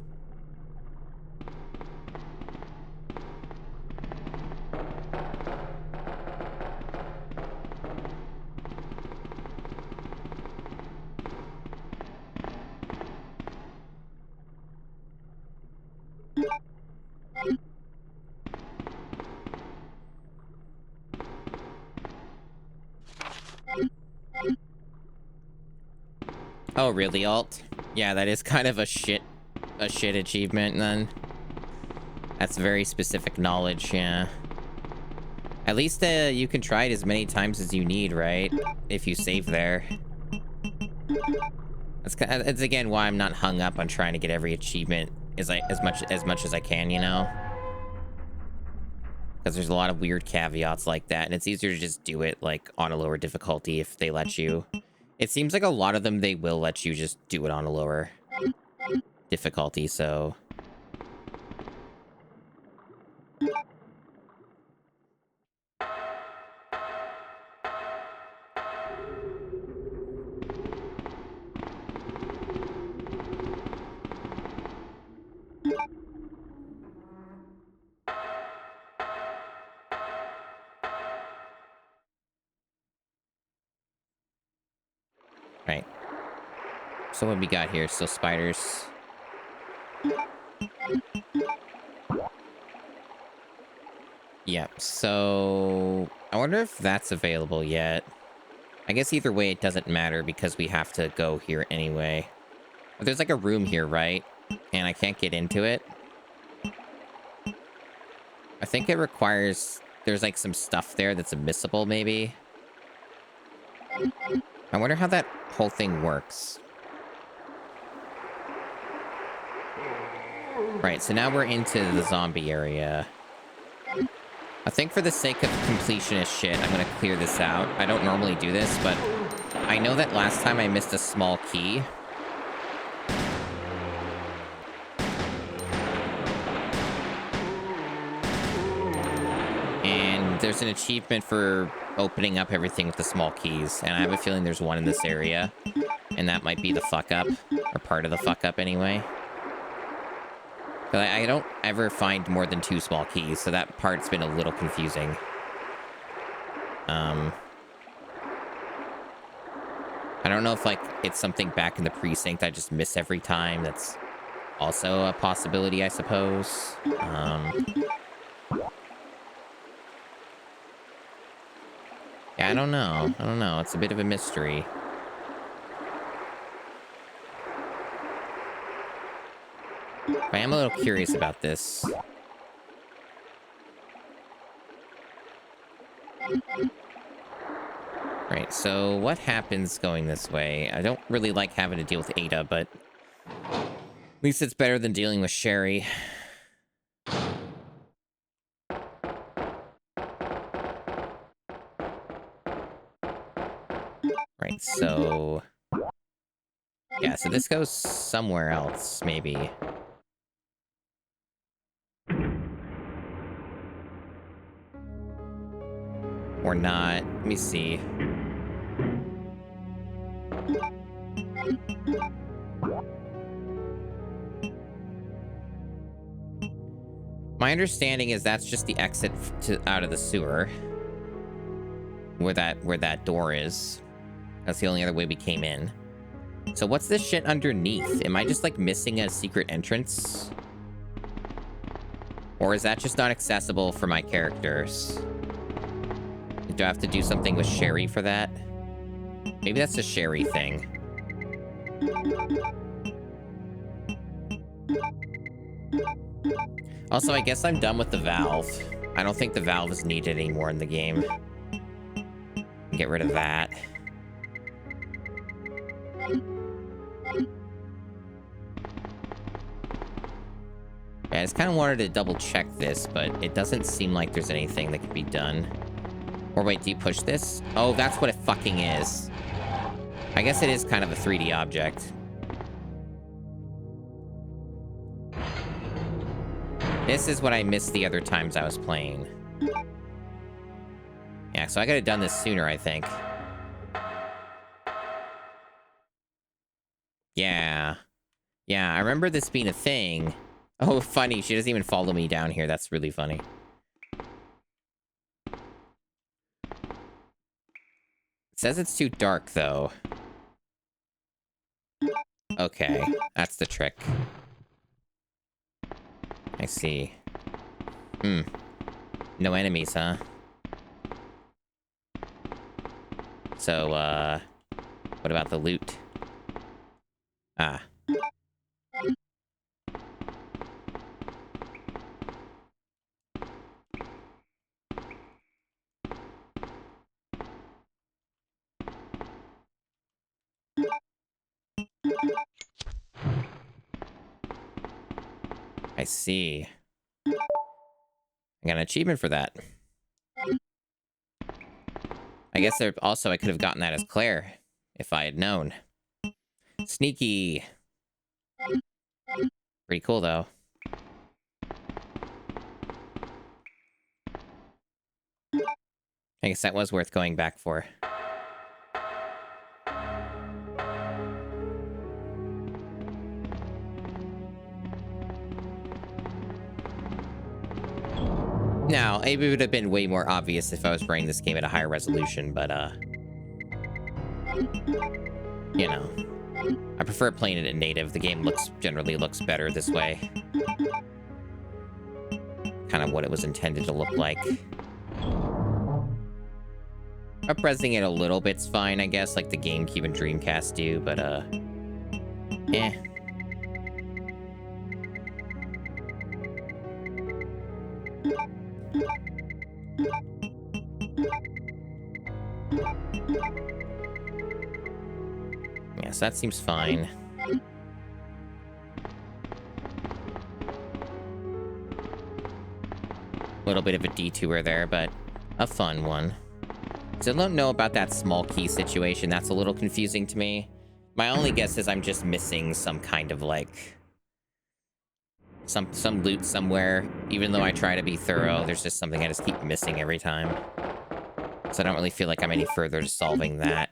A: Oh, really, Alt? Yeah, that is kind of a shit achievement, then. That's very specific knowledge, yeah. At least, you can try it as many times as you need, right? If you save there. That's again why I'm not hung up on trying to get every achievement as much as I can, you know? Because there's a lot of weird caveats like that, and it's easier to just do it, like, on a lower difficulty if they let you. It seems like a lot of them, they will let you just do it on a lower difficulty, so... Right. So what we got here? Still spiders. Yep, so... I wonder if that's available yet. I guess either way it doesn't matter because we have to go here anyway. But there's like a room here, right? And I can't get into it. I think it requires... There's like some stuff there that's admissible, maybe. I wonder how that whole thing works. Right, so now we're into the zombie area. I think for the sake of completionist shit, I'm gonna clear this out. I don't normally do this, but I know that last time I missed a small key. And there's an achievement for opening up everything with the small keys, and I have a feeling there's one in this area, and that might be the fuck up, or part of the fuck up anyway. But I don't ever find more than 2 small keys, so that part's been a little confusing. I don't know if, like, it's something back in the precinct I just miss every time. That's also a possibility, I suppose. Yeah, I don't know. It's a bit of a mystery. I am a little curious about this. Right, so what happens going this way? I don't really like having to deal with Ada, but at least it's better than dealing with Sherry. Right, so... Yeah, so this goes somewhere else, maybe. Or not. Let me see. My understanding is that's just the exit out of the sewer. Where that door is. That's the only other way we came in. So what's this shit underneath? Am I just like missing a secret entrance? Or is that just not accessible for my characters? Do I have to do something with Sherry for that? Maybe that's a Sherry thing. Also, I guess I'm done with the valve. I don't think the valve is needed anymore in the game. Get rid of that. Yeah, I just kind of wanted to double check this, but it doesn't seem like there's anything that can be done. Or wait, do you push this? Oh, that's what it fucking is. I guess it is kind of a 3D object. This is what I missed the other times I was playing. Yeah, so I could have done this sooner, I think. Yeah. Yeah, I remember this being a thing. Oh, funny. She doesn't even follow me down here. That's really funny. It says it's too dark, though. Okay, that's the trick. I see. No enemies, huh? So, what about the loot? Ah. I see. I got an achievement for that. I guess there also I could have gotten that as Claire if I had known. Sneaky. Pretty cool though. I guess that was worth going back for. Now, it would have been way more obvious if I was playing this game at a higher resolution, but, you know. I prefer playing it in native. The game generally looks better this way. Kind of what it was intended to look like. Upresing it a little bit's fine, I guess, like the GameCube and Dreamcast do, but, eh. Yes, that seems fine. A little bit of a detour there, but a fun one. So I don't know about that small key situation. That's a little confusing to me. My only guess is I'm just missing some kind of, like, some loot somewhere. Even though I try to be thorough, there's just something I just keep missing every time. So I don't really feel like I'm any further to solving that.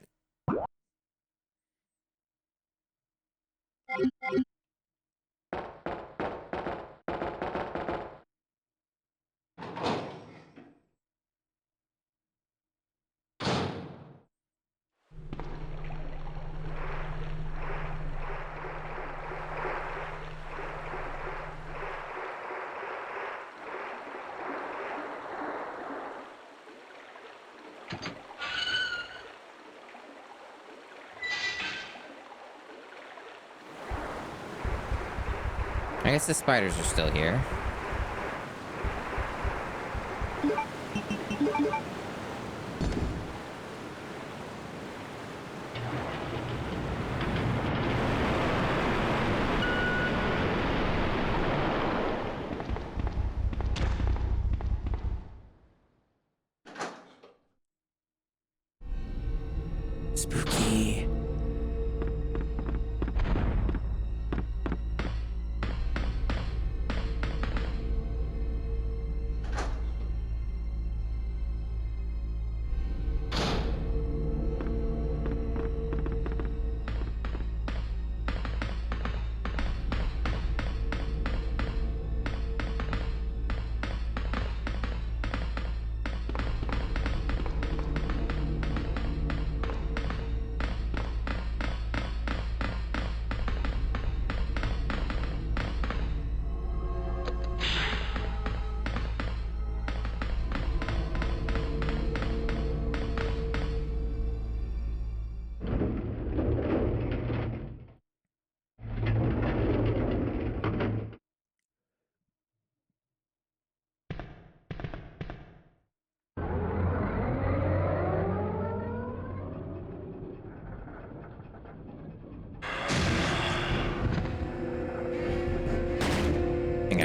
A: I guess the spiders are still here. Spooky.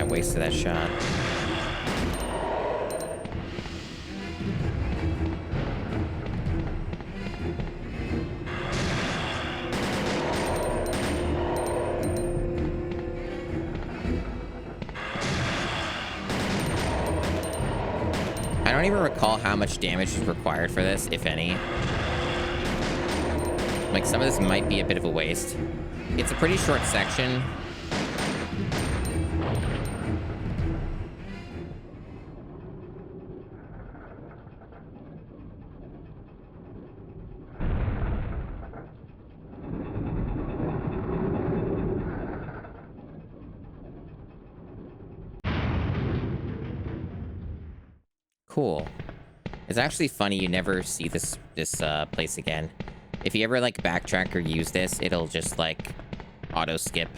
A: wasted that shot. I don't even recall how much damage is required for this, if any. Like, some of this might be a bit of a waste. It's a pretty short section. Cool. It's actually funny you never see this place again. If you ever like backtrack or use this, it'll just like auto skip.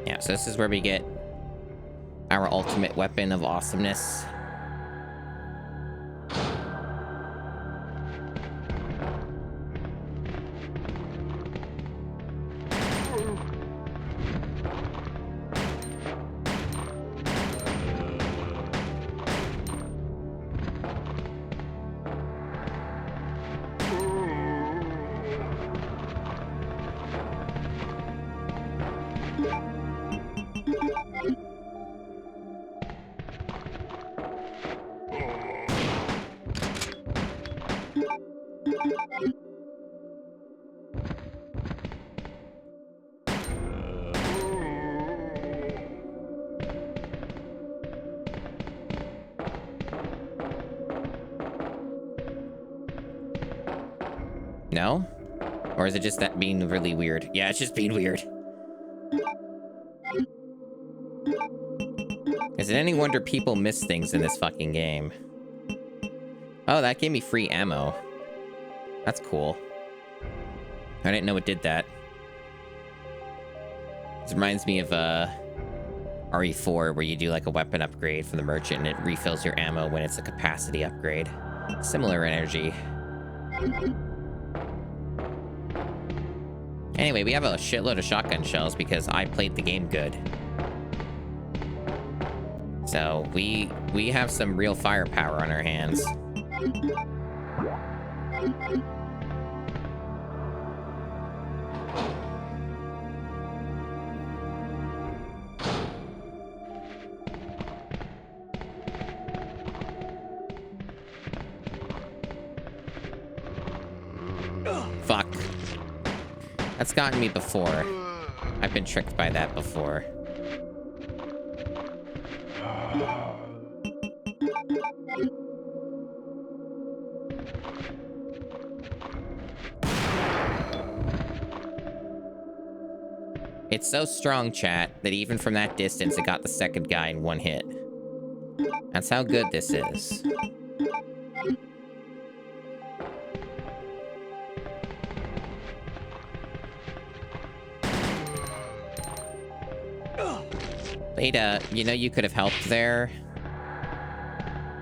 A: Yeah, so this is where we get our ultimate weapon of awesomeness. No? Or is it just that being really weird? Yeah, it's just being weird. Is it any wonder people miss things in this fucking game? Oh, that gave me free ammo. That's cool. I didn't know it did that. This reminds me of RE4, where you do like a weapon upgrade for the merchant and it refills your ammo when it's a capacity upgrade. Similar energy. Anyway, we have a shitload of shotgun shells because I played the game good. So we have some real firepower on our hands. Fuck. That's gotten me before. I've been tricked by that before. It's so strong, chat, that even from that distance, it got the second guy in one hit. That's how good this is. Ada, you know you could have helped there.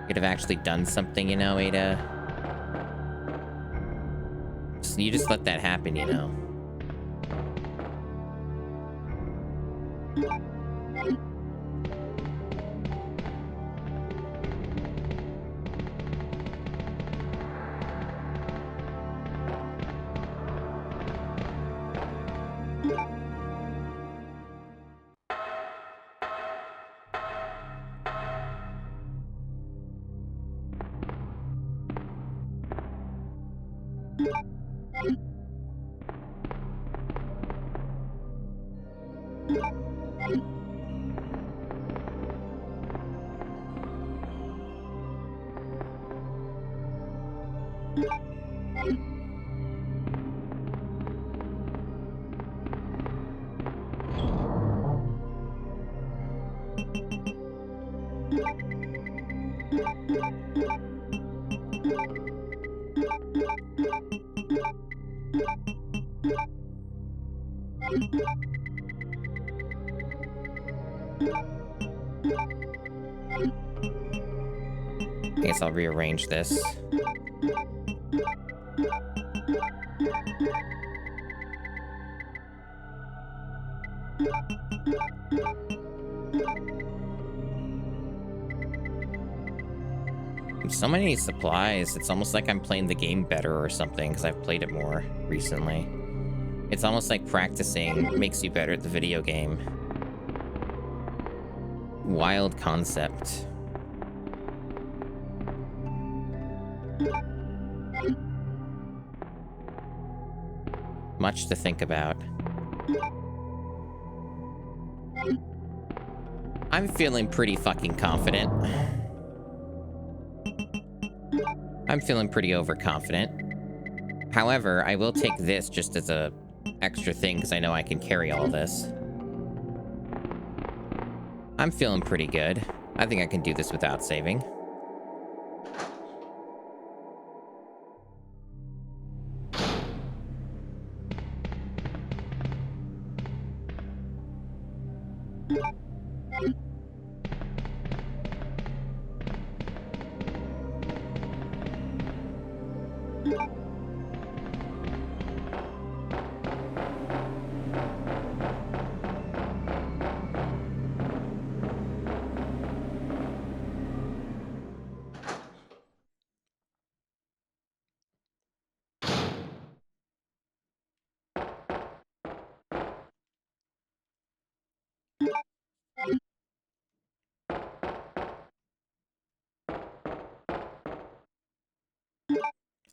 A: You could have actually done something, you know, Ada. You just let that happen, you know. I guess I'll rearrange this. So many supplies. It's almost like I'm playing the game better or something because I've played it more recently. It's almost like practicing makes you better at the video game. Wild concept. Much to think about. I'm feeling pretty fucking confident. I'm feeling pretty overconfident. However, I will take this just as a extra thing because I know I can carry all this. I'm feeling pretty good. I think I can do this without saving.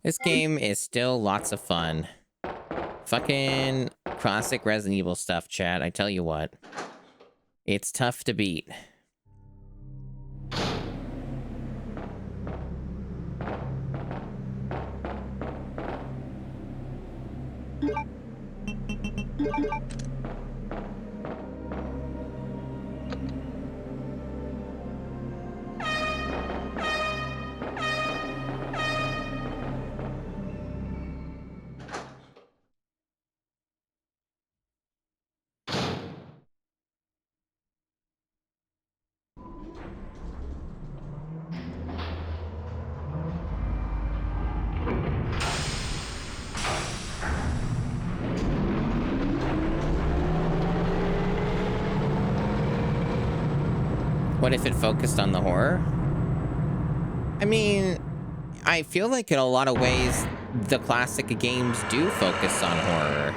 A: This game is still lots of fun. Fucking classic Resident Evil stuff, chat. I tell you what. It's tough to beat. What if it focused on the horror? I mean, I feel like in a lot of ways, the classic games do focus on horror.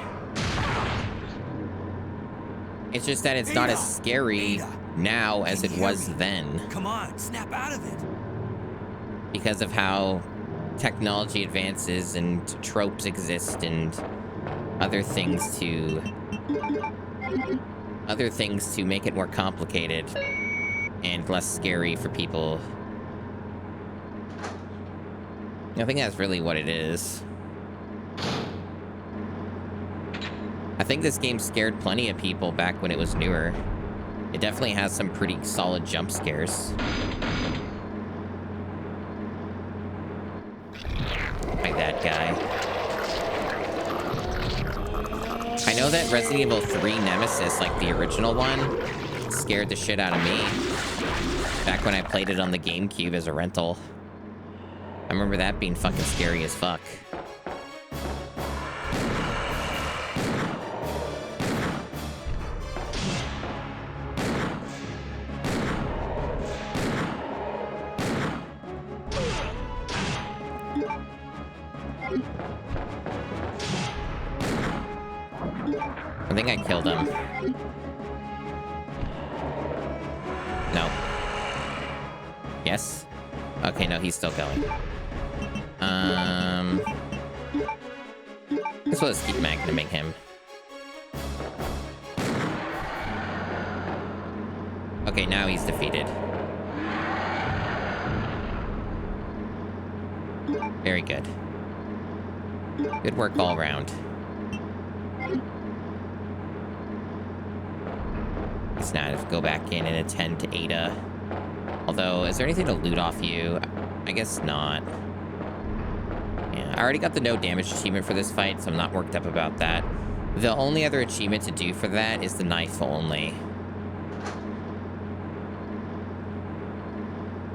A: It's just that it's not as scary now as it was then.
D: Come on, snap out of it.
A: Because of how technology advances and tropes exist and other things to make it more complicated and less scary for people. I think that's really what it is. I think this game scared plenty of people back when it was newer. It definitely has some pretty solid jump scares. Like that guy. I know that Resident Evil 3 Nemesis, like the original one, scared the shit out of me back when I played it on the GameCube as a rental. I remember that being fucking scary as fuck. I think I killed him. No. Yes? Okay, no, he's still going. Let's just keep magnuming him. Okay, now he's defeated. Very good. Good work all around. Let's not go back in and attend to Ada. Although, is there anything to loot off you? I guess not. Yeah, I already got the no damage achievement for this fight, so I'm not worked up about that. The only other achievement to do for that is the knife only.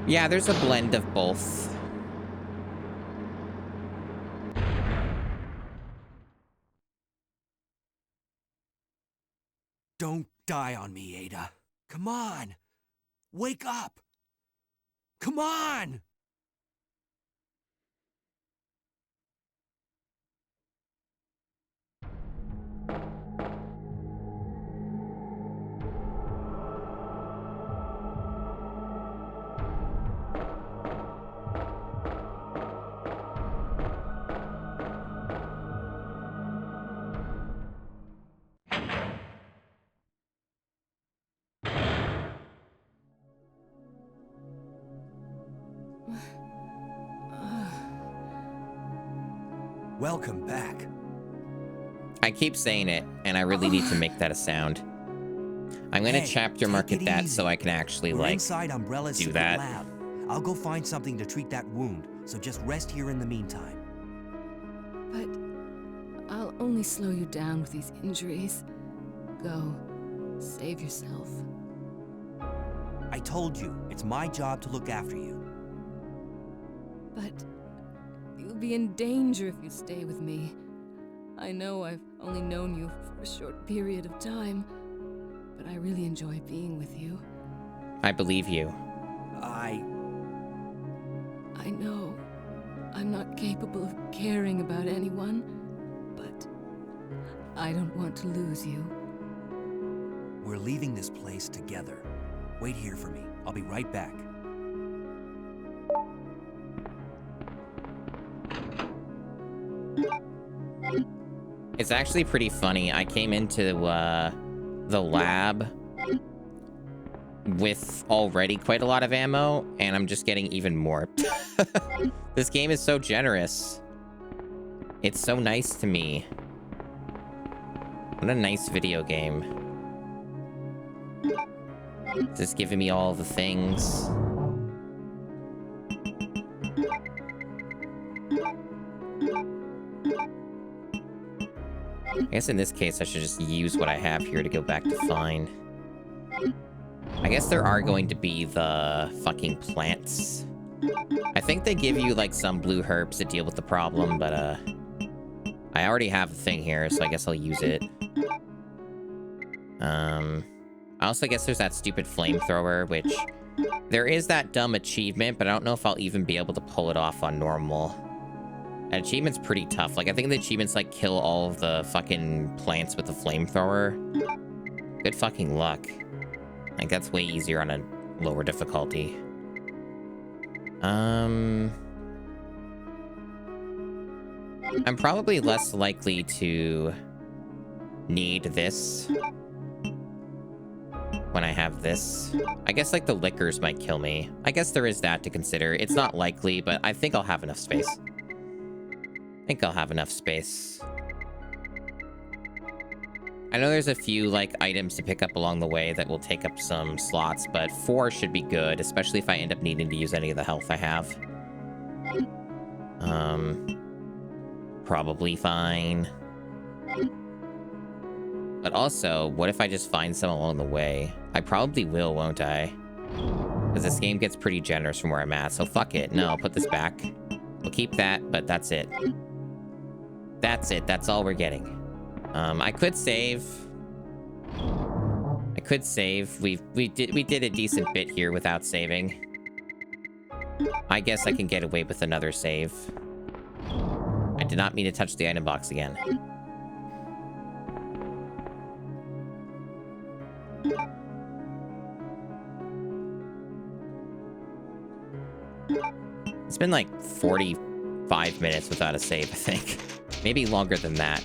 A: Yeah, there's a blend of both.
D: Don't die on me, Ada. Come on. Wake up. Come on. Welcome back.
A: I keep saying it, and I really need to make that a sound. I'm gonna chapter market that so I can actually,
D: We're
A: like,
D: inside Umbrella's
A: do
D: secret
A: that.
D: lab. I'll go find something to treat that wound, so just rest here in the meantime.
J: But I'll only slow you down with these injuries. Go. Save yourself.
D: I told you, it's my job to look after you.
J: But you'll be in danger if you stay with me. I know I've only known you for a short period of time, but I really enjoy being with you.
A: I believe you.
J: I know I'm not capable of caring about anyone, but I don't want to lose you.
D: We're leaving this place together. Wait here for me. I'll be right back.
A: It's actually pretty funny. I came into the lab with already quite a lot of ammo, and I'm just getting even more. This game is so generous. It's so nice to me. What a nice video game. Just giving me all the things. I guess in this case, I should just use what I have here to go back to find. I guess there are going to be the fucking plants. I think they give you, like, some blue herbs to deal with the problem, but, I already have the thing here, so I guess I'll use it. I also guess there's that stupid flamethrower, which... There is that dumb achievement, but I don't know if I'll even be able to pull it off on normal. That achievement's pretty tough. Like, I think the achievement's, like, kill all of the fucking plants with the flamethrower. Good fucking luck. Like, that's way easier on a lower difficulty. I'm probably less likely to need this when I have this. I guess, like, the liquors might kill me. I guess there is that to consider. It's not likely, but I think I'll have enough space. I know there's a few, like, items to pick up along the way that will take up some slots, but 4 should be good, especially if I end up needing to use any of the health I have. Probably fine. But also, what if I just find some along the way? I probably will, won't I? Because this game gets pretty generous from where I'm at, so fuck it. No, I'll put this back. We'll keep that, but that's it. That's it. That's all we're getting. I could save. We did a decent bit here without saving. I guess I can get away with another save. I did not mean to touch the item box again. It's been like 45 minutes without a save, I think. Maybe longer than that.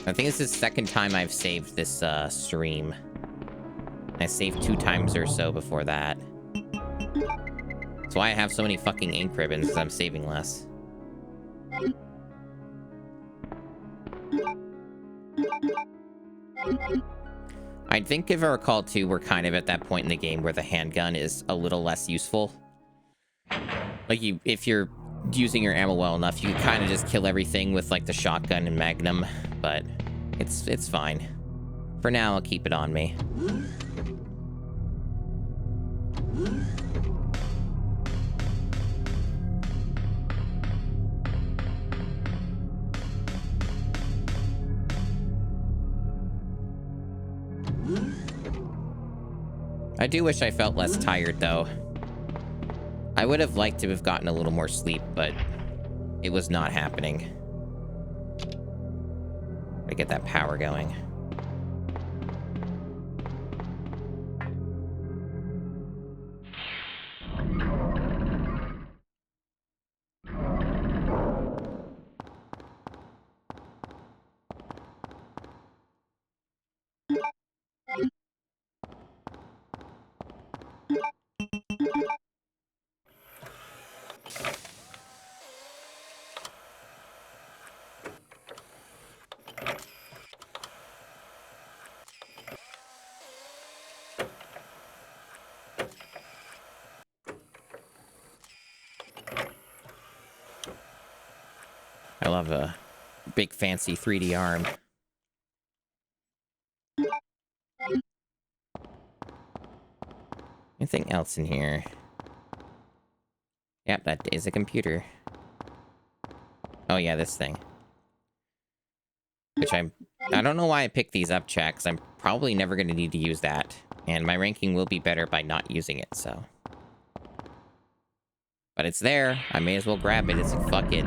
A: I think this is the second time I've saved this stream. I saved 2 times or so before that. That's why I have so many fucking ink ribbons, because I'm saving less. I think if I recall too, we're kind of at that point in the game where the handgun is a little less useful. Like, if you're using your ammo well enough, you kind of just kill everything with, like, the shotgun and magnum. but it's fine. For now, I'll keep it on me. I do wish I felt less tired, though. I would have liked to have gotten a little more sleep, but it was not happening. To get that power going. I love a big fancy 3D arm. Anything else in here? Yep, that is a computer. Oh yeah, this thing. Which I don't know why I picked these up, chat, because I'm probably never going to need to use that. And my ranking will be better by not using it, so. But it's there. I may as well grab it. It's like, fuck it.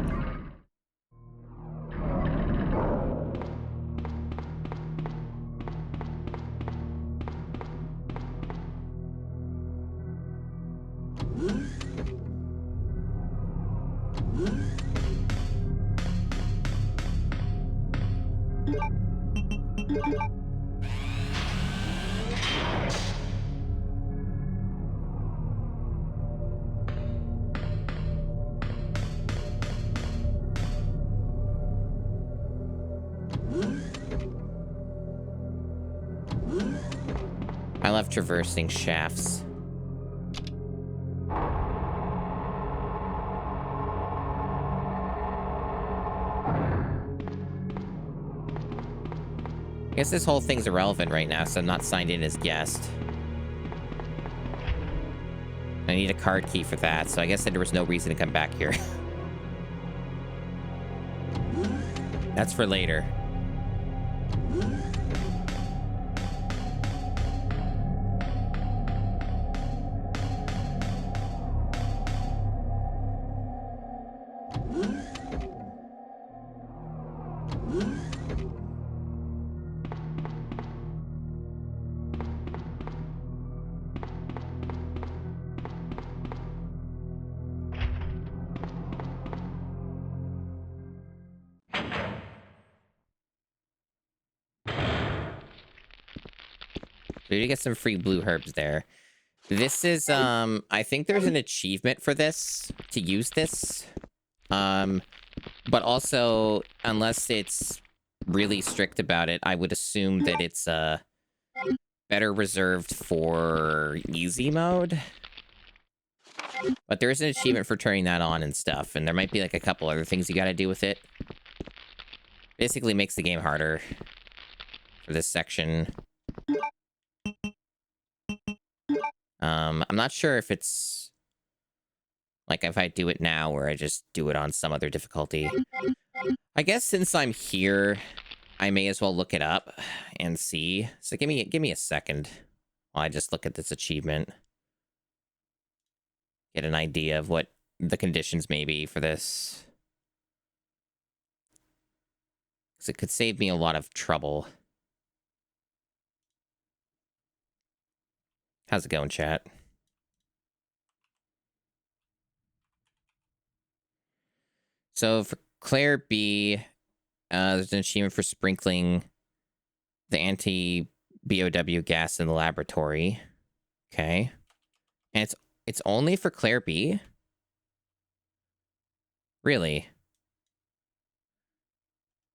A: I love traversing shafts. I guess this whole thing's irrelevant right now, so I'm not signed in as guest. I need a card key for that, so I guess there was no reason to come back here. That's for later. So you get some free blue herbs there. This is, I think there's an achievement for this, to use this. But also, unless it's really strict about it, I would assume that it's, better reserved for easy mode. But there is an achievement for turning that on and stuff, and there might be, like, a couple other things you gotta do with it. Basically makes the game harder for this section. I'm not sure if it's like if I do it now or I just do it on some other difficulty. I guess since I'm here, I may as well look it up and see. So give me a second while I just look at this achievement. Get an idea of what the conditions may be for this. Because it could save me a lot of trouble. How's it going, chat? So for Claire B, there's an achievement for sprinkling the anti-BOW gas in the laboratory. Okay. And it's only for Claire B? Really?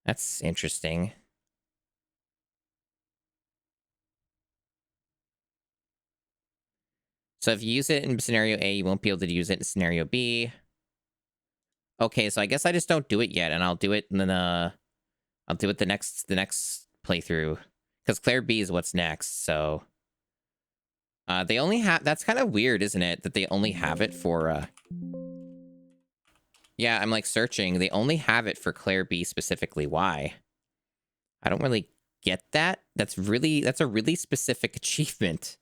A: That's interesting. So if you use it in scenario A, you won't be able to use it in scenario B. Okay, so I guess I just don't do it yet, and I'll do it in the I'll do it the next playthrough. Because Claire B is what's next, so... they only have... That's kind of weird, isn't it? That they only have it for, Yeah, I'm, like, searching. They only have it for Claire B specifically. Why? I don't really get that. That's a really specific achievement.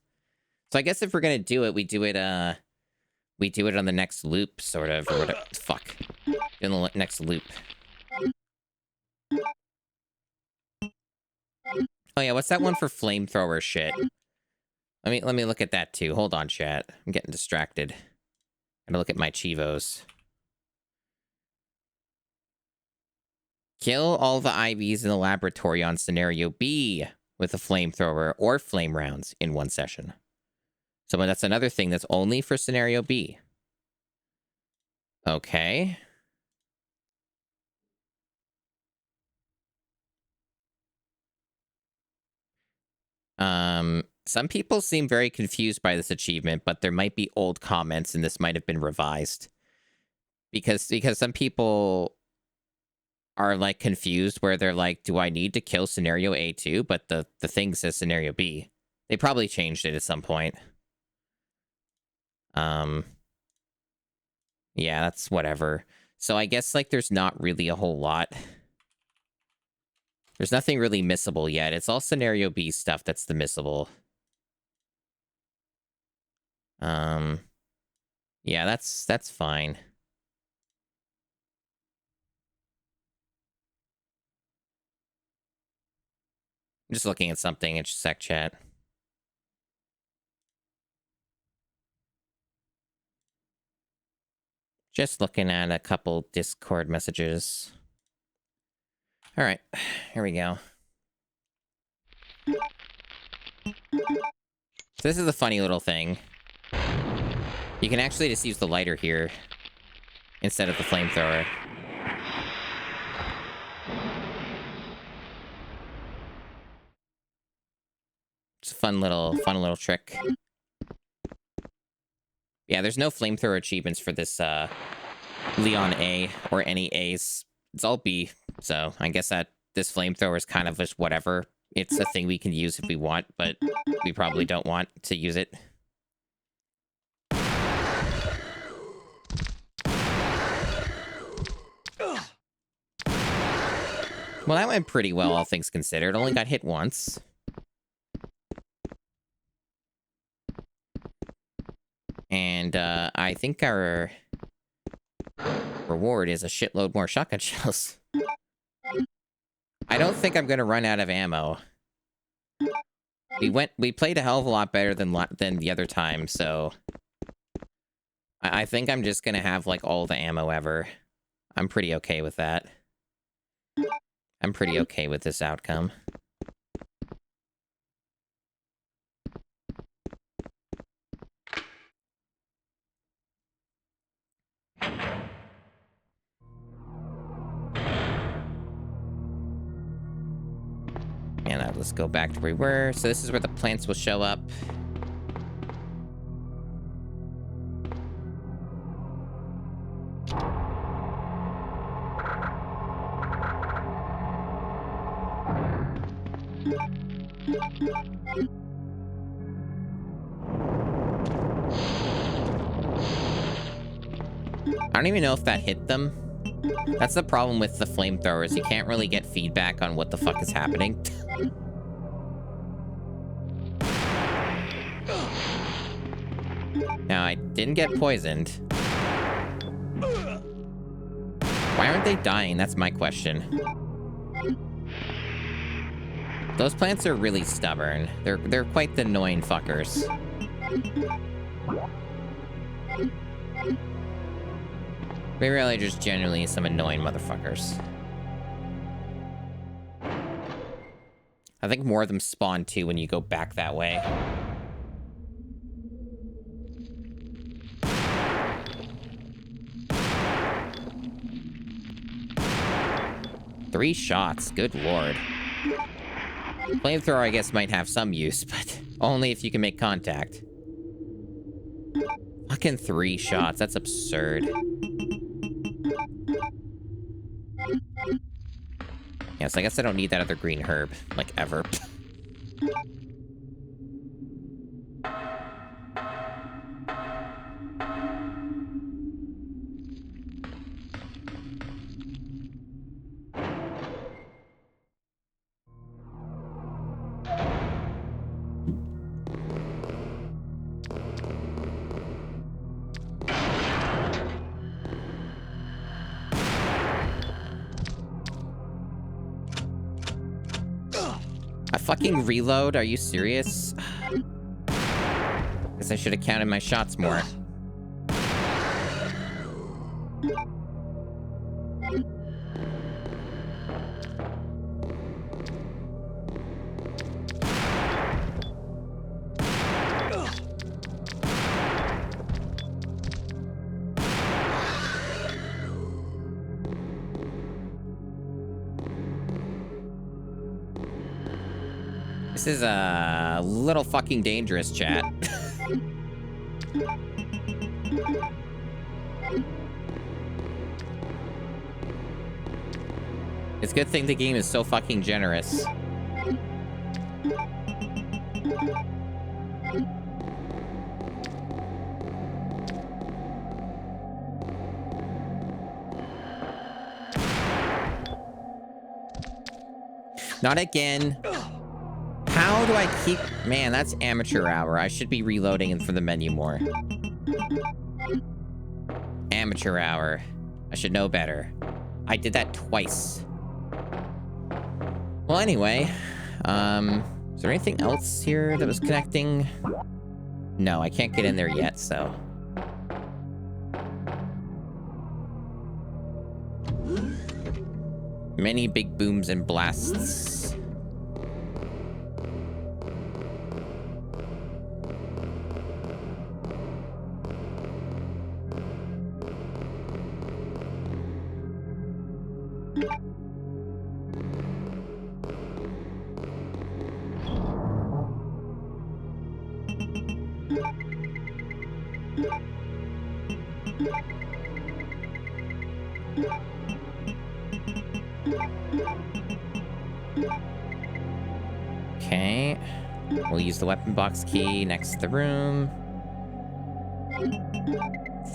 A: So I guess if we're gonna do it, we do it on the next loop, sort of, or whatever. Fuck. In the next loop. Oh yeah, what's that one for flamethrower shit? Let me look at that too. Hold on, chat. I'm getting distracted. Gotta look at my Chivos. Kill all the IVs in the laboratory on scenario B with a flamethrower or flame rounds in one session. So that's another thing that's only for scenario B. Okay. Some people seem very confused by this achievement, but there might be old comments and this might have been revised. Because some people are like confused where they're like, do I need to kill scenario A too? But the thing says scenario B. They probably changed it at some point. Yeah, that's whatever. So I guess like there's not really a whole lot. There's nothing really missable yet. It's all scenario B stuff that's the missable. Yeah, that's fine. I'm just looking at something in sec chat. Just looking at a couple Discord messages. All right, here we go. So this is a funny little thing. You can actually just use the lighter here instead of the flamethrower. It's a fun little trick. Yeah, there's no flamethrower achievements for this Leon A or any A's. It's all B, so I guess that this flamethrower is kind of just whatever. It's a thing we can use if we want, but we probably don't want to use it. Well, that went pretty well, all things considered. Only got hit once. And I think our reward is a shitload more shotgun shells. I don't think I'm gonna run out of ammo. We played a hell of a lot better than the other time, so I think I'm just gonna have like all the ammo ever. I'm pretty okay with that. I'm pretty okay with this outcome. And let's go back to where we were. So this is where the plants will show up. I don't even know if that hit them. That's the problem with the flamethrowers. You can't really get feedback on what the fuck is happening. Now, I didn't get poisoned. Why aren't they dying? That's my question. Those plants are really stubborn. They're quite the annoying fuckers. They really just genuinely some annoying motherfuckers. I think more of them spawn too when you go back that way. Three shots, good lord. Flamethrower, I guess, might have some use, but only if you can make contact. Fucking 3 shots, that's absurd. Yeah, so I guess I don't need that other green herb, like, ever. A fucking reload? Are you serious? Guess I should have counted my shots more. This is a little fucking dangerous, chat. It's a good thing the game is so fucking generous. Not again. How do I keep... Man, that's amateur hour. I should be reloading from the menu more. Amateur hour. I should know better. I did that twice. Well, anyway. Is there anything else here that was connecting? No, I can't get in there yet, so... Many big booms and blasts. Okay. We'll use the weapon box key next to the room.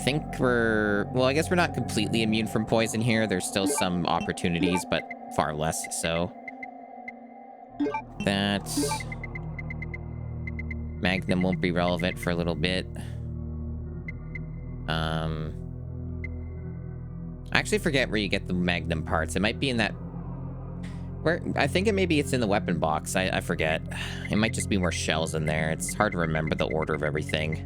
A: Think we're... Well, I guess we're not completely immune from poison here. There's still some opportunities, but far less so. That... Magnum won't be relevant for a little bit. I actually forget where you get the Magnum parts. It might be in that... Where I think it's in the weapon box. I forget. It might just be more shells in there. It's hard to remember the order of everything.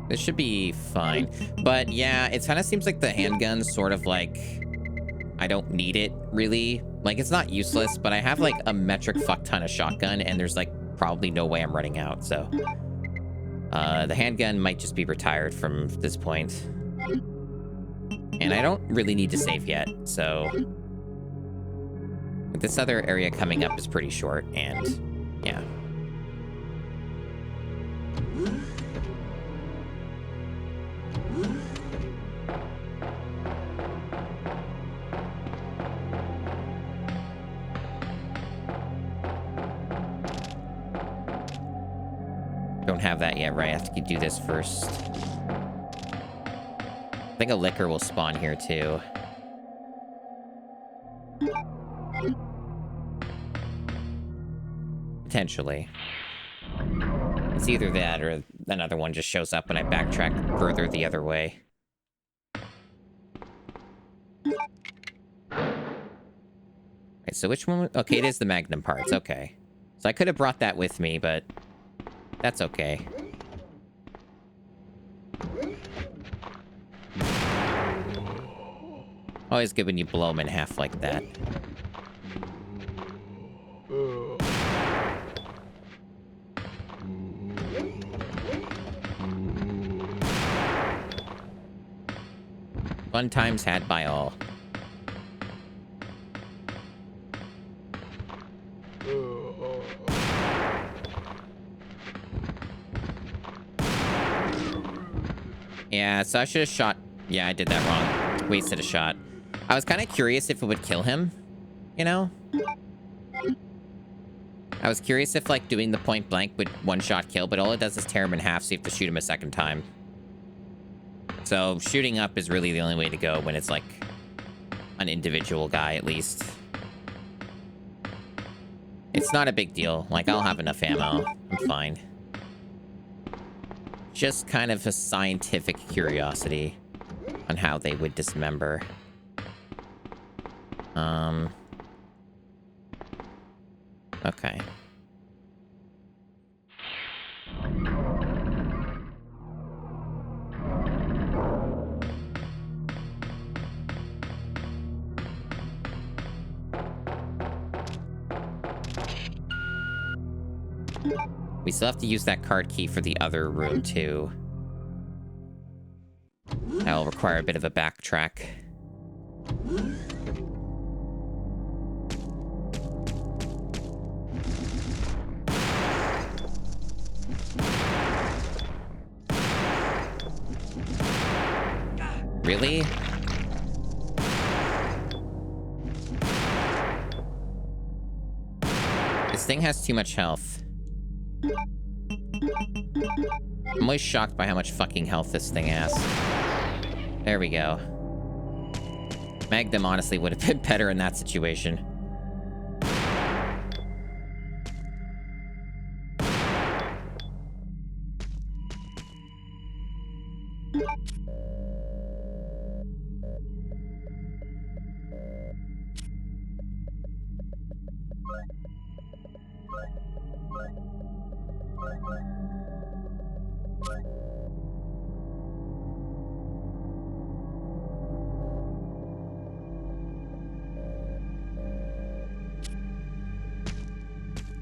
A: This should be fine. But yeah, it kind of seems like the handgun's sort of like... I don't need it, really. Like, it's not useless, but I have like a metric fuck ton of shotgun, and there's like probably no way I'm running out, so... the handgun might just be retired from this point. And I don't really need to save yet, so... This other area coming up is pretty short, and... yeah. Don't have that yet, right? I have to do this first. I think a liquor will spawn here, too. Potentially. It's either that or another one just shows up when I backtrack further the other way. Right, so which one? Okay, it is the Magnum parts. Okay. So I could have brought that with me, but that's okay. Always good when you blow them in half like that. Fun times had by all. Yeah, so I should have shot... Yeah, I did that wrong. wasted a shot. I was kind of curious if it would kill him, you know? I was curious if, like, doing the point blank would one-shot kill, but all it does is tear him in half, so you have to shoot him a second time. So shooting up is really the only way to go when it's, like, an individual guy, at least. It's not a big deal. Like, I'll have enough ammo. I'm fine. Just kind of a scientific curiosity on how they would dismember. Okay. We still have to use that card key for the other room, too. That'll require a bit of a backtrack. Really? This thing has too much health. I'm always shocked by how much fucking health this thing has. There we go. Magnum honestly would have been better in that situation.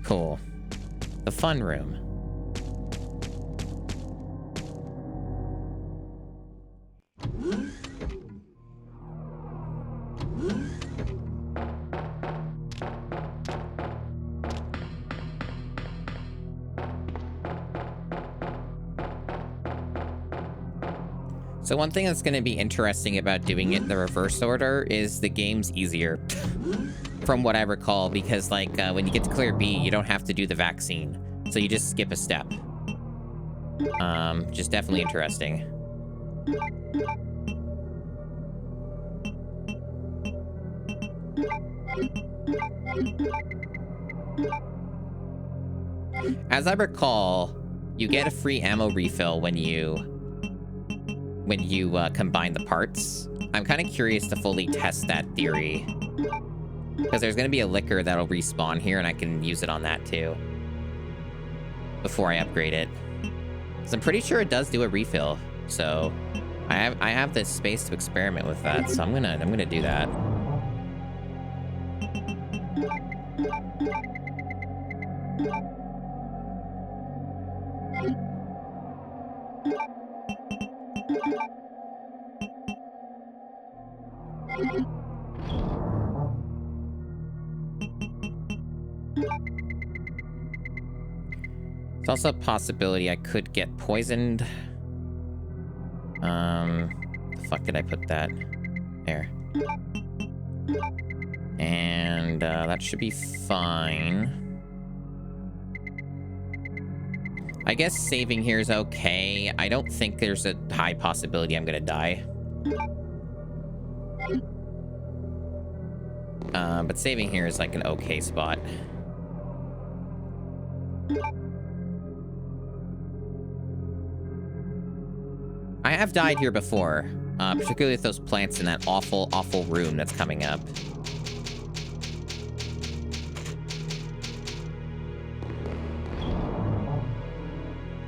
A: Cool. The fun room. So one thing that's going to be interesting about doing it in the reverse order is the game's easier. From what I recall, because like when you get to clear B, you don't have to do the vaccine. So you just skip a step. Just definitely interesting. As I recall, you get a free ammo refill when you combine the parts. I'm kind of curious to fully test that theory. Because there's going to be a liquor that'll respawn here, and I can use it on that too. Before I upgrade it. So I'm pretty sure it does do a refill. So I have the space to experiment with that, so I'm gonna do that. It's also a possibility I could get poisoned. The fuck did I put that? There. And that should be fine. I guess saving here is okay. I don't think there's a high possibility I'm gonna die. But saving here is like an okay spot. I have died here before, particularly with those plants in that awful, awful room that's coming up.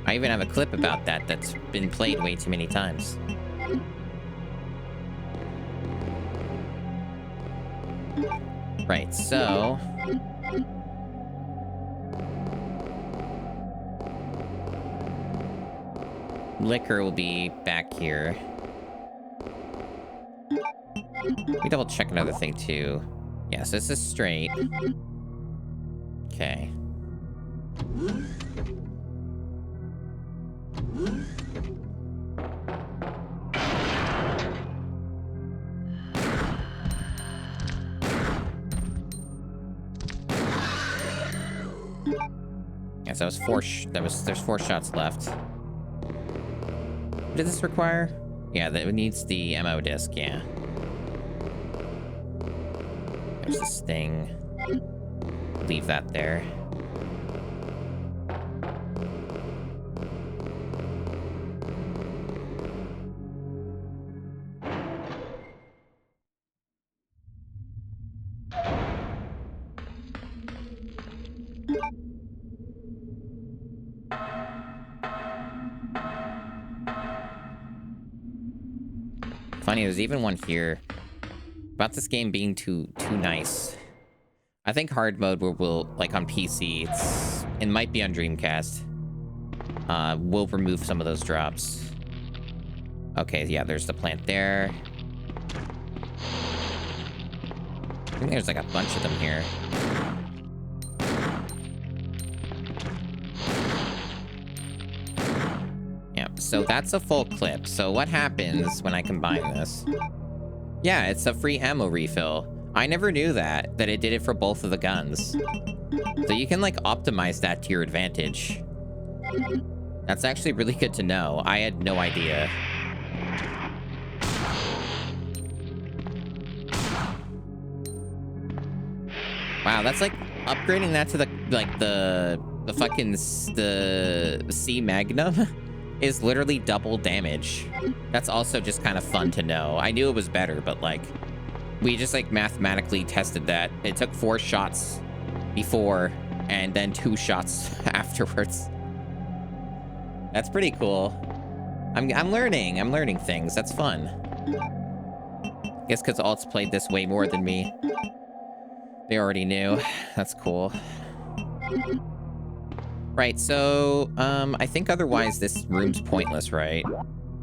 A: I even have a clip about that that's been played way too many times. Right, so... liquor will be back here. Let me double check another thing too. Yes, this is straight. Okay. Okay, so there's 4 shots left. What did this require? Yeah, it needs the ammo disc, yeah. There's this thing. Leave that there. Funny, there's even one here about this game being too nice. I think hard mode will like on PC, it might be on Dreamcast. Will remove some of those drops. Okay, yeah, there's the plant there. I think there's like a bunch of them here. So that's a full clip. So what happens when I combine this? Yeah, it's a free ammo refill. I never knew that it did it for both of the guns. So you can like optimize that to your advantage. That's actually really good to know. I had no idea. Wow, that's like upgrading that to the fucking C Magnum. Is literally double damage. That's also just kind of fun to know. I knew it was better, but like, we just like mathematically tested that. It took 4 shots before and then 2 shots afterwards. That's pretty cool. I'm learning things. That's fun. Guess because Alt's played this way more than me. They already knew. That's cool. Right, so, I think otherwise this room's pointless, right?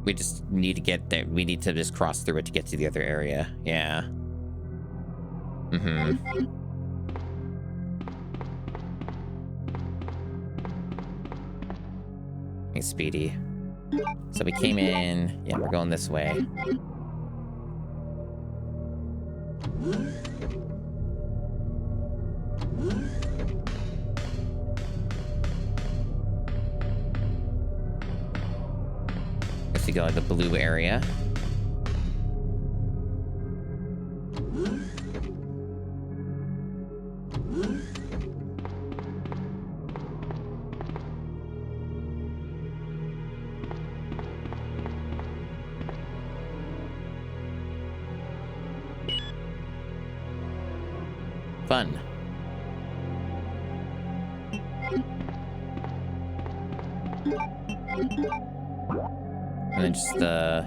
A: We just need to get there. We need to just cross through it to get to the other area. Yeah. Hey, Speedy. So we came in. Yeah, we're going this way. To go to the blue area. Fun. And then just yeah,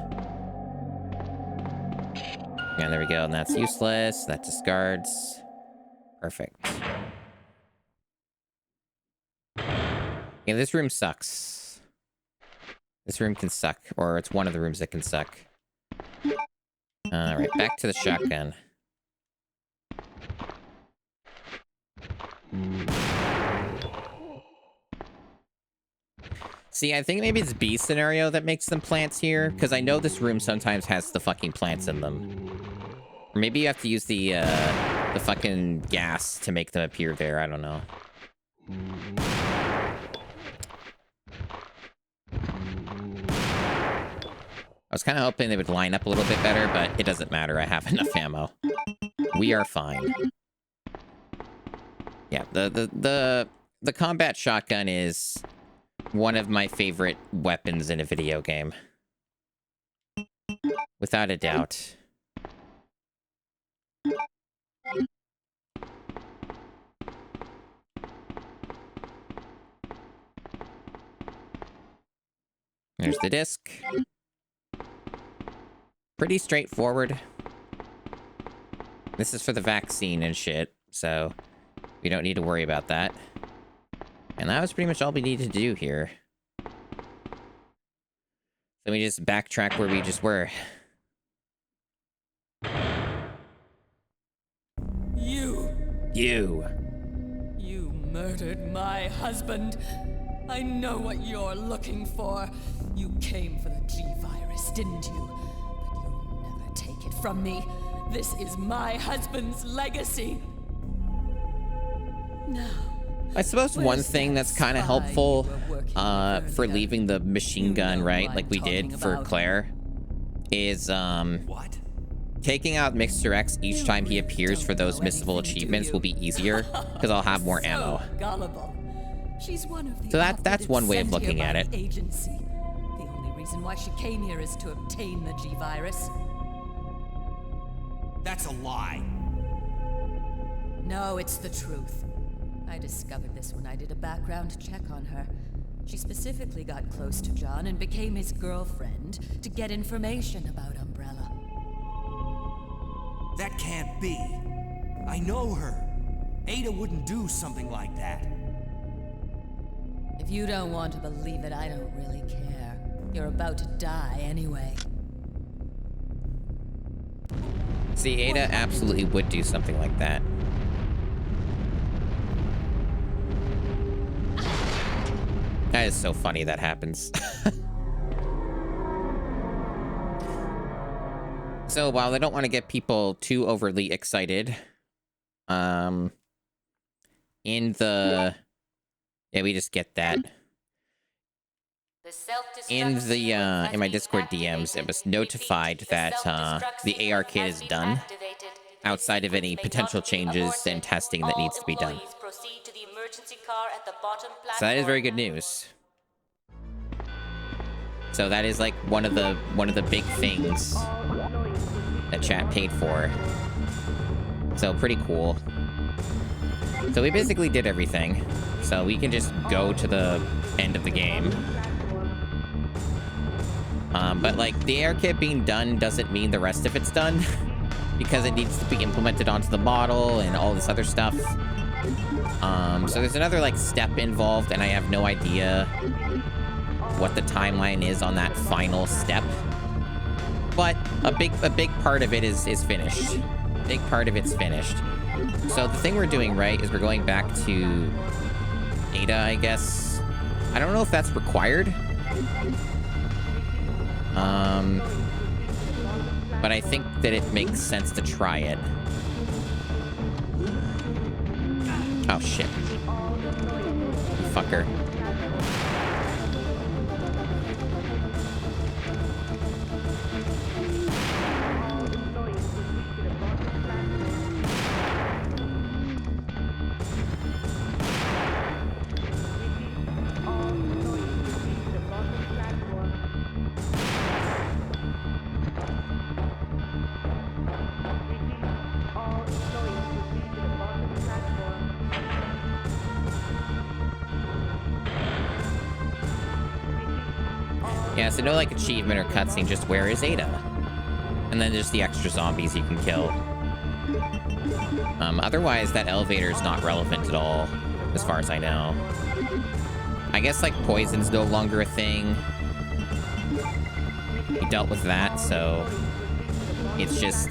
A: there we go. And that's useless. That discards. Perfect. Yeah, this room sucks. This room can suck. Or it's one of the rooms that can suck. Alright, back to the shotgun. See, I think maybe it's B scenario that makes them plants here, because I know this room sometimes has the fucking plants in them. Or maybe you have to use the fucking gas to make them appear there. I don't know. I was kind of hoping they would line up a little bit better, but it doesn't matter. I have enough ammo. We are fine. Yeah, the combat shotgun is one of my favorite weapons in a video game. Without a doubt. There's the disc. Pretty straightforward. This is for the vaccine and shit, so we don't need to worry about that. And that was pretty much all we needed to do here. So we just backtrack where we just were. You
E: murdered my husband. I know what you're looking for. You came for the T virus, didn't you? But you'll never take it from me. This is my husband's legacy. Now,
A: I suppose one thing that's kind of helpful for leaving the machine gun, right, like we did for Claire, is
D: What?
A: taking out Mixer X each time he appears for those missable achievements will be easier because I'll have more ammo.
E: Gullible. She's one of the
A: So that's one way of looking at it.
E: Agency. The only reason why she came here is to obtain the G-Virus.
D: That's a lie.
E: No, it's the truth. I discovered this when I did a background check on her. She specifically got close to John and became his girlfriend to get information about Umbrella.
D: That can't be. I know her. Ada wouldn't do something like that.
E: If you don't want to believe it, I don't really care. You're about to die anyway.
A: See, Ada absolutely would do something like that. That is so funny that happens. So while I don't want to get people too overly excited, in the... Yeah, we just get that. In my Discord DMs, it was notified that the AR kit is done, outside of any potential changes and testing that needs to be done. So that is very good news. So that is like one of the big things that chat paid for. So pretty cool. So we basically did everything. So we can just go to the end of the game. But like the AR kit being done doesn't mean the rest of it's done because it needs to be implemented onto the model and all this other stuff. So there's another like step involved and I have no idea what the timeline is on that final step. But a big part of it is finished. Big part of it's finished. So the thing we're doing right is we're going back to Ada, I guess. I don't know if that's required. But I think that it makes sense to try it. Oh, shit. You fucker. Yeah, so no like achievement or cutscene, just where is Ada? And then just the extra zombies you can kill. Otherwise, that elevator is not relevant at all, as far as I know. I guess like poison's no longer a thing. We dealt with that, so it's just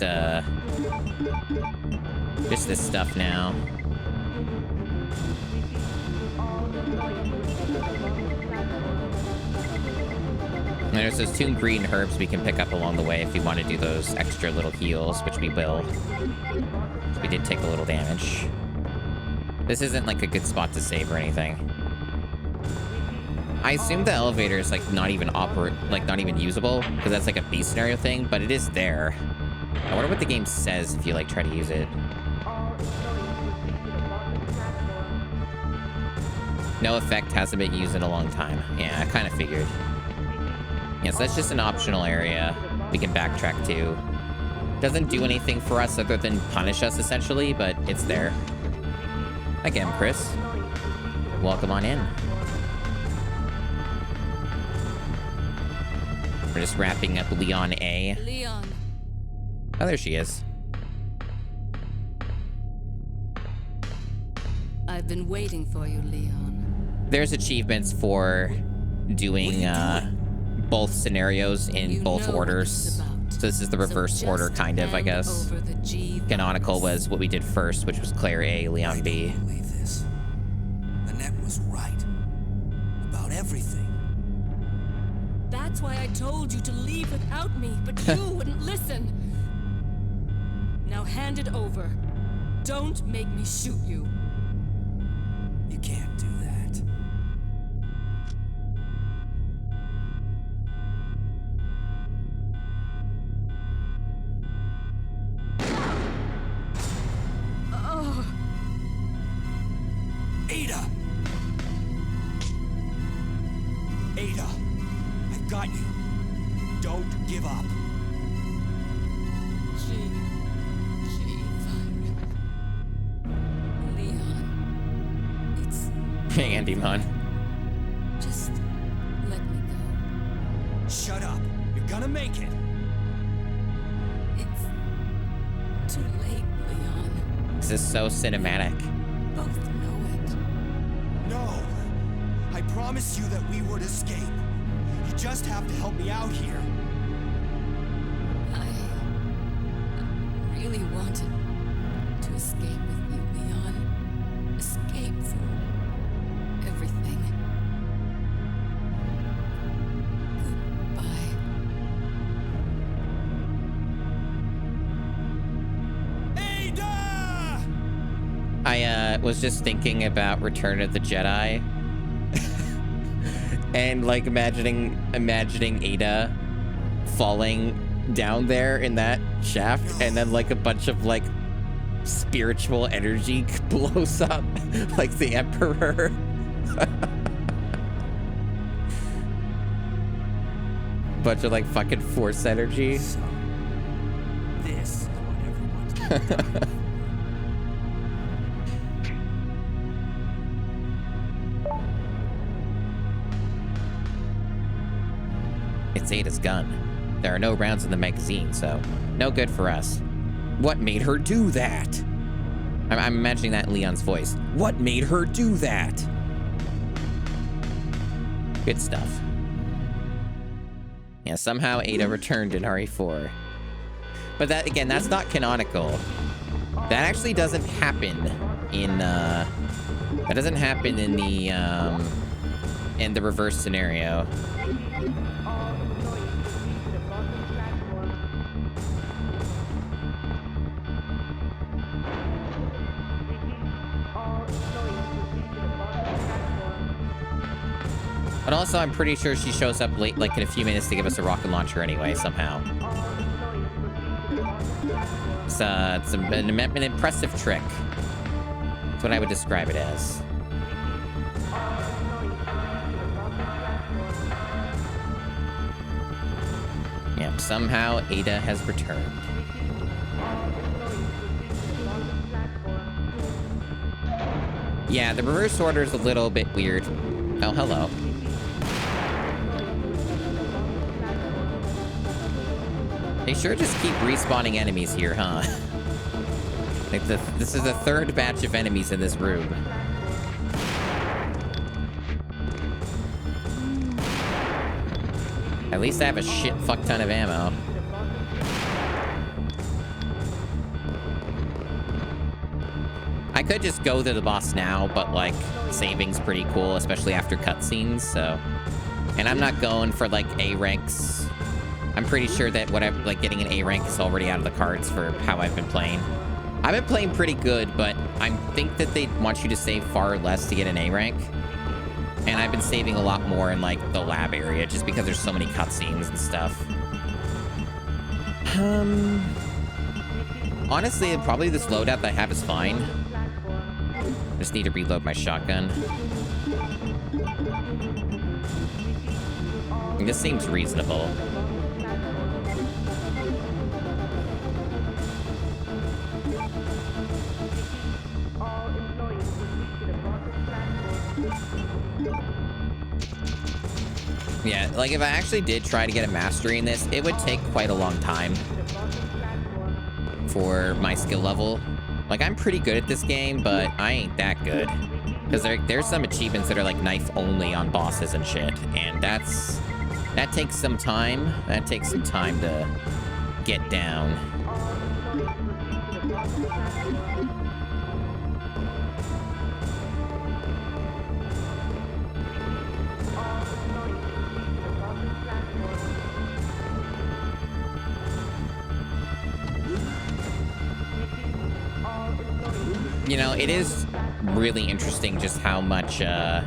A: this stuff now. And there's those 2 green herbs we can pick up along the way if we want to do those extra little heals, which we will. So we did take a little damage. This isn't like a good spot to save or anything. I assume the elevator is like not even usable because that's like a B scenario thing, but it is there. I wonder what the game says if you like try to use it. No effect, hasn't been used in a long time. Yeah, I kind of figured. Yeah, so that's just an optional area we can backtrack to. Doesn't do anything for us other than punish us, essentially, but it's there. Again, Chris. Welcome on in. We're just wrapping up Leon A.
J: Leon.
A: Oh, there she is.
J: I've been waiting for you, Leon.
A: There's achievements for doing both scenarios in both orders. So this is the reverse order, kind of, I guess. Canonical was what we did first, which was Claire A, Leon B.
D: I can't believe this. Annette was right. About everything.
J: That's why I told you to leave without me, but you wouldn't listen. Now hand it over. Don't make me shoot you.
D: You can't
A: Andymon.
J: Just let me go.
D: Shut up. You're gonna make it.
J: It's too late, Leon.
A: This is so cinematic.
J: Both know it.
D: No. I promised you that we would escape. You just have to help me out here.
J: I really wanted to escape with you, Leon. Escape from everything. Goodbye.
D: Ada!
A: I was just thinking about Return of the Jedi. And like imagining Ada falling down there in that shaft, and then like a bunch of like spiritual energy blows up like the Emperor. Bunch of like fucking force energy.
D: So, this is what everyone's been done.
A: It's Ada's gun. There are no rounds in the magazine, so no good for us. What made her do that? I'm imagining that in Leon's voice. What made her do that? Good stuff. Yeah, somehow Ada returned in RE4. But that, again, that's not canonical. That actually doesn't happen in, that doesn't happen in the reverse scenario. But also, I'm pretty sure she shows up late, like in a few minutes, to give us a rocket launcher anyway, somehow. It's an impressive trick. That's what I would describe it as. Yep, somehow Ada has returned. Yeah, the reverse order is a little bit weird. Oh, hello. They sure just keep respawning enemies here, huh? Like this is the third batch of enemies in this room. At least I have a shit fuck ton of ammo. I could just go to the boss now, but like saving's pretty cool, especially after cutscenes, so. And I'm not going for like A ranks. I'm pretty sure that like getting an A rank is already out of the cards for how I've been playing. I've been playing pretty good, but I think that they want you to save far less to get an A rank. And I've been saving a lot more in like the lab area just because there's so many cutscenes and stuff. Honestly, probably this loadout that I have is fine. Just need to reload my shotgun. And this seems reasonable. Yeah, like if I actually did try to get a mastery in this, it would take quite a long time for my skill level. Like, I'm pretty good at this game, but I ain't that good. Because there's some achievements that are like knife only on bosses and shit, and that takes some time. That takes some time to get down. You know, it is really interesting just how much of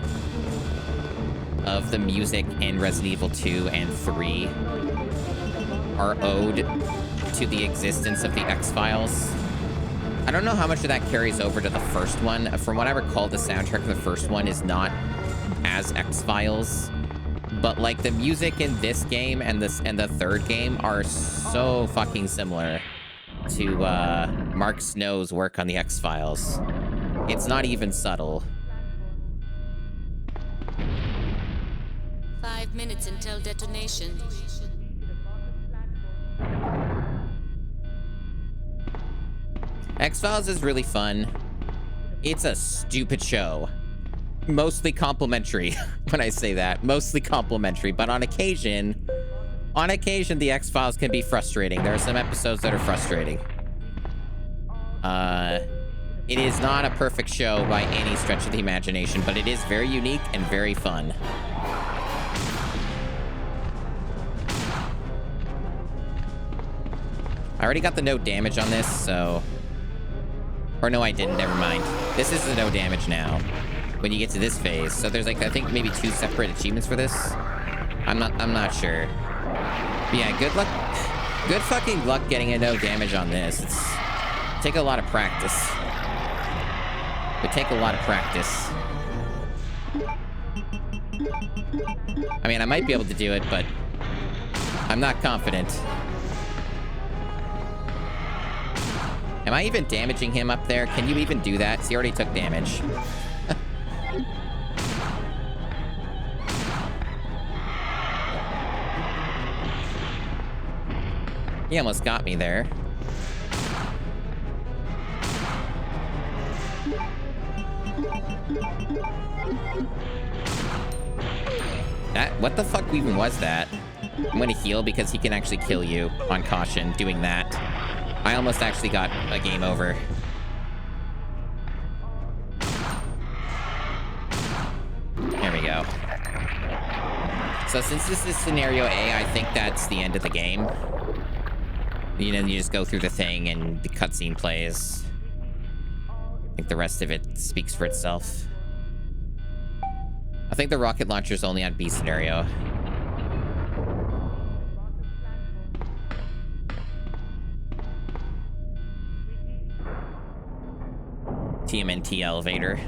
A: the music in Resident Evil 2 and 3 are owed to the existence of the X-Files. I don't know how much of that carries over to the first one. From what I recall, the soundtrack of the first one is not as X-Files. But like the music in this game and the third game are so fucking similar to Mark Snow's work on the X-Files. It's not even subtle.
E: 5 minutes until detonation.
A: X-Files is really fun. It's a stupid show. Mostly complimentary when I say that. Mostly complimentary, but on occasion, the X-Files can be frustrating. There are some episodes that are frustrating. It is not a perfect show by any stretch of the imagination, but it is very unique and very fun. I already got the no damage on this, so... Or no, I didn't. Never mind. This is the no damage now when you get to this phase. So there's like, I think maybe 2 separate achievements for this. I'm not sure. But yeah, good luck. Good fucking luck getting a no damage on this. It's take a lot of practice. It would take a lot of practice. I mean, I might be able to do it, but I'm not confident. Am I even damaging him up there? Can you even do that? He already took damage. He almost got me there. What the fuck even was that? I'm gonna heal because he can actually kill you on caution doing that. I almost actually got a game over. There we go. So since this is scenario A, I think that's the end of the game. You know, you just go through the thing and the cutscene plays. I think the rest of it speaks for itself. I think the rocket launcher's only on B scenario. TMNT elevator.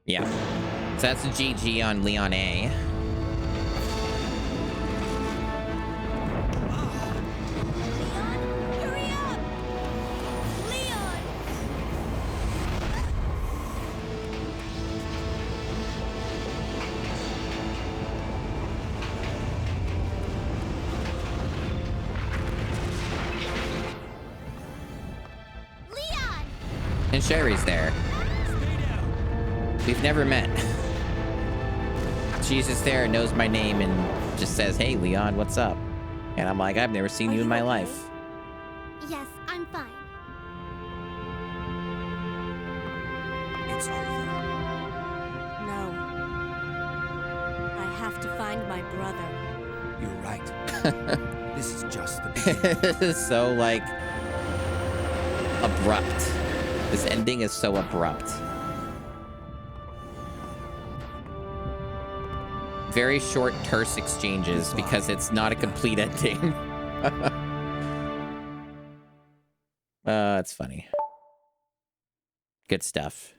A: Yeah. So that's a GG on Leon A. And Sherry's there. We've never met. She's just there, knows my name, and just says, "Hey, Leon, what's up?" And I'm like, "I've never seen you in my life."
G: Yes, I'm fine.
D: It's over.
G: No. I have to find my brother.
D: You're right. This is just the beginning.
A: This is so, like, abrupt. This ending is so abrupt. Very short, terse exchanges because it's not a complete ending. It's funny. Good stuff.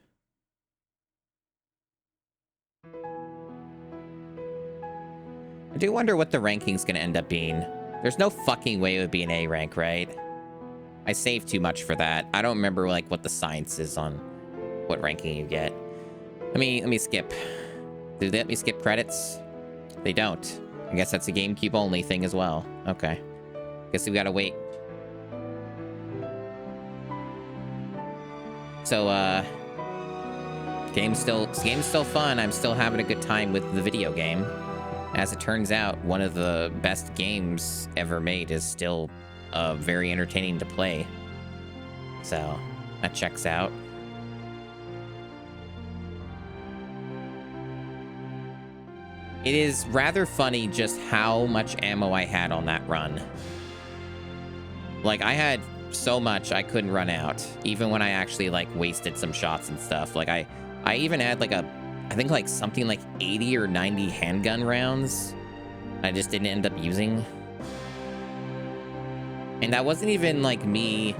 A: I do wonder what the ranking's gonna end up being. There's no fucking way it would be an A rank, right? I saved too much for that. I don't remember like what the science is on what ranking you get. Let me skip. Do they let me skip credits? They don't. I guess that's a GameCube only thing as well. Okay. Guess we gotta wait. So game's still fun. I'm still having a good time with the video game. As it turns out, one of the best games ever made is still very entertaining to play. So that checks out. It is rather funny just how much ammo I had on that run. Like, I had so much I couldn't run out, even when I actually like wasted some shots and stuff. Like I even had like I think like something like 80 or 90 handgun rounds I just didn't end up using. And that wasn't even like me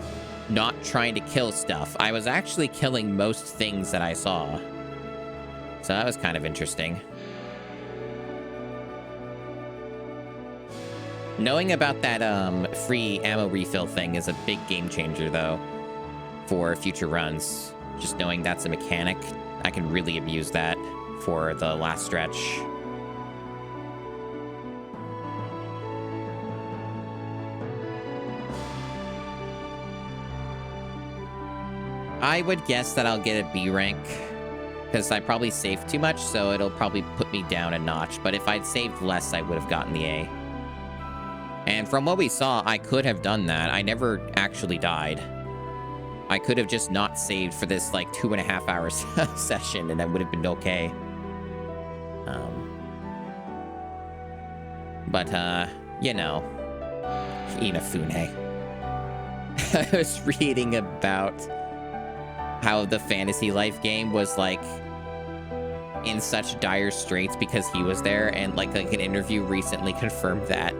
A: not trying to kill stuff. I was actually killing most things that I saw. So that was kind of interesting. Knowing about that free ammo refill thing is a big game changer, though, for future runs. Just knowing that's a mechanic, I can really abuse that for the last stretch. I would guess that I'll get a B rank, because I probably saved too much, so it'll probably put me down a notch. But if I'd saved less, I would have gotten the A. And from what we saw, I could have done that. I never actually died. I could have just not saved for this, like, 2.5 hours session, and I would have been okay. You know, Inafune. I was reading about how the Fantasy Life game was, like, in such dire straits because he was there, and, like an interview recently confirmed that,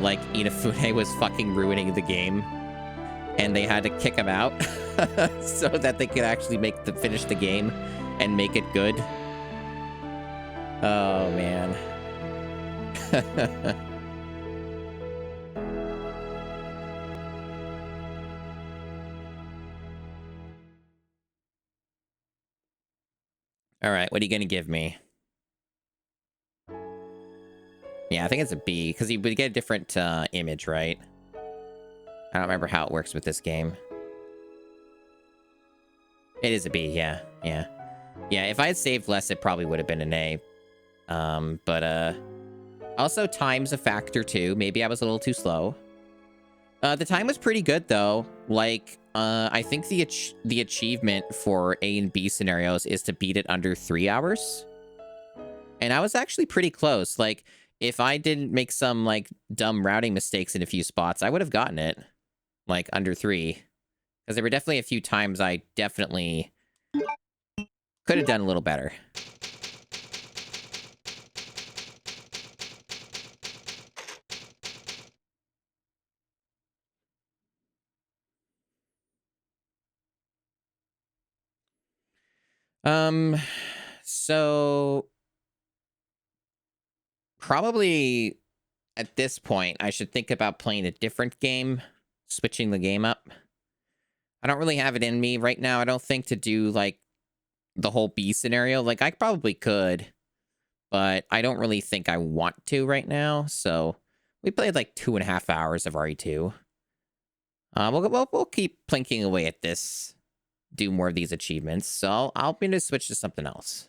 A: like, Inafune was fucking ruining the game, and they had to kick him out so that they could actually finish the game and make it good. Oh, man. All right, what are you going to give me? Yeah, I think it's a B, because you would get a different image, right? I don't remember how it works with this game. It is a B, yeah. Yeah, if I had saved less, it probably would have been an A. Also, time's a factor, too. Maybe I was a little too slow. The time was pretty good, though. Like, I think the achievement for A and B scenarios is to beat it under 3 hours. And I was actually pretty close. Like, if I didn't make some, like, dumb routing mistakes in a few spots, I would have gotten it, like, under 3. Because there were definitely a few times I definitely could have done a little better. So probably at this point, I should think about playing a different game, switching the game up. I don't really have it in me right now, I don't think, to do, like, the whole B scenario. Like, I probably could, but I don't really think I want to right now. So we played, like, 2.5 hours of RE2. We'll keep plinking away at this, do more of these achievements. So I'll be to switch to something else.